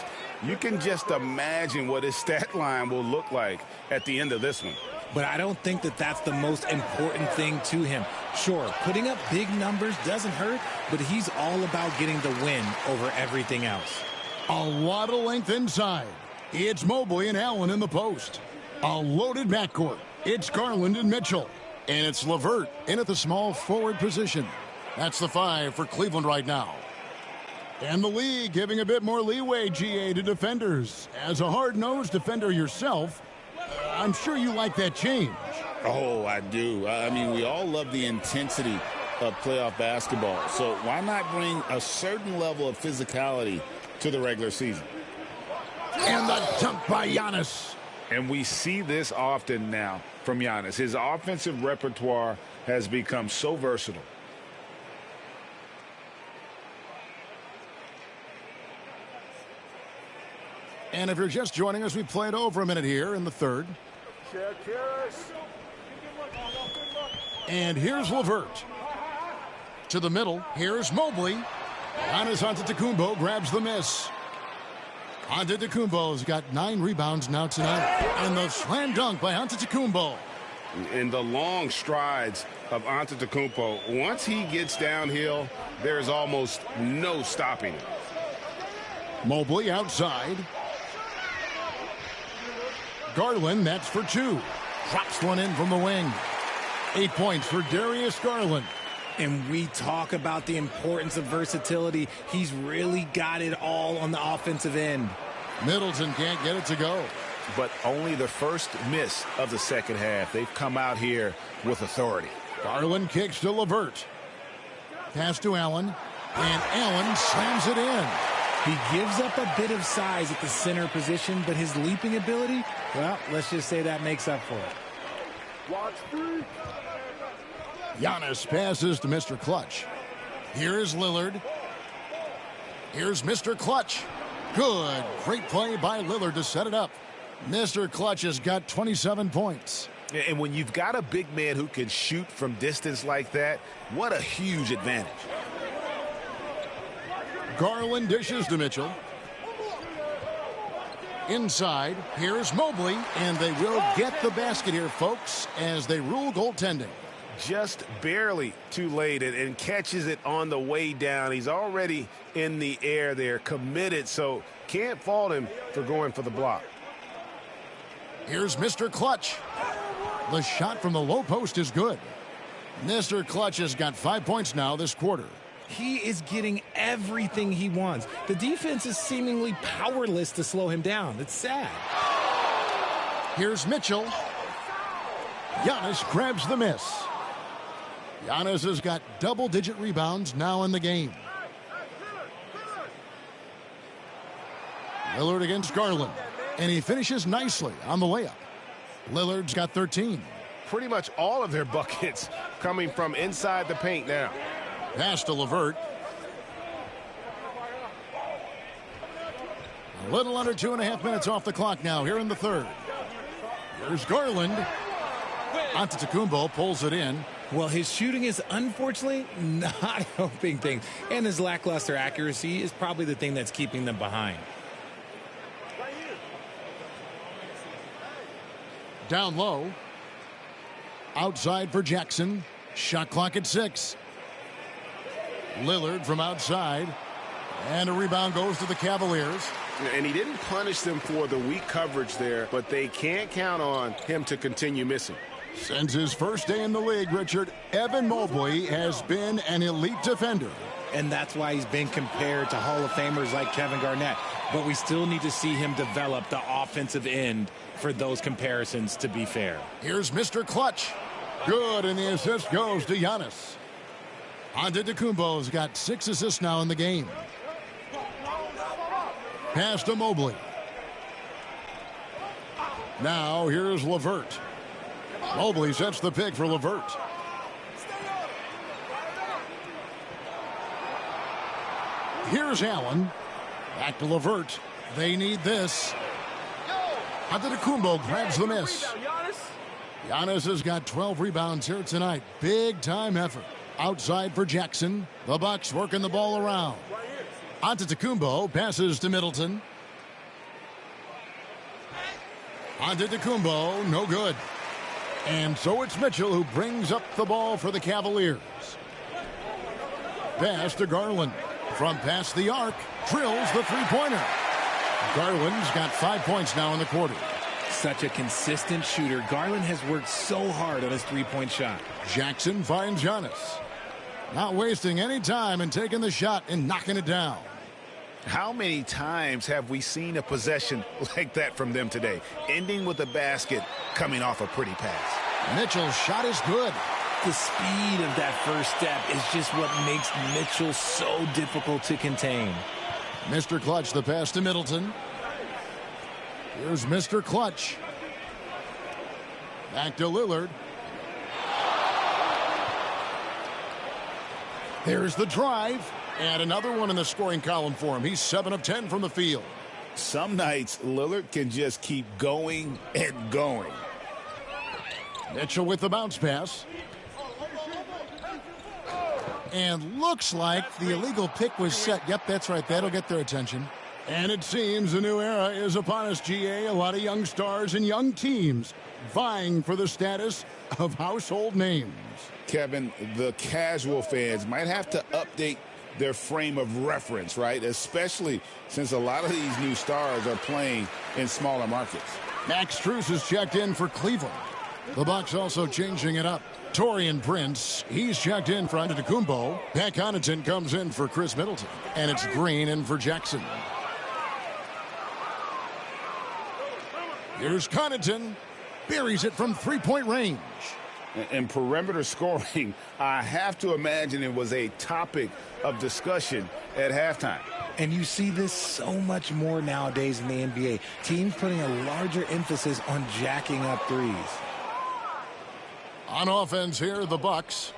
you can just imagine what his stat line will look like at the end of this one. But I don't think that that's the most important thing to him. Sure, putting up big numbers doesn't hurt, but he's all about getting the win over everything else. A lot of length inside. It's Mobley and Allen in the post. A loaded backcourt. It's Garland and Mitchell. And it's LeVert in at the small forward position. That's the 5 for Cleveland right now. And the league giving a bit more leeway, GA, to defenders. As a hard-nosed defender yourself, I'm sure you like that change. Oh, I do. I mean, we all love the intensity of playoff basketball. So why not bring a certain level of physicality to the regular season? And the dunk by Giannis. And we see this often now from Giannis. His offensive repertoire has become so versatile. And if you're just joining us, we played over a minute here in the third. And here's LeVert. To the middle, here's Mobley. Giannis Antetokounmpo grabs the miss. Antetokounmpo's got 9 rebounds now tonight. And the slam dunk by Antetokounmpo. In the long strides of Antetokounmpo, once he gets downhill, there's almost no stopping him. Mobley outside. Garland, that's for 2. Drops one in from the wing. 8 points for Darius Garland. And we talk about the importance of versatility. He's really got it all on the offensive end. Middleton can't get it to go. But only the first miss of the second half. They've come out here with authority. Garland kicks to LeVert. Pass to Allen. And Allen slams it in. He gives up a bit of size at the center position, but his leaping ability, well, let's just say that makes up for it. Watch 3. Giannis passes to Mr. Clutch. Here's Lillard. Here's Mr. Clutch. Good. Great play by Lillard to set it up. Mr. Clutch has got 27 points. And when you've got a big man who can shoot from distance like that, what a huge advantage. Garland dishes to Mitchell. Inside, here's Mobley, and they will get the basket here, folks, as they rule goaltending. Just barely too late and catches it on the way down. He's already in the air there, committed, so can't fault him for going for the block. Here's Mr. Clutch. The shot from the low post is good. Mr. Clutch has got 5 points now this quarter. He is getting everything he wants. The defense is seemingly powerless to slow him down. It's sad. Here's Mitchell. Giannis grabs the miss. Giannis has got double-digit rebounds now in the game. Lillard against Garland. And he finishes nicely on the layup. Lillard's got 13. Pretty much all of their buckets coming from inside the paint now. Pass to LeVert. A little under 2.5 minutes off the clock now here in the third. Here's Garland. Antetokounmpo pulls it in. Well, his shooting is unfortunately not helping things. And his lackluster accuracy is probably the thing that's keeping them behind. Down low. Outside for Jackson. Shot clock at 6. Lillard from outside. And a rebound goes to the Cavaliers. And he didn't punish them for the weak coverage there, but they can't count on him to continue missing. Since his first day in the league, Richard, Evan Mobley has been an elite defender. And that's why he's been compared to Hall of Famers like Kevin Garnett. But we still need to see him develop the offensive end for those comparisons to be fair. Here's Mr. Clutch. Good, and the assist goes to Giannis. Antetokounmpo's got 6 assists now in the game. Pass to Mobley. Now here's LeVert. Mobley sets the pick for LeVert. Here's Allen. Back to LeVert. They need this. Antetokounmpo grabs the miss. Giannis has got 12 rebounds here tonight. Big time effort. Outside for Jackson. The Bucks working the ball around. Antetokounmpo passes to Middleton. Antetokounmpo, no good. And so it's Mitchell who brings up the ball for the Cavaliers. Pass to Garland. From past the arc, drills the three-pointer. Garland's got 5 points now in the quarter. Such a consistent shooter. Garland has worked so hard on his three-point shot. Jackson finds Giannis. Not wasting any time and taking the shot and knocking it down. How many times have we seen a possession like that from them today? Ending with a basket, coming off a pretty pass. Mitchell's shot is good. The speed of that first step is just what makes Mitchell so difficult to contain. Mr. Clutch, the pass to Middleton. Here's Mr. Clutch. Back to Lillard. There's the drive. And another one in the scoring column for him. He's 7 of 10 from the field. Some nights, Lillard can just keep going and going. Mitchell with the bounce pass. And looks like the illegal pick was set. Yep, that's right. That'll get their attention. And it seems a new era is upon us, GA. A lot of young stars and young teams vying for the status of household names. Kevin, the casual fans might have to update their frame of reference, right? Especially since a lot of these new stars are playing in smaller markets. Max Strus is checked in for Cleveland. The Bucks also changing it up. Taurean Prince, he's checked in for Antetokounmpo. Pat Connaughton comes in for Chris Middleton. And it's Green in for Jackson. Here's Connaughton. Buries it from three-point range. And perimeter scoring, I have to imagine it was a topic of discussion at halftime. And you see this so much more nowadays in the NBA. Teams putting a larger emphasis on jacking up threes. On offense here, the Bucks.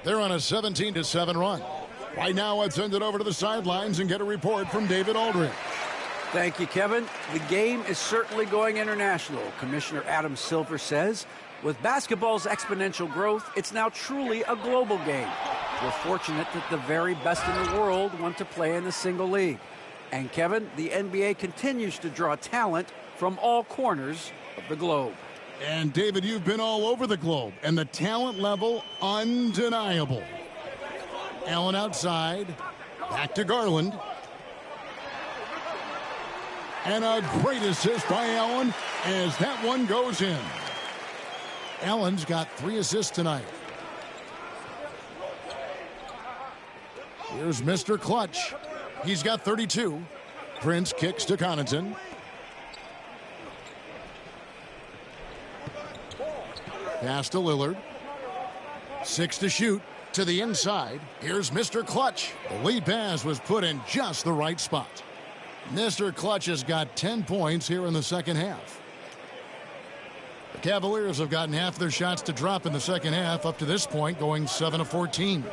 They're on a 17-7 run. Right now, let's send it over to the sidelines and get a report from David Aldridge. Thank you, Kevin. The game is certainly going international. Commissioner Adam Silver says, with basketball's exponential growth, it's now truly a global game. We're fortunate that the very best in the world want to play in a single league. And Kevin, the NBA continues to draw talent from all corners of the globe. And David, you've been all over the globe, and the talent level undeniable. Allen outside, back to Garland. And a great assist by Allen as that one goes in. Allen's got 3 assists tonight. Here's Mr. Clutch. He's got 32. Prince kicks to Connaughton. Pass to Lillard. 6 to shoot to the inside. Here's Mr. Clutch. The lead pass was put in just the right spot. Mr. Clutch has got 10 points here in the second half. The Cavaliers have gotten half their shots to drop in the second half up to this point, going 7 of 14.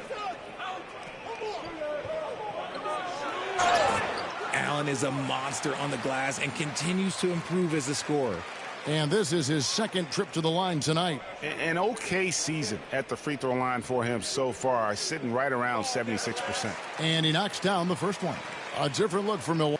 Allen is a monster on the glass and continues to improve as a scorer. And this is his second trip to the line tonight. An okay season at the free throw line for him so far, sitting right around 76%. And he knocks down the first one. A different look for Milwaukee.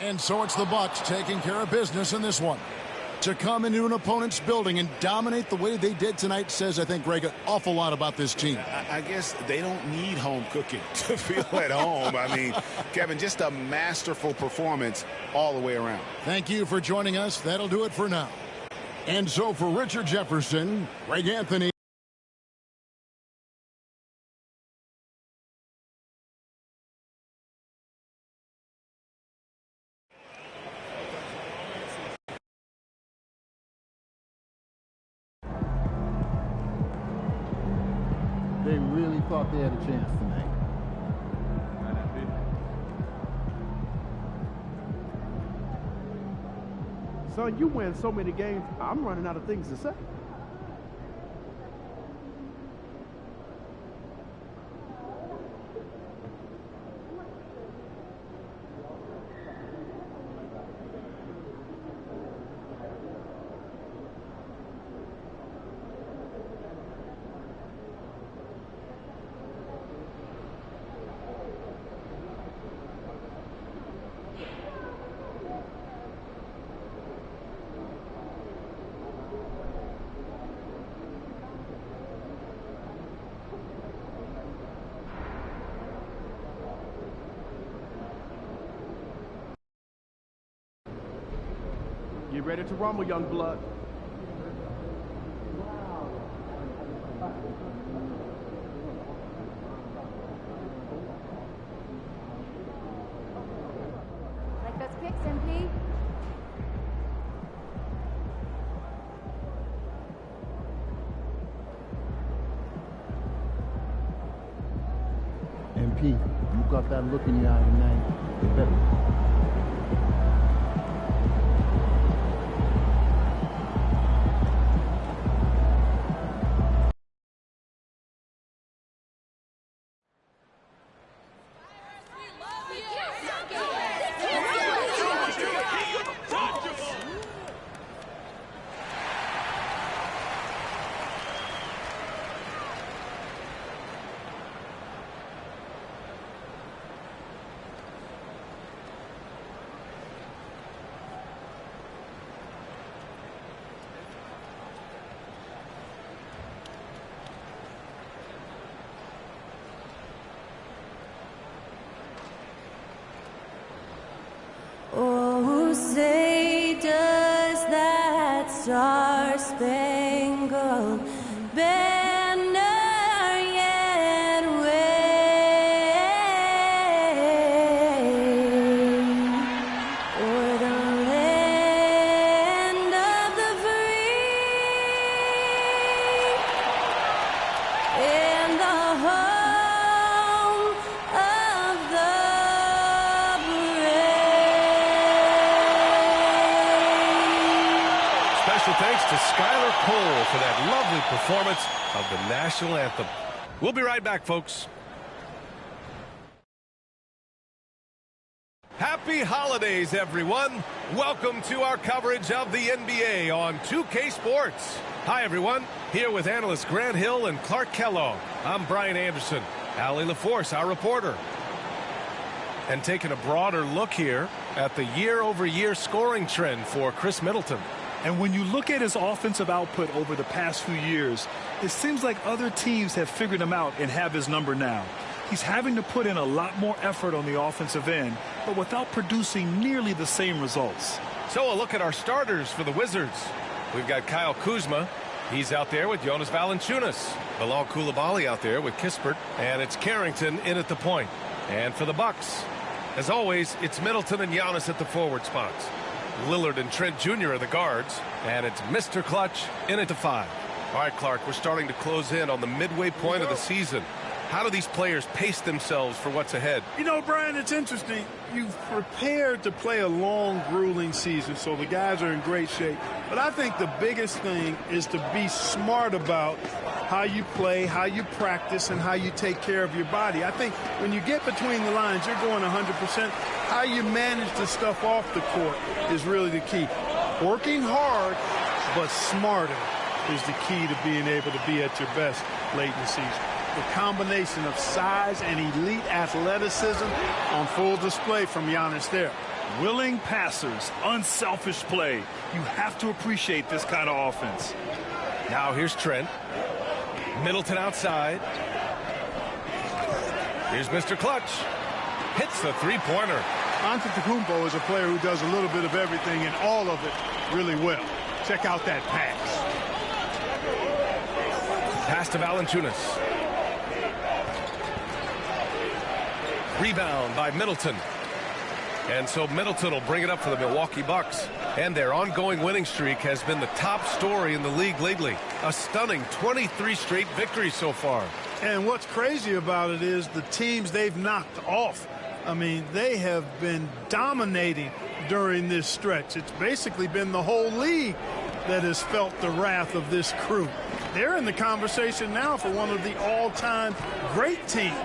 And so it's the Bucks taking care of business in this one. To come into an opponent's building and dominate the way they did tonight says, I think, Greg, an awful lot about this team. I guess they don't need home cooking to feel at home. I mean, Kevin, just a masterful performance all the way around. Thank you for joining us. That'll do it for now. And so for Richard Jefferson, Greg Anthony. They really thought they had a chance tonight. Son, you win so many games, I'm running out of things to say. Get ready to rumble, young blood. Like those picks, MP? MP, you got that look in your eye tonight. You better. Oh, say does that star-spangled banner yet wave o'er the land of the free and the home of the Special thanks to Skylar Cole for that lovely performance of the national anthem. We'll be right back, folks. Happy holidays, everyone. Welcome to our coverage of the NBA on 2K Sports. Hi, everyone. Here with analysts Grant Hill and Clark Kellogg. I'm Brian Anderson. Allie LaForce, our reporter. And taking a broader look here at the year-over-year scoring trend for Chris Middleton. And when you look at his offensive output over the past few years, it seems like other teams have figured him out and have his number now. He's having to put in a lot more effort on the offensive end, but without producing nearly the same results. So a look at our starters for the Wizards. We've got Kyle Kuzma. He's out there with Jonas Valanciunas. Bilal Coulibaly out there with Kispert. And it's Carrington in at the point. And for the Bucks, as always, it's Middleton and Giannis at the forward spots. Lillard and Trent Jr. are the guards. And it's Mr. Clutch in at the 5. All right, Clark, we're starting to close in on the midway point of the season. How do these players pace themselves for what's ahead? You know, Brian, it's interesting. You've prepared to play a long, grueling season, so the guys are in great shape. But I think the biggest thing is to be smart about how you play, how you practice, and how you take care of your body. I think when you get between the lines, you're going 100%. How you manage the stuff off the court is really the key. Working hard, but smarter is the key to being able to be at your best late in the season. The combination of size and elite athleticism on full display from Giannis there. Willing passers, unselfish play. You have to appreciate this kind of offense. Now here's Trent. Middleton outside. Here's Mr. Clutch. Hits the three-pointer. Antetokounmpo is a player who does a little bit of everything and all of it really well. Check out that pass. Pass to Valanciunas. Rebound by Middleton. And so Middleton will bring it up for the Milwaukee Bucks. And their ongoing winning streak has been the top story in the league lately. A stunning 23 straight victories so far. And what's crazy about it is the teams they've knocked off. I mean, they have been dominating during this stretch. It's basically been the whole league that has felt the wrath of this crew. They're in the conversation now for one of the all-time great teams.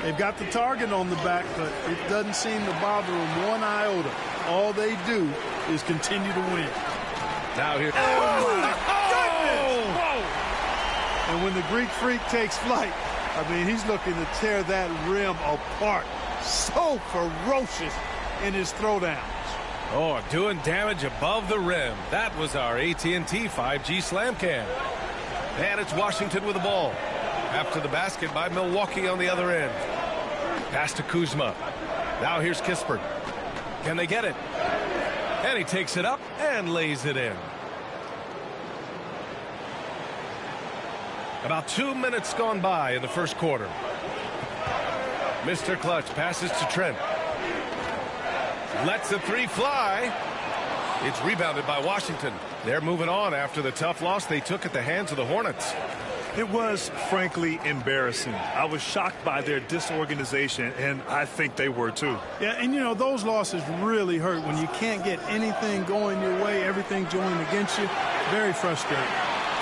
They've got the target on the back, but it doesn't seem to bother them one iota. All they do is continue to win. Now here. Oh, my goodness! Whoa! And when the Greek Freak takes flight, I mean, he's looking to tear that rim apart. So ferocious in his throwdowns. Oh, doing damage above the rim. That was our AT&T 5G slam cam. And it's Washington with the ball. After the basket by Milwaukee on the other end. Pass to Kuzma. Now here's Kispert. Can they get it? And he takes it up and lays it in. About 2 minutes gone by in the first quarter. Mr. Clutch passes to Trent. Lets the three fly. It's rebounded by Washington. They're moving on after the tough loss they took at the hands of the Hornets. It was, frankly, embarrassing. I was shocked by their disorganization, and I think they were, too. Yeah, and, you know, those losses really hurt when you can't get anything going your way, everything's going against you. Very frustrating.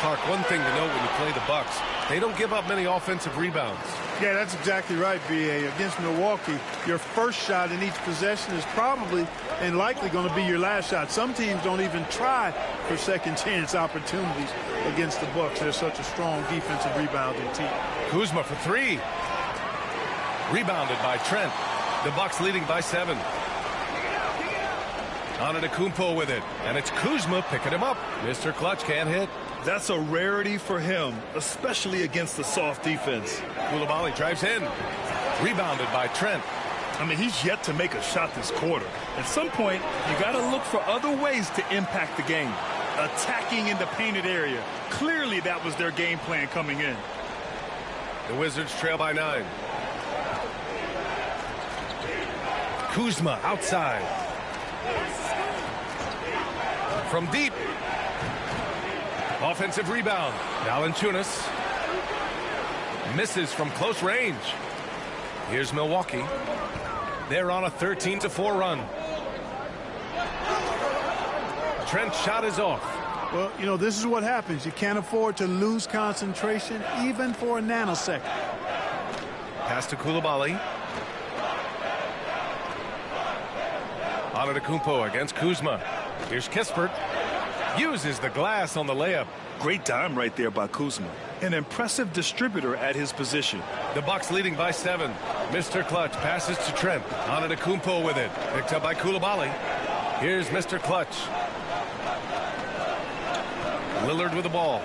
Clark, one thing to note when you play the Bucks, they don't give up many offensive rebounds. Yeah, that's exactly right, B.A. Against Milwaukee, your first shot in each possession is probably and likely going to be your last shot. Some teams don't even try for second chance opportunities against the Bucks. They're such a strong defensive rebounding team. Kuzma for three. Rebounded by Trent. The Bucks leading by 7. Antetokounmpo with it, and it's Kuzma picking him up. Mr. Clutch can't hit. That's a rarity for him, especially against the soft defense. Coulibaly drives in. Rebounded by Trent. I mean, he's yet to make a shot this quarter. At some point, you got to look for other ways to impact the game. Attacking in the painted area. Clearly, that was their game plan coming in. The Wizards trail by 9. Kuzma outside. From deep. Offensive rebound. Valanciunas misses from close range. Here's Milwaukee. They're on a 13-4 run. Trent's shot is off. Well, you know, this is what happens. You can't afford to lose concentration even for a nanosecond. Pass to Coulibaly. Antetokounmpo against Kuzma. Here's Kispert. Uses the glass on the layup. Great dime right there by Kuzma. An impressive distributor at his position. The Bucks leading by 7. Mr. Clutch passes to Trent. Antetokounmpo with it. Picked up by Coulibaly. Here's Mr. Clutch. Lillard with the ball.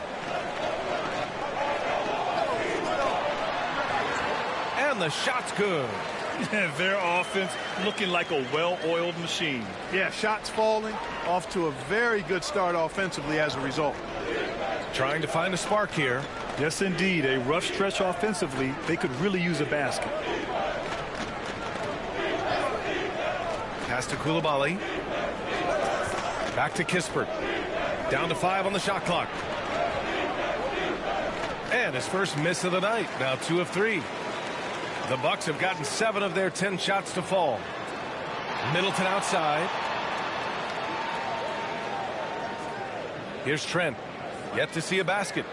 And the shot's good. Their offense looking like a well-oiled machine. Yeah, shots falling, off to a very good start offensively as a result. Trying to find a spark here. Yes, indeed. A rough stretch offensively. They could really use a basket. Pass to Coulibaly. Back to Kispert. Down to 5 on the shot clock. And his first miss of the night. Now 2 of 3. The Bucks have gotten 7 of their 10 shots to fall. Middleton outside. Here's Trent. Yet to see a basket.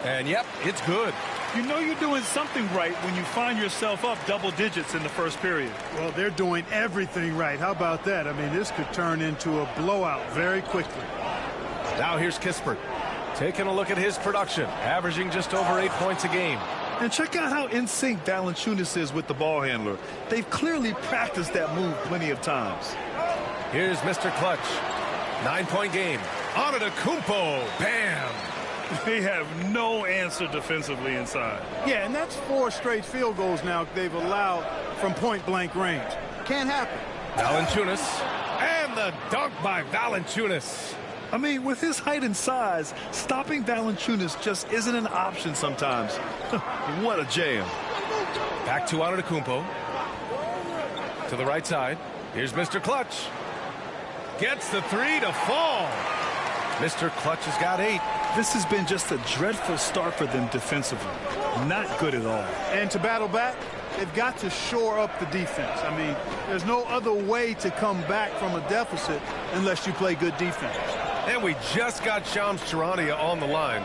And yep, it's good. You know you're doing something right when you find yourself up double digits in the first period. Well, they're doing everything right. How about that? I mean, this could turn into a blowout very quickly. Now here's Kispert. Taking a look at his production, averaging just over 8 points a game. And check out how in sync Valanciunas is with the ball handler. They've clearly practiced that move plenty of times. Here's Mr. Clutch. 9-point game. Antetokounmpo. Bam! They have no answer defensively inside. Yeah, and that's 4 straight field goals now they've allowed from point-blank range. Can't happen. Valanciunas. And the dunk by Valanciunas. I mean, with his height and size, stopping Valanciunas just isn't an option sometimes. What a jam. Back to Antetokounmpo. To the right side. Here's Mr. Clutch. Gets the 3 to fall. Mr. Clutch has got 8. This has been just a dreadful start for them defensively. Not good at all. And to battle back, they've got to shore up the defense. I mean, there's no other way to come back from a deficit unless you play good defense. And we just got Shams Charania on the line.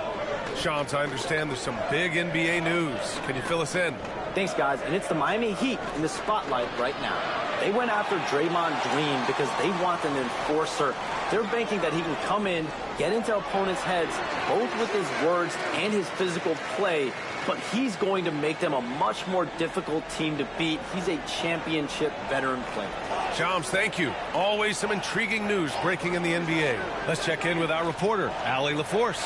Shams, I understand there's some big NBA news. Can you fill us in? Thanks, guys. And it's the Miami Heat in the spotlight right now. They went after Draymond Green because they want an enforcer. They're banking that he can come in, get into opponents' heads, both with his words and his physical play, but he's going to make them a much more difficult team to beat. He's a championship veteran player. Shams, thank you. Always some intriguing news breaking in the NBA. Let's check in with our reporter, Allie LaForce.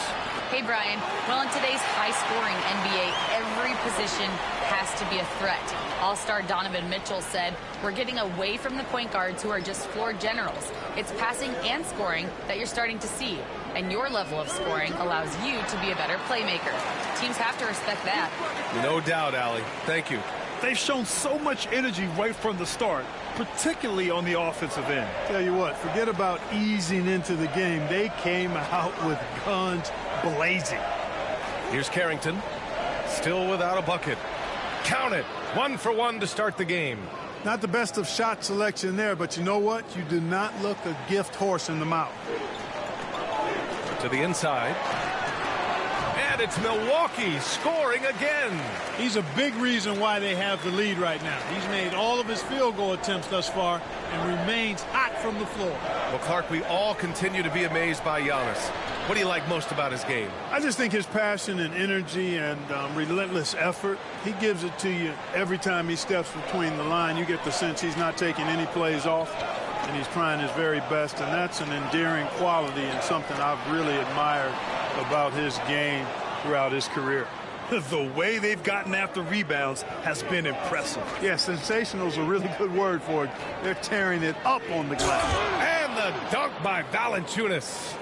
Hey, Brian. Well, in today's high-scoring NBA, every position has to be a threat. All-star Donovan Mitchell said, "We're getting away from the point guards who are just floor generals. It's passing and scoring that you're starting to see. And your level of scoring allows you to be a better playmaker. Teams have to respect that." No doubt, Allie. Thank you. They've shown so much energy right from the start, particularly on the offensive end. Tell you what, forget about easing into the game. They came out with guns blazing. Here's Carrington. Still without a bucket. Count it. 1 for 1 to start the game. Not the best of shot selection there, but you know what? You do not look a gift horse in the mouth. To the inside. And it's Milwaukee scoring again. He's a big reason why they have the lead right now. He's made all of his field goal attempts thus far and remains hot from the floor. Well, Clark, we all continue to be amazed by Giannis. What do you like most about his game? I just think his passion and energy and relentless effort, he gives it to you every time he steps between the line. You get the sense he's not taking any plays off, and he's trying his very best, and that's an endearing quality and something I've really admired about his game throughout his career. The way they've gotten after rebounds has been impressive. Yeah, sensational is a really good word for it. They're tearing it up on the glass. And the dunk by Valanciunas.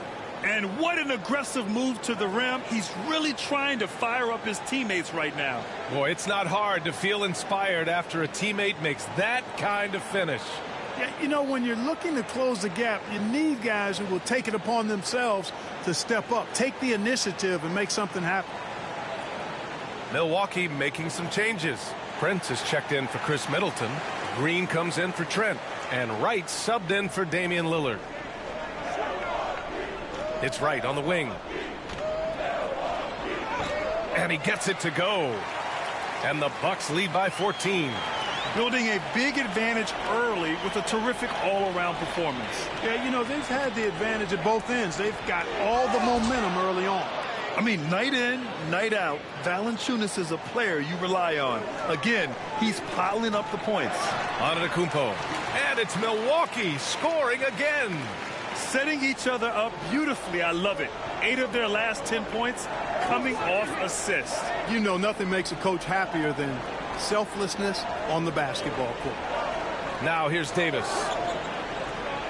And what an aggressive move to the rim. He's really trying to fire up his teammates right now. Boy, it's not hard to feel inspired after a teammate makes that kind of finish. Yeah, you know, when you're looking to close the gap, you need guys who will take it upon themselves to step up, take the initiative, and make something happen. Milwaukee making some changes. Prince is checked in for Chris Middleton. Green comes in for Trent. And Wright subbed in for Damian Lillard. It's Wright on the wing. And he gets it to go. And the Bucks lead by 14. Building a big advantage early with a terrific all-around performance. Yeah, you know, they've had the advantage at both ends. They've got all the momentum early on. I mean, night in, night out, Valanciunas is a player you rely on. Again, he's piling up the points. Antetokounmpo. And it's Milwaukee scoring again. Setting each other up beautifully. I love it. 8 of their last 10 points coming off assists. You know, nothing makes a coach happier than selflessness on the basketball court. Now here's Davis.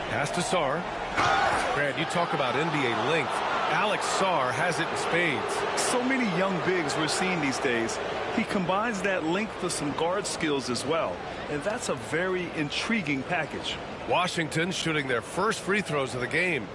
Pass to Sarr. Brad, you talk about NBA length. Alex Sarr has it in spades. So many young bigs we're seeing these days. He combines that length with some guard skills as well. And that's a very intriguing package. Washington shooting their first free throws of the game.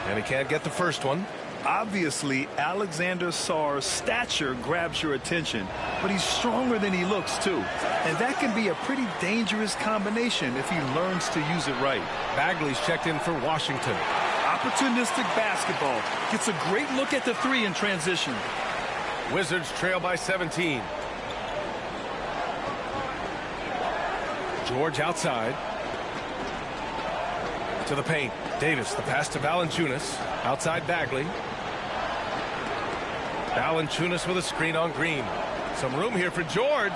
And he can't get the first one. Obviously, Alexander Sarr's stature grabs your attention, but he's stronger than he looks, too. And that can be a pretty dangerous combination if he learns to use it right. Bagley's checked in for Washington. Opportunistic basketball. Gets a great look at the 3 in transition. Wizards trail by 17. George outside. to the paint. Davis, the pass to Valanciunas. Outside Bagley. Valanciunas with a screen on Green. Some room here for George.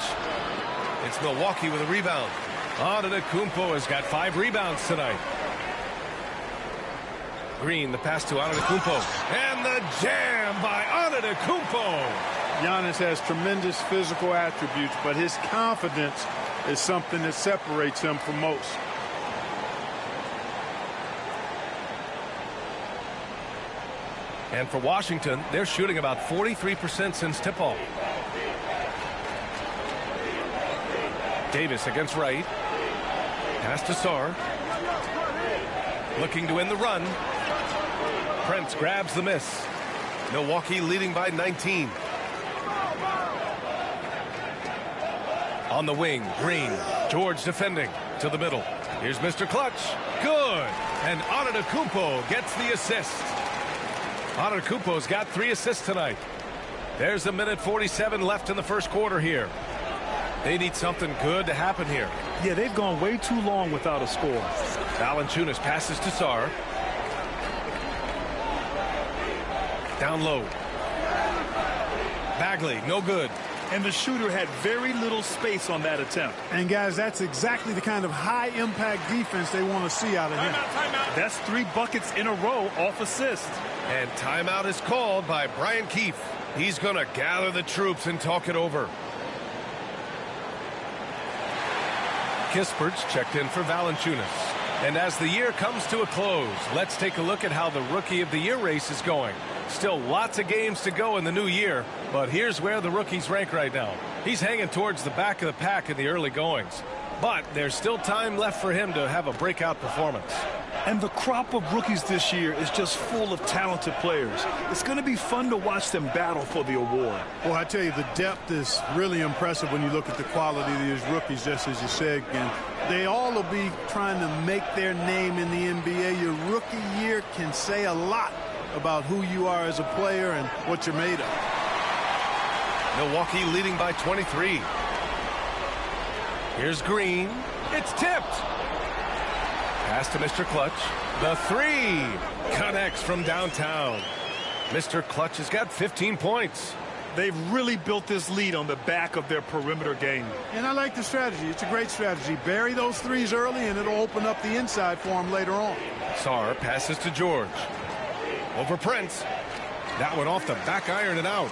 It's Milwaukee with a rebound. Antetokounmpo has got 5 rebounds tonight. Green, the pass to Antetokounmpo. And the jam by Antetokounmpo. Giannis has tremendous physical attributes, but his confidence is something that separates him from most. And for Washington, they're shooting about 43% since tip-off. Davis against Wright. Pass to Sarr. Looking to win the run. Prince grabs the miss. Milwaukee leading by 19. On the wing, Green. George defending to the middle. Here's Mr. Clutch. Good. And Antetokounmpo gets the assist. Antetokounmpo's got 3 assists tonight. There's a minute 47 left in the first quarter here. They need something good to happen here. Yeah, they've gone way too long without a score. Valanciunas passes to Sarr. Down low. Bagley, no good. And the shooter had very little space on that attempt. And, guys, that's exactly the kind of high-impact defense they want to see out of him. Timeout. That's 3 buckets in a row off assist. And timeout is called by Brian Keefe. He's going to gather the troops and talk it over. Kispert's checked in for Valanciunas. And as the year comes to a close, let's take a look at how the Rookie of the Year race is going. Still lots of games to go in the new year, but here's where the rookies rank right now. He's hanging towards the back of the pack in the early goings, but there's still time left for him to have a breakout performance. And the crop of rookies this year is just full of talented players. It's going to be fun to watch them battle for the award. Well, I tell you, the depth is really impressive when you look at the quality of these rookies, just as you said, and they all will be trying to make their name in the NBA. Your rookie year can say a lot about who you are as a player and what you're made of. Milwaukee leading by 23. Here's Green. It's tipped. Pass to Mr. Clutch. The 3 connects from downtown. Mr. Clutch has got 15 points. They've really built this lead on the back of their perimeter game. And I like the strategy. It's a great strategy. Bury those 3s early, and it'll open up the inside for him later on. Sarr passes to George. Over Prince. That one off the back iron and out.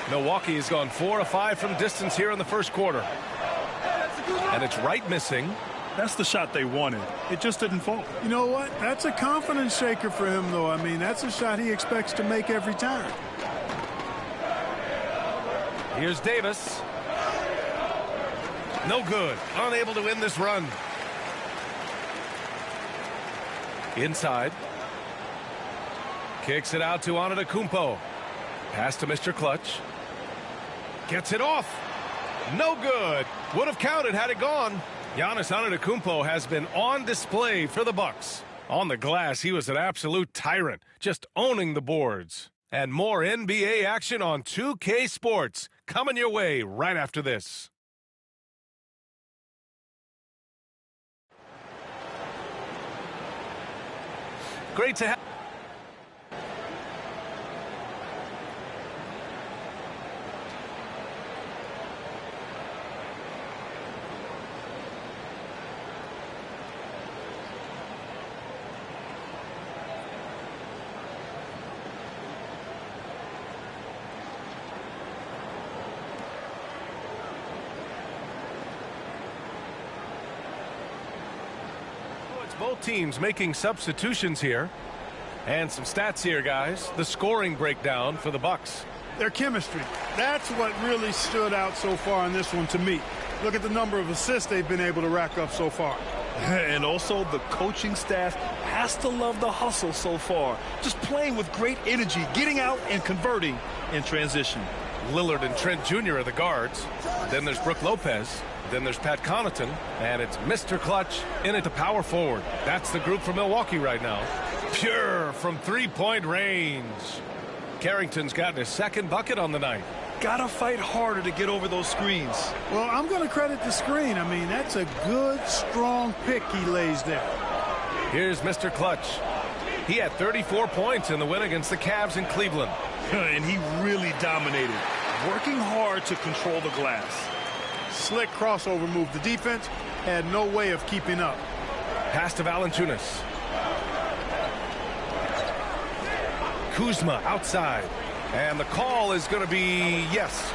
Milwaukee has gone 4 of 5 from distance here in the first quarter. And it's Wright missing. That's the shot they wanted. It just didn't fall. You know what? That's a confidence shaker for him, though. I mean, that's a shot he expects to make every time. Here's Davis. No good. Unable to win this run. Inside. Kicks it out to Antetokounmpo. Pass to Mr. Clutch. Gets it off. No good. Would have counted had it gone. Giannis Antetokounmpo has been on display for the Bucks. On the glass, he was an absolute tyrant, just owning the boards. And more NBA action on 2K Sports coming your way right after this. Great to have. Both teams making substitutions here. And some stats here, guys. The scoring breakdown for the Bucks. Their chemistry. That's what really stood out so far in this one to me. Look at the number of assists they've been able to rack up so far. And also the coaching staff has to love the hustle so far. Just playing with great energy, getting out and converting in transition. Lillard and Trent Jr. are the guards. Then there's Brook Lopez. Then there's Pat Connaughton, and it's Mr. Clutch in at the power forward. That's the group for Milwaukee right now. Pure from three-point range. Carrington's gotten his second bucket on the night. Gotta fight harder to get over those screens. Well, I'm going to credit the screen. I mean, that's a good, strong pick he lays there. Here's Mr. Clutch. He had 34 points in the win against the Cavs in Cleveland. And he really dominated, working hard to control the glass. Slick crossover move. The defense had no way of keeping up. Pass to Valanciunas. Kuzma outside. And the call is going to be yes.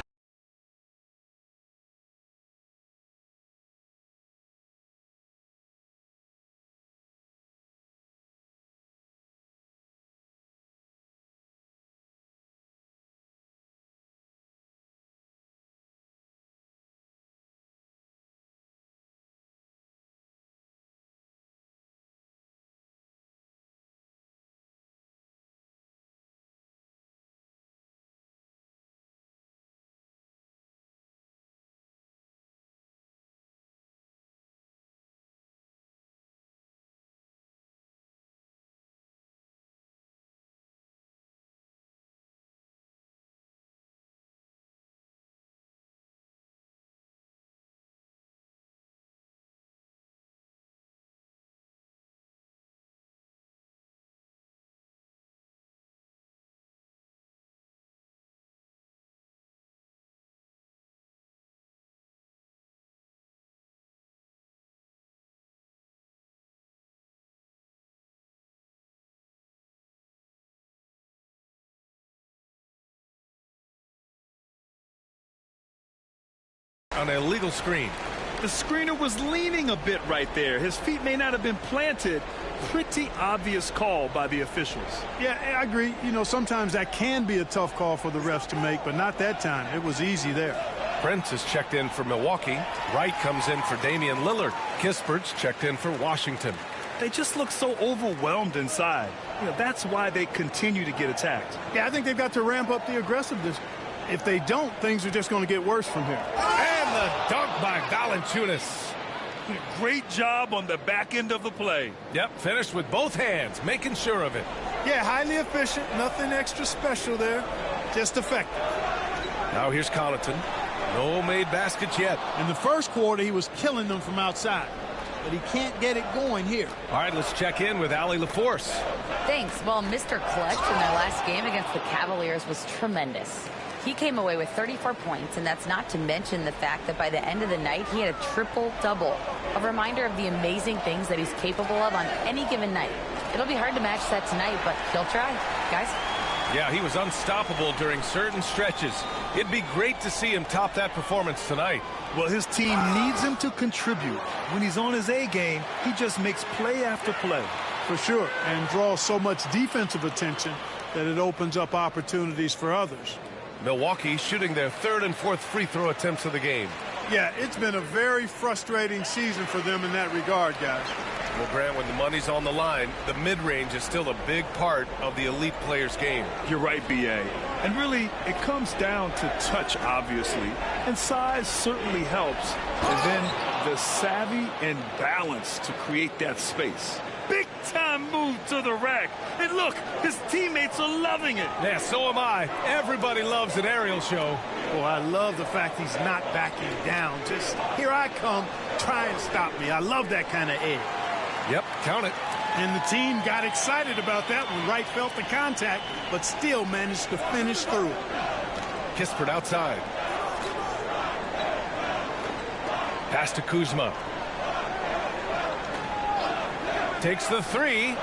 On an illegal screen. The screener was leaning a bit right there. His feet may not have been planted. Pretty obvious call by the officials. Yeah, I agree. You know, sometimes that can be a tough call for the refs to make, but not that time. It was easy there. Prince is checked in for Milwaukee. Wright comes in for Damian Lillard. Kispert's checked in for Washington. They just look so overwhelmed inside. You know, that's why they continue to get attacked. Yeah, I think they've got to ramp up the aggressiveness. If they don't, things are just going to get worse from here. And the dunk by Valanciunas. Great job on the back end of the play. Yep, finished with both hands, making sure of it. Yeah, highly efficient. Nothing extra special there. Just effective. Now here's Connaughton. No made baskets yet. In the first quarter, he was killing them from outside. But he can't get it going here. All right, let's check in with Allie LaForce. Thanks. Well, Mr. Clutch in their last game against the Cavaliers was tremendous. He came away with 34 points, and that's not to mention the fact that by the end of the night, he had a triple-double. A reminder of the amazing things that he's capable of on any given night. It'll be hard to match that tonight, but he'll try. Guys? Yeah, he was unstoppable during certain stretches. It'd be great to see him top that performance tonight. Well, his team needs him to contribute. When he's on his A game, he just makes play after play. For sure, and draws so much defensive attention that it opens up opportunities for others. Milwaukee shooting their third and fourth free throw attempts of the game. Yeah, it's been a very frustrating season for them in that regard, guys. Well, Grant, when the money's on the line, the mid-range is still a big part of the elite player's game. You're right, B.A. And really, it comes down to touch, obviously. And size certainly helps. And then the savvy and balance to create that space. Big-time move to the rack. And look, his teammates are loving it. Yeah, so am I. Everybody loves an aerial show. Well, I love the fact he's not backing down. Just, here I come, try and stop me. I love that kind of edge. Yep, count it. And the team got excited about that when Wright felt the contact, but still managed to finish through it. Kispert outside. Pass to Kuzma. Takes the three.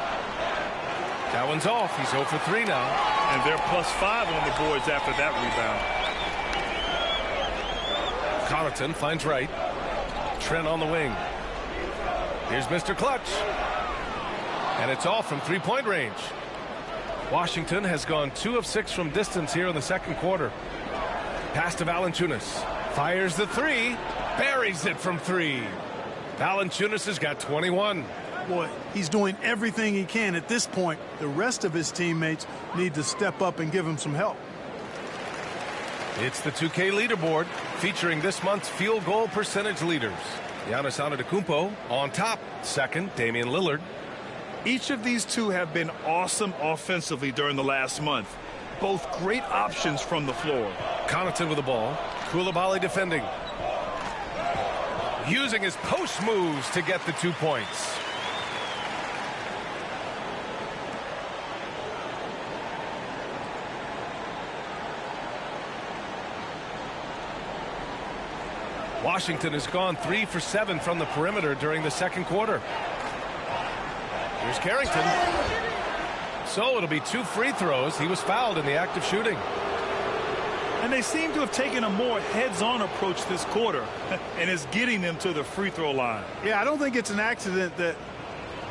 That one's off. He's 0 for 3 now. And they're +5 on the boards after that rebound. Connaughton finds Wright. Trent on the wing. Here's Mr. Clutch. And it's off from three-point range. Washington has gone 2 of 6 from distance here in the second quarter. Pass to Valanciunas. Fires the three. Buries it from 3. Valanciunas has got 21. Boy, he's doing everything he can at this point. The rest of his teammates need to step up and give him some help. It's the 2K leaderboard featuring this month's field goal percentage leaders. Giannis Antetokounmpo on top. Second, Damian Lillard. Each of these two have been awesome offensively during the last month. Both great options from the floor. Connaughton with the ball. Coulibaly defending. Using his post moves to get the 2 points. Washington has gone 3 for 7 from the perimeter during the second quarter. Here's Carrington. So it'll be 2 free throws. He was fouled in the act of shooting. And they seem to have taken a more heads-on approach this quarter, and it's getting them to the free throw line. Yeah, I don't think it's an accident that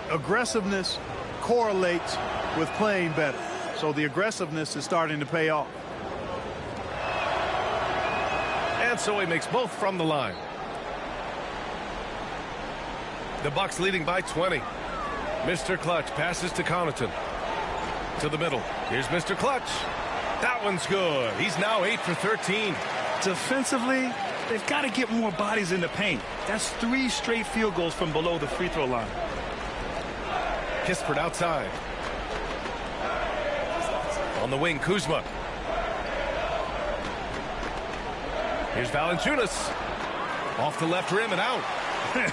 aggressiveness correlates with playing better. So the aggressiveness is starting to pay off. And so he makes both from the line. The Bucks leading by 20. Mr. Clutch passes to Connaughton. To the middle. Here's Mr. Clutch. That one's good. He's now 8 for 13. Defensively, they've got to get more bodies in the paint. That's 3 straight field goals from below the free throw line. Kispert outside. On the wing, Kuzma. Here's Valanciunas. Off the left rim and out.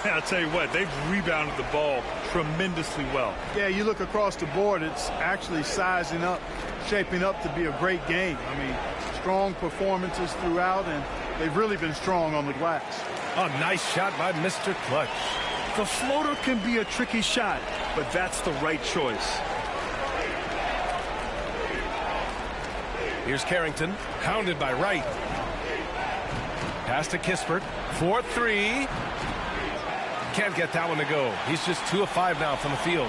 I'll tell you what, they've rebounded the ball tremendously well. Yeah, you look across the board, it's actually sizing up, shaping up to be a great game. I mean, strong performances throughout, and they've really been strong on the glass. A nice shot by Mr. Clutch. The floater can be a tricky shot, but that's the right choice. Here's Carrington, hounded by Wright. Pass to Kispert, 4-3. Can't get that one to go. He's just 2 of 5 now from the field.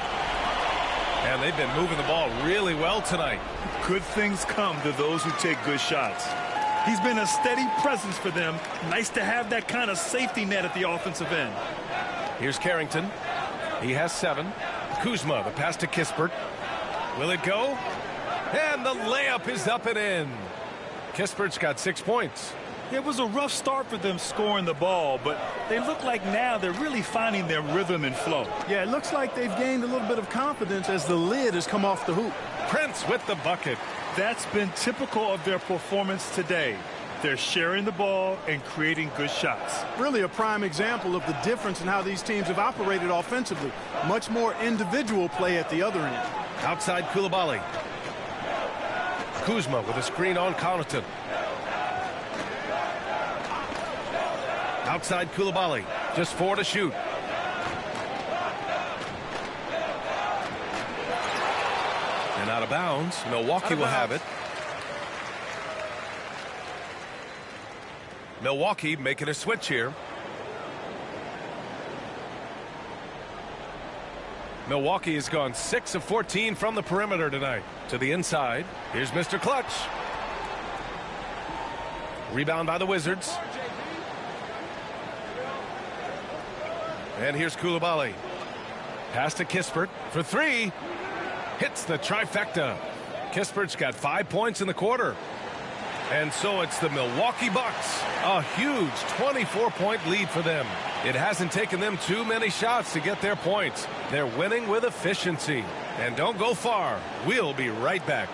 And they've been moving the ball really well tonight. Good things come to those who take good shots. He's been a steady presence for them. Nice to have that kind of safety net at the offensive end. Here's Carrington. He has 7. Kuzma, the pass to Kispert. Will it go? And the layup is up and in. Kispert's got 6 points. It was a rough start for them scoring the ball, but they look like now they're really finding their rhythm and flow. Yeah, it looks like they've gained a little bit of confidence as the lid has come off the hoop. Prince with the bucket. That's been typical of their performance today. They're sharing the ball and creating good shots. Really a prime example of the difference in how these teams have operated offensively. Much more individual play at the other end. Outside Coulibaly. Kuzma with a screen on Connaughton. Outside Coulibaly, just 4 to shoot. And out of bounds. Milwaukee will have it. Milwaukee making a switch here. Milwaukee has gone 6 of 14 from the perimeter tonight. To the inside. Here's Mr. Clutch. Rebound by the Wizards. And here's Coulibaly. Pass to Kispert for 3. Hits the trifecta. Kispert's got 5 points in the quarter. And so it's the Milwaukee Bucks. A huge 24-point lead for them. It hasn't taken them too many shots to get their points. They're winning with efficiency. And don't go far. We'll be right back.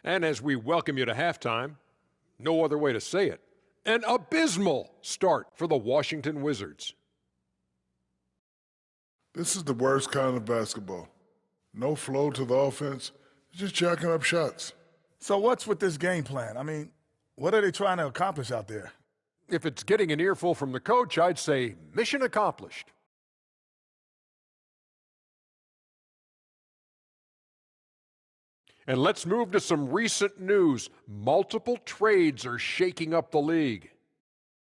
And as we welcome you to halftime, no other way to say it, an abysmal start for the Washington Wizards. This is the worst kind of basketball. No flow to the offense, just jacking up shots. So what's with this game plan? I mean, what are they trying to accomplish out there? If it's getting an earful from the coach, I'd say mission accomplished. And let's move to some recent news. Multiple trades are shaking up the league.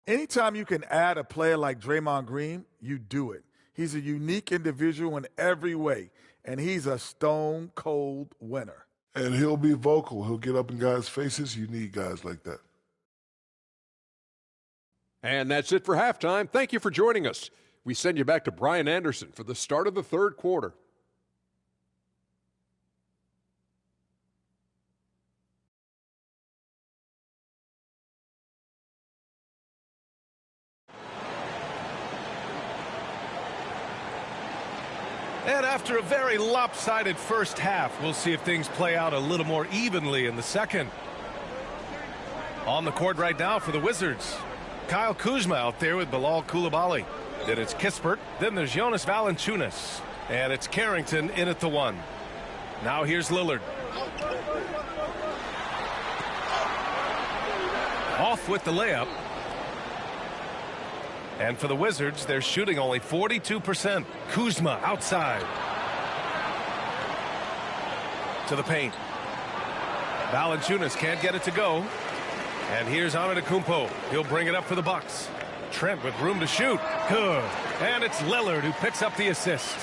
Anytime you can add a player like Draymond Green, you do it. He's a unique individual in every way, and he's a stone-cold winner. And he'll be vocal. He'll get up in guys' faces. You need guys like that. And that's it for halftime. Thank you for joining us. We send you back to Brian Anderson for the start of the third quarter. And after a very lopsided first half, we'll see if things play out a little more evenly in the second. On the court right now for the Wizards, Kyle Kuzma out there with Bilal Coulibaly. Then it's Kispert. Then there's Jonas Valanciunas. And it's Carrington in at the 1. Now here's Lillard. Off with the layup. And for the Wizards, they're shooting only 42%. Kuzma outside. To the paint. Valanciunas can't get it to go. And here's Antetokounmpo. He'll bring it up for the Bucks. Trent with room to shoot. Good. And it's Lillard who picks up the assist.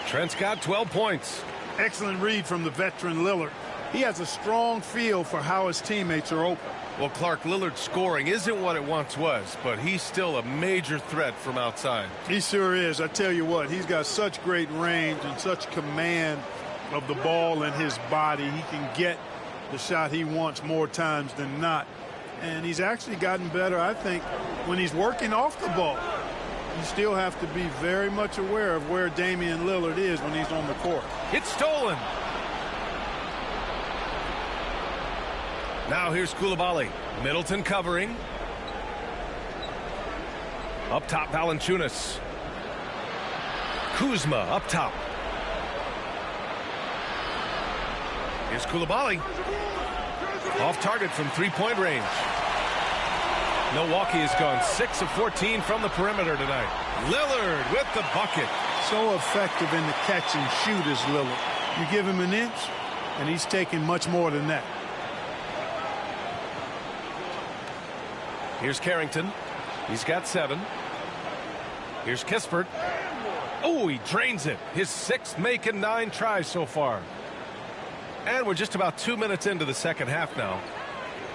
Trent's got 12 points. Excellent read from the veteran Lillard. He has a strong feel for how his teammates are open. Well, Clark, Lillard's scoring isn't what it once was, but he's still a major threat from outside. He sure is. I tell you what, he's got such great range and such command of the ball in his body. He can get the shot he wants more times than not. And he's actually gotten better, I think, when he's working off the ball. You still have to be very much aware of where Damian Lillard is when he's on the court. It's stolen. Now here's Coulibaly. Middleton covering. Up top, Valanciunas. Kuzma up top. Here's Coulibaly. Off target from three-point range. Milwaukee has gone 6 of 14 from the perimeter tonight. Lillard with the bucket. So effective in the catch and shoot is Lillard. You give him an inch, and he's taking much more than that. Here's Carrington. He's got 7. Here's Kispert. Oh, he drains it. His 6th make and 9 tries so far. And we're just about 2 minutes into the second half now.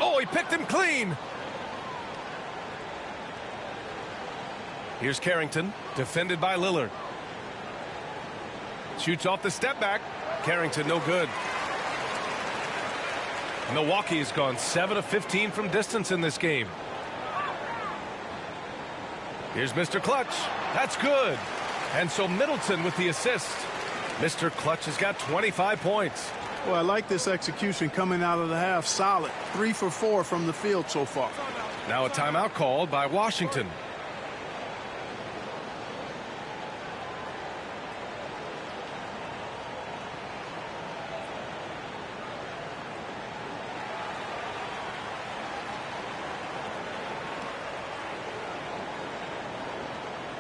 Oh, he picked him clean. Here's Carrington, defended by Lillard. Shoots off the step back. Carrington no good. Milwaukee has gone 7 of 15 from distance in this game. Here's Mr. Clutch. That's good. And so Middleton with the assist. Mr. Clutch has got 25 points. Well, I like this execution coming out of the half. Solid. 3 for 4 from the field so far. Now a timeout called by Washington.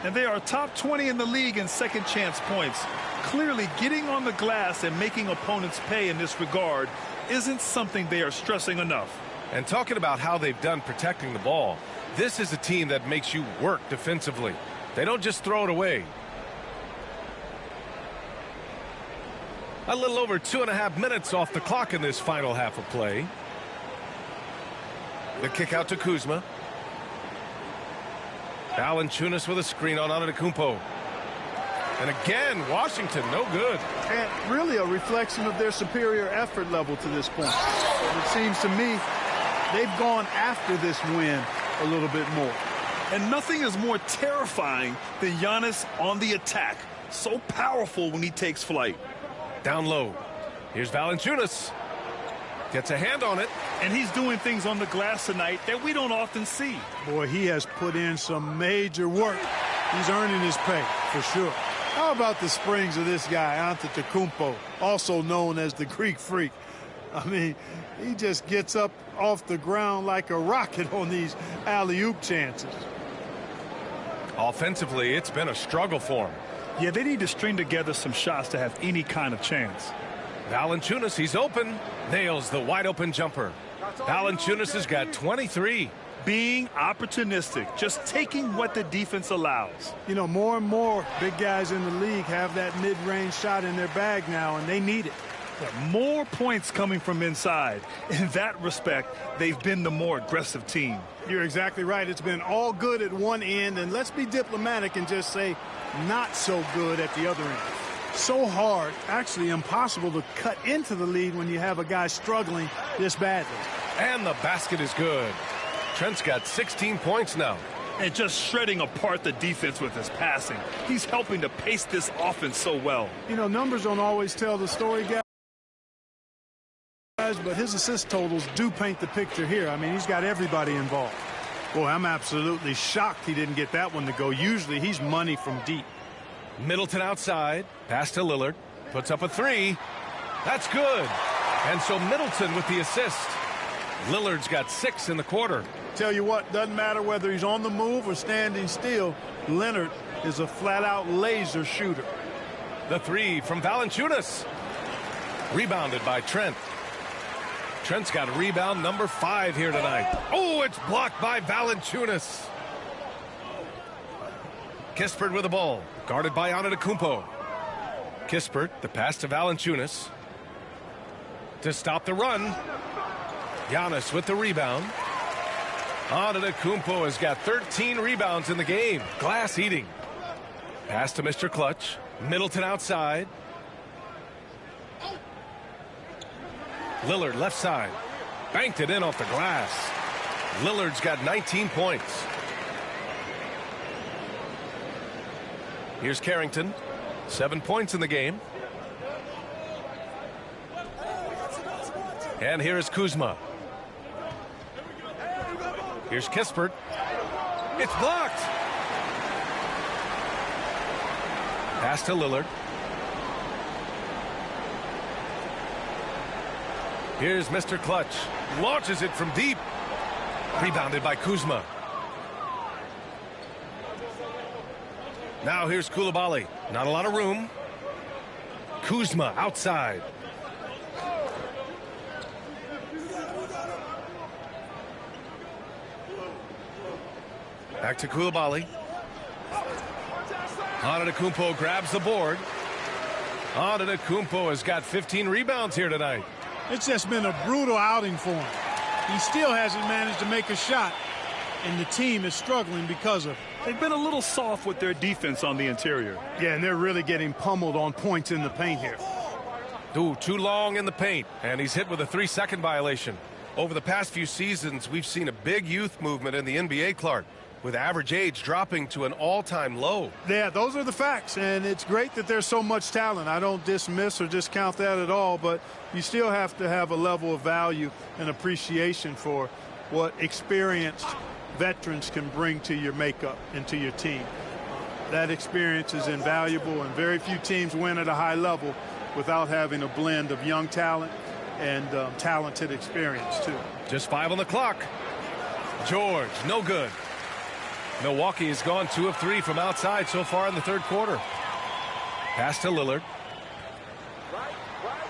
And they are top 20 in the league in second chance points. Clearly, getting on the glass and making opponents pay in this regard isn't something they are stressing enough. And talking about how they've done protecting the ball, this is a team that makes you work defensively. They don't just throw it away. A little over 2.5 minutes off the clock in this final half of play. The kick out to Kuzma. Valanciunas with a screen on Antetokounmpo. And again, Washington, no good. And really a reflection of their superior effort level to this point. It seems to me they've gone after this win a little bit more. And nothing is more terrifying than Giannis on the attack. So powerful when he takes flight. Down low. Here's Valanciunas. Gets a hand on it. And he's doing things on the glass tonight that we don't often see. Boy, he has put in some major work. He's earning his pay, for sure. How about the springs of this guy, Antetokounmpo, also known as the Greek Freak? I mean, he just gets up off the ground like a rocket on these alley-oop chances. Offensively, it's been a struggle for him. Yeah, they need to string together some shots to have any kind of chance. Valanciunas, he's open. Nails the wide-open jumper. Valanciunas has got 23. Being opportunistic, just taking what the defense allows. You know, more and more big guys in the league have that mid-range shot in their bag now, and they need it. More points coming from inside. In that respect, they've been the more aggressive team. You're exactly right. It's been all good at one end, and let's be diplomatic and just say not so good at the other end. So hard, actually impossible to cut into the lead when you have a guy struggling this badly. And the basket is good. Trent's got 16 points now. and just shredding apart the defense with his passing. He's helping to pace this offense so well. You know, numbers don't always tell the story, guys, but his assist totals do paint the picture here. I mean, he's got everybody involved. Boy, I'm absolutely shocked he didn't get that one to go. Usually he's money from deep. Middleton outside, pass to Lillard, puts up a three. That's good. And so Middleton with the assist. Lillard's got 6 in the quarter. Tell you what, doesn't matter whether he's on the move or standing still, Leonard is a flat-out laser shooter. The three from Valanciunas. Rebounded by Trent. Trent's got rebound number 5 here tonight. Oh, it's blocked by Valanciunas. Kispert with the ball, guarded by Antetokounmpo. Kispert, the pass to Valanciunas to stop the run. Giannis with the rebound. Antetokounmpo has got 13 rebounds in the game. Glass eating. Pass to Mr. Clutch. Middleton outside. Lillard left side. Banked it in off the glass. Lillard's got 19 points. Here's Carrington. 7 points in the game. And here is Kuzma. Here's Kispert. It's blocked. Pass to Lillard. Here's Mr. Clutch. Launches it from deep. Rebounded by Kuzma. Now here's Coulibaly. Not a lot of room. Kuzma outside. Back to Coulibaly. Antetokounmpo grabs the board. Antetokounmpo has got 15 rebounds here tonight. It's just been a brutal outing for him. He still hasn't managed to make a shot, and the team is struggling because of it. They've been a little soft with their defense on the interior. Yeah, and they're really getting pummeled on points in the paint here. Ooh, too long in the paint, and he's hit with a 3-second violation. Over the past few seasons, we've seen a big youth movement in the NBA, Clark, with average age dropping to an all-time low. Yeah, those are the facts, and it's great that there's so much talent. I don't dismiss or discount that at all, but you still have to have a level of value and appreciation for what experienced veterans can bring to your makeup and to your team. That experience is invaluable, and very few teams win at a high level without having a blend of young talent and talented experience, too. Just 5 on the clock. George, no good. Milwaukee has gone 2 of 3 from outside so far in the third quarter. Pass to Lillard.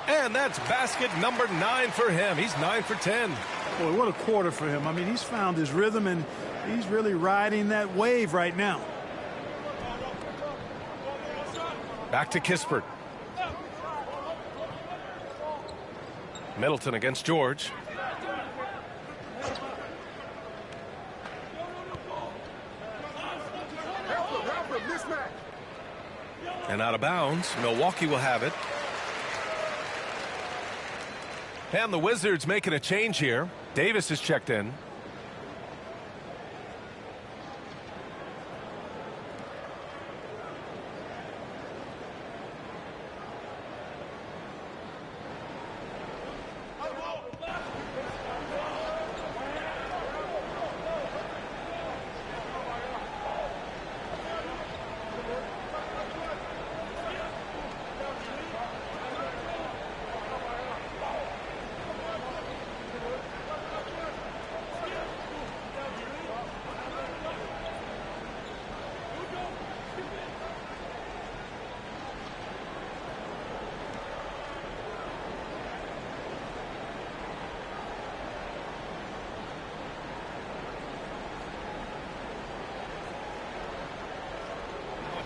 And that's basket number 9 for him. He's 9 for 10. Boy, what a quarter for him. I mean, he's found his rhythm, and he's really riding that wave right now. Back to Kispert. Middleton against George. And out of bounds. Milwaukee will have it. And the Wizards making a change here. Davis is checked in.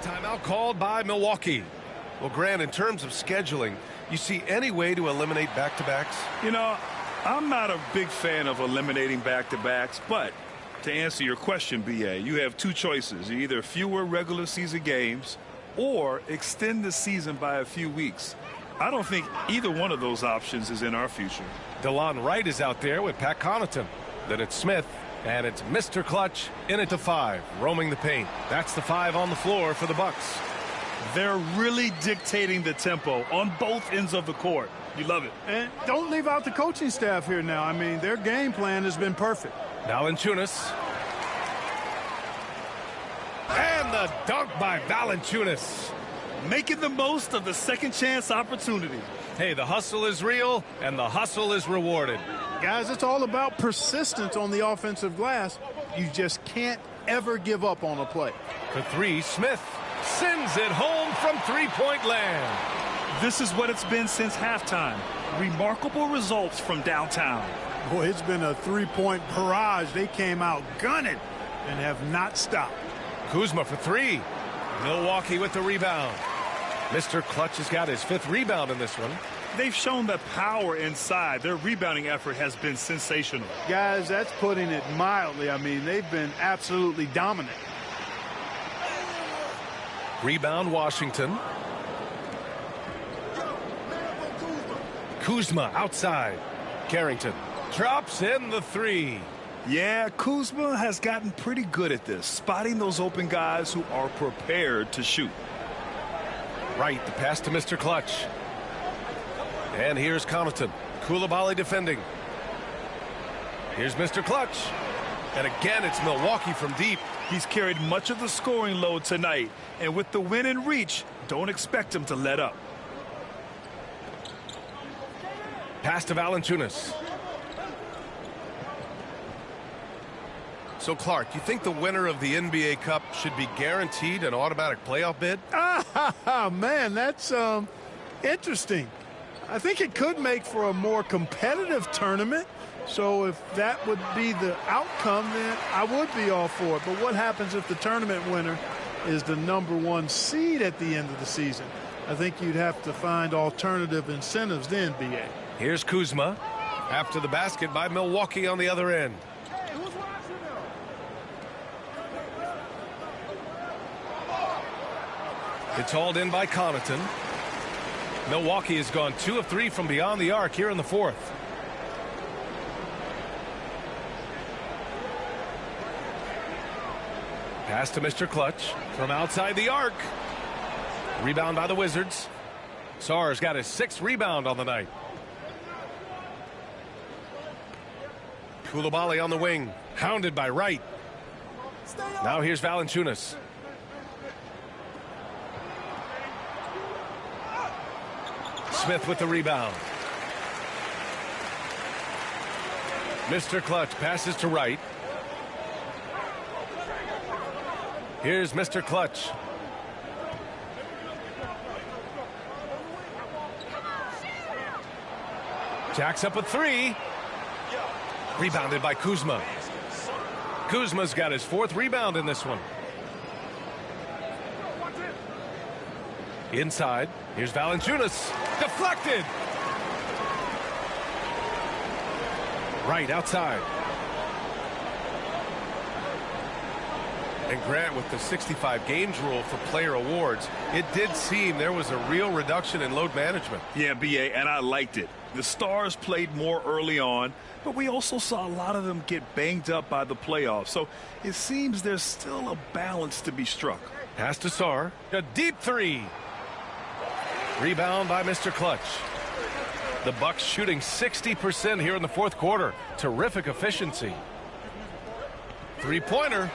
Timeout called by Milwaukee. Well, Grant, in terms of scheduling, you see any way to eliminate back-to-backs? You know, I'm not a big fan of eliminating back-to-backs, but to answer your question, BA, you have 2 choices. Either fewer regular season games or extend the season by a few weeks. I don't think either one of those options is in our future. DeLon Wright is out there with Pat Connaughton. Then it's Smith. And it's Mr. Clutch in at the 5, roaming the paint. That's the 5 on the floor for the Bucks. They're really dictating the tempo on both ends of the court. You love it. And don't leave out the coaching staff here now. I mean, their game plan has been perfect. Valanciunas. And the dunk by Valanciunas. Making the most of the second chance opportunity. Hey, the hustle is real, and the hustle is rewarded. Guys, it's all about persistence on the offensive glass. You just can't ever give up on a play. For 3, Smith sends it home from three-point land. This is what it's been since halftime. Remarkable results from downtown. Boy, it's been a three-point barrage. They came out gunning and have not stopped. Kuzma for 3. Milwaukee with the rebound. Mr. Clutch has got his 5th rebound in this one. They've shown the power inside. Their rebounding effort has been sensational. Guys, that's putting it mildly. I mean, they've been absolutely dominant. Rebound, Washington. Kuzma outside. Carrington drops in the 3. Yeah, Kuzma has gotten pretty good at this, spotting those open guys who are prepared to shoot. Right, the pass to Mr. Clutch. And here's Connaughton. Coulibaly defending. Here's Mr. Clutch. And again, it's Milwaukee from deep. He's carried much of the scoring load tonight. And with the win in reach, don't expect him to let up. Pass to Valanciunas. So, Clark, you think the winner of the NBA Cup should be guaranteed an automatic playoff bid? Man, that's interesting. I think it could make for a more competitive tournament. So if that would be the outcome, then I would be all for it. But what happens if the tournament winner is the #1 seed at the end of the season? I think you'd have to find alternative incentives then, B.A. Here's Kuzma. After the basket by Milwaukee on the other end. It's hauled in by Connaughton. Milwaukee has gone 2 of 3 from beyond the arc here in the 4th. Pass to Mr. Clutch from outside the arc. Rebound by the Wizards. Sarr's got his 6th rebound on the night. Coulibaly on the wing, hounded by Wright. Now here's Valanciunas. Smith with the rebound. Mr. Clutch passes to Wright. Here's Mr. Clutch. Jacks up a 3. Rebounded by Kuzma. Kuzma's got his 4th rebound in this one. Inside, here's Valanciunas. Deflected. Right outside. And Grant, with the 65 games rule for player awards, it did seem there was a real reduction in load management. Yeah, B.A., and I liked it. The Stars played more early on, but we also saw a lot of them get banged up by the playoffs. So it seems there's still a balance to be struck. Pass to Sarr. A deep 3. Rebound by Mr. Clutch. The Bucks shooting 60% here in the 4th quarter. Terrific efficiency. 3-pointer.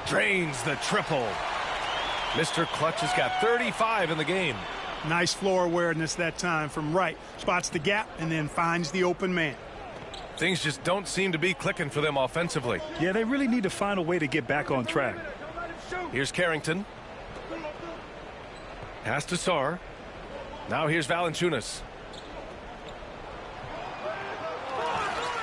Drains the triple. Mr. Clutch has got 35 in the game. Nice floor awareness that time from Wright. Spots the gap and then finds the open man. Things just don't seem to be clicking for them offensively. Yeah, they really need to find a way to get back on track. Here's Carrington. Pass to Sarr. Now here's Valanciunas.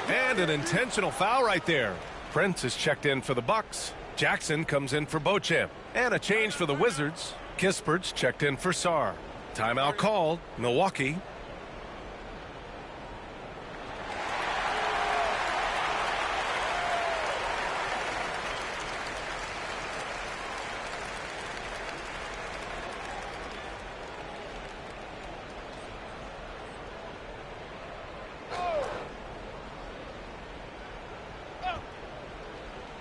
And an intentional foul right there. Prince is checked in for the Bucks. Jackson comes in for Beauchamp. And a change for the Wizards. Kispert's checked in for Sarr. Timeout called. Milwaukee.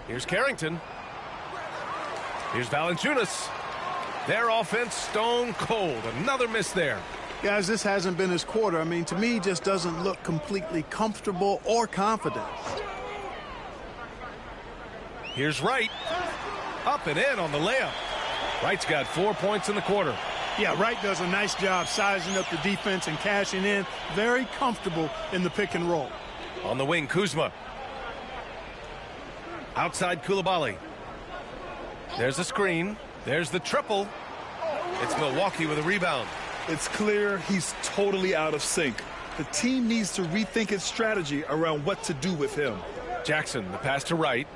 Here's Carrington. Here's Valanciunas. Their offense stone cold. Another miss there. Guys, this hasn't been his quarter. I mean, to me, he just doesn't look completely comfortable or confident. Here's Wright. Up and in on the layup. Wright's got 4 points in the quarter. Yeah, Wright does a nice job sizing up the defense and cashing in. Very comfortable in the pick and roll. On the wing, Kuzma. Outside Coulibaly. There's a screen. There's the triple. It's Milwaukee with a rebound. It's clear he's totally out of sync. The team needs to rethink its strategy around what to do with him. Jackson, the pass to Wright.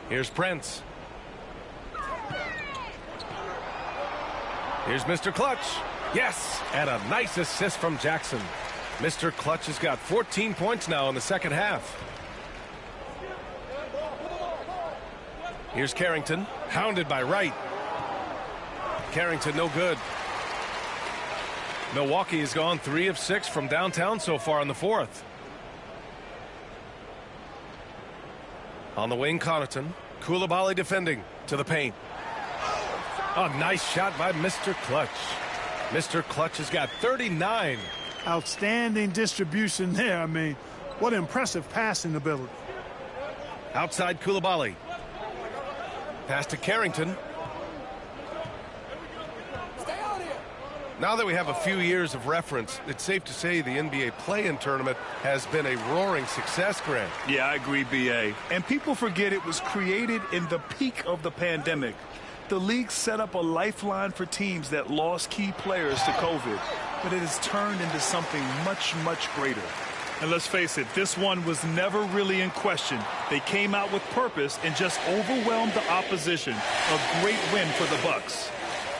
Here's Prince. Here's Mr. Clutch. Yes, and a nice assist from Jackson. Mr. Clutch has got 14 points now in the second half. Here's Carrington, hounded by Wright. Carrington no good. Milwaukee has gone 3 of 6 from downtown so far in the fourth. On the wing, Connaughton. Coulibaly defending to the paint. A nice shot by Mr. Clutch. Mr. Clutch has got 39. Outstanding distribution there. I mean, what impressive passing ability. Outside Coulibaly. Pass to Carrington. Now that we have a few years of reference, it's safe to say the NBA play-in tournament has been a roaring success, Grant. Yeah, I agree, B.A. And people forget it was created in the peak of the pandemic. The league set up a lifeline for teams that lost key players to COVID, but it has turned into something much, much greater. And let's face it, this one was never really in question. They came out with purpose and just overwhelmed the opposition. A great win for the Bucks.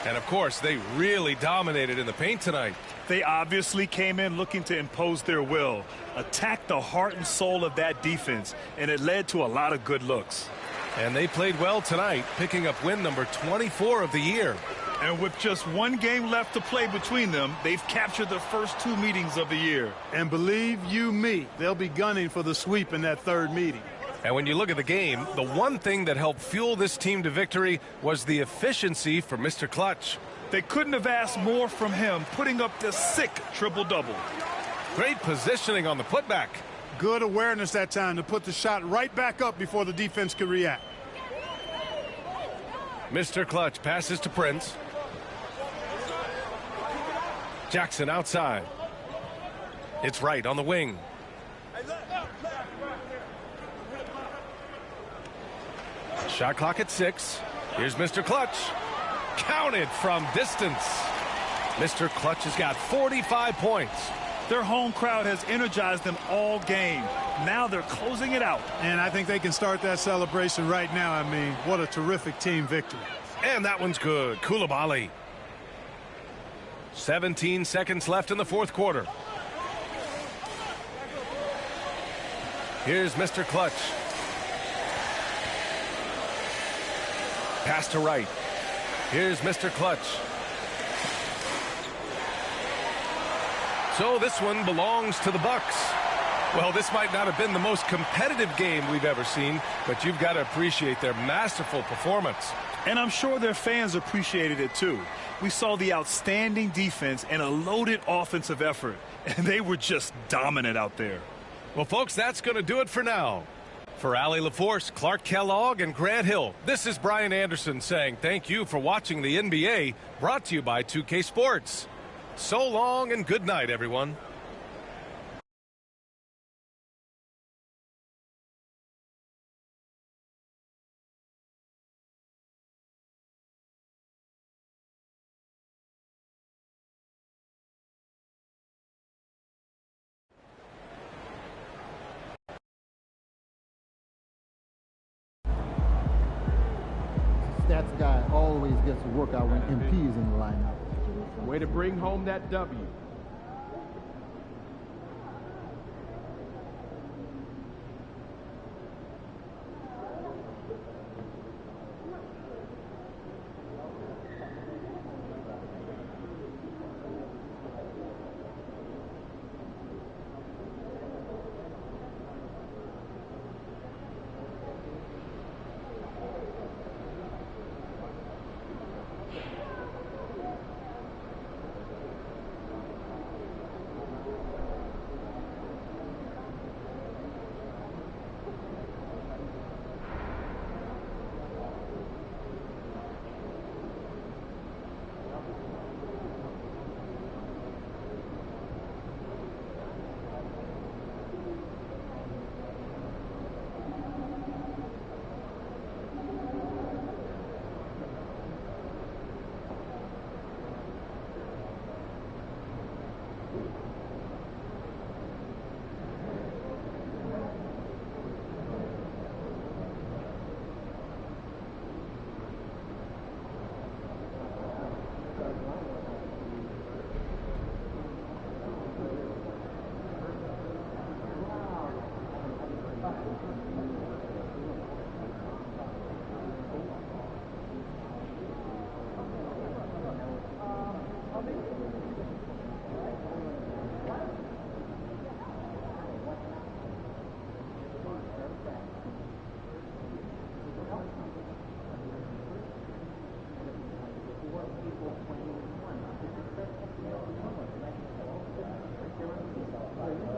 And, of course, they really dominated in the paint tonight. They obviously came in looking to impose their will, attack the heart and soul of that defense, and it led to a lot of good looks. And they played well tonight, picking up win number 24 of the year. And with just one game left to play between them, they've captured the first 2 meetings of the year. And believe you me, they'll be gunning for the sweep in that third meeting. And when you look at the game, the one thing that helped fuel this team to victory was the efficiency for Mr. Clutch. They couldn't have asked more from him, putting up the sick triple-double. Great positioning on the putback. Good awareness that time to put the shot right back up before the defense could react. Mr. Clutch passes to Prince. Jackson outside. It's Wright on the wing. Shot clock at 6. Here's Mr. Clutch. Counted from distance. Mr. Clutch has got 45 points. Their home crowd has energized them all game. Now they're closing it out. And I think they can start that celebration right now. I mean, what a terrific team victory. And that one's good. Coulibaly. 17 seconds left in the fourth quarter. Here's Mr. Clutch. Pass to Wright. Here's Mr. Clutch. So this one belongs to the Bucks. Well, this might not have been the most competitive game we've ever seen, but you've got to appreciate their masterful performance. And I'm sure their fans appreciated it too. We saw the outstanding defense and a loaded offensive effort, and they were just dominant out there. Well, folks, that's going to do it for now. For Allie LaForce, Clark Kellogg, and Grant Hill, this is Brian Anderson saying thank you for watching the NBA, brought to you by 2K Sports. So long and good night, everyone. Stats guy always gets a workout when MP is in the lineup. Way to bring home that W. Thank you.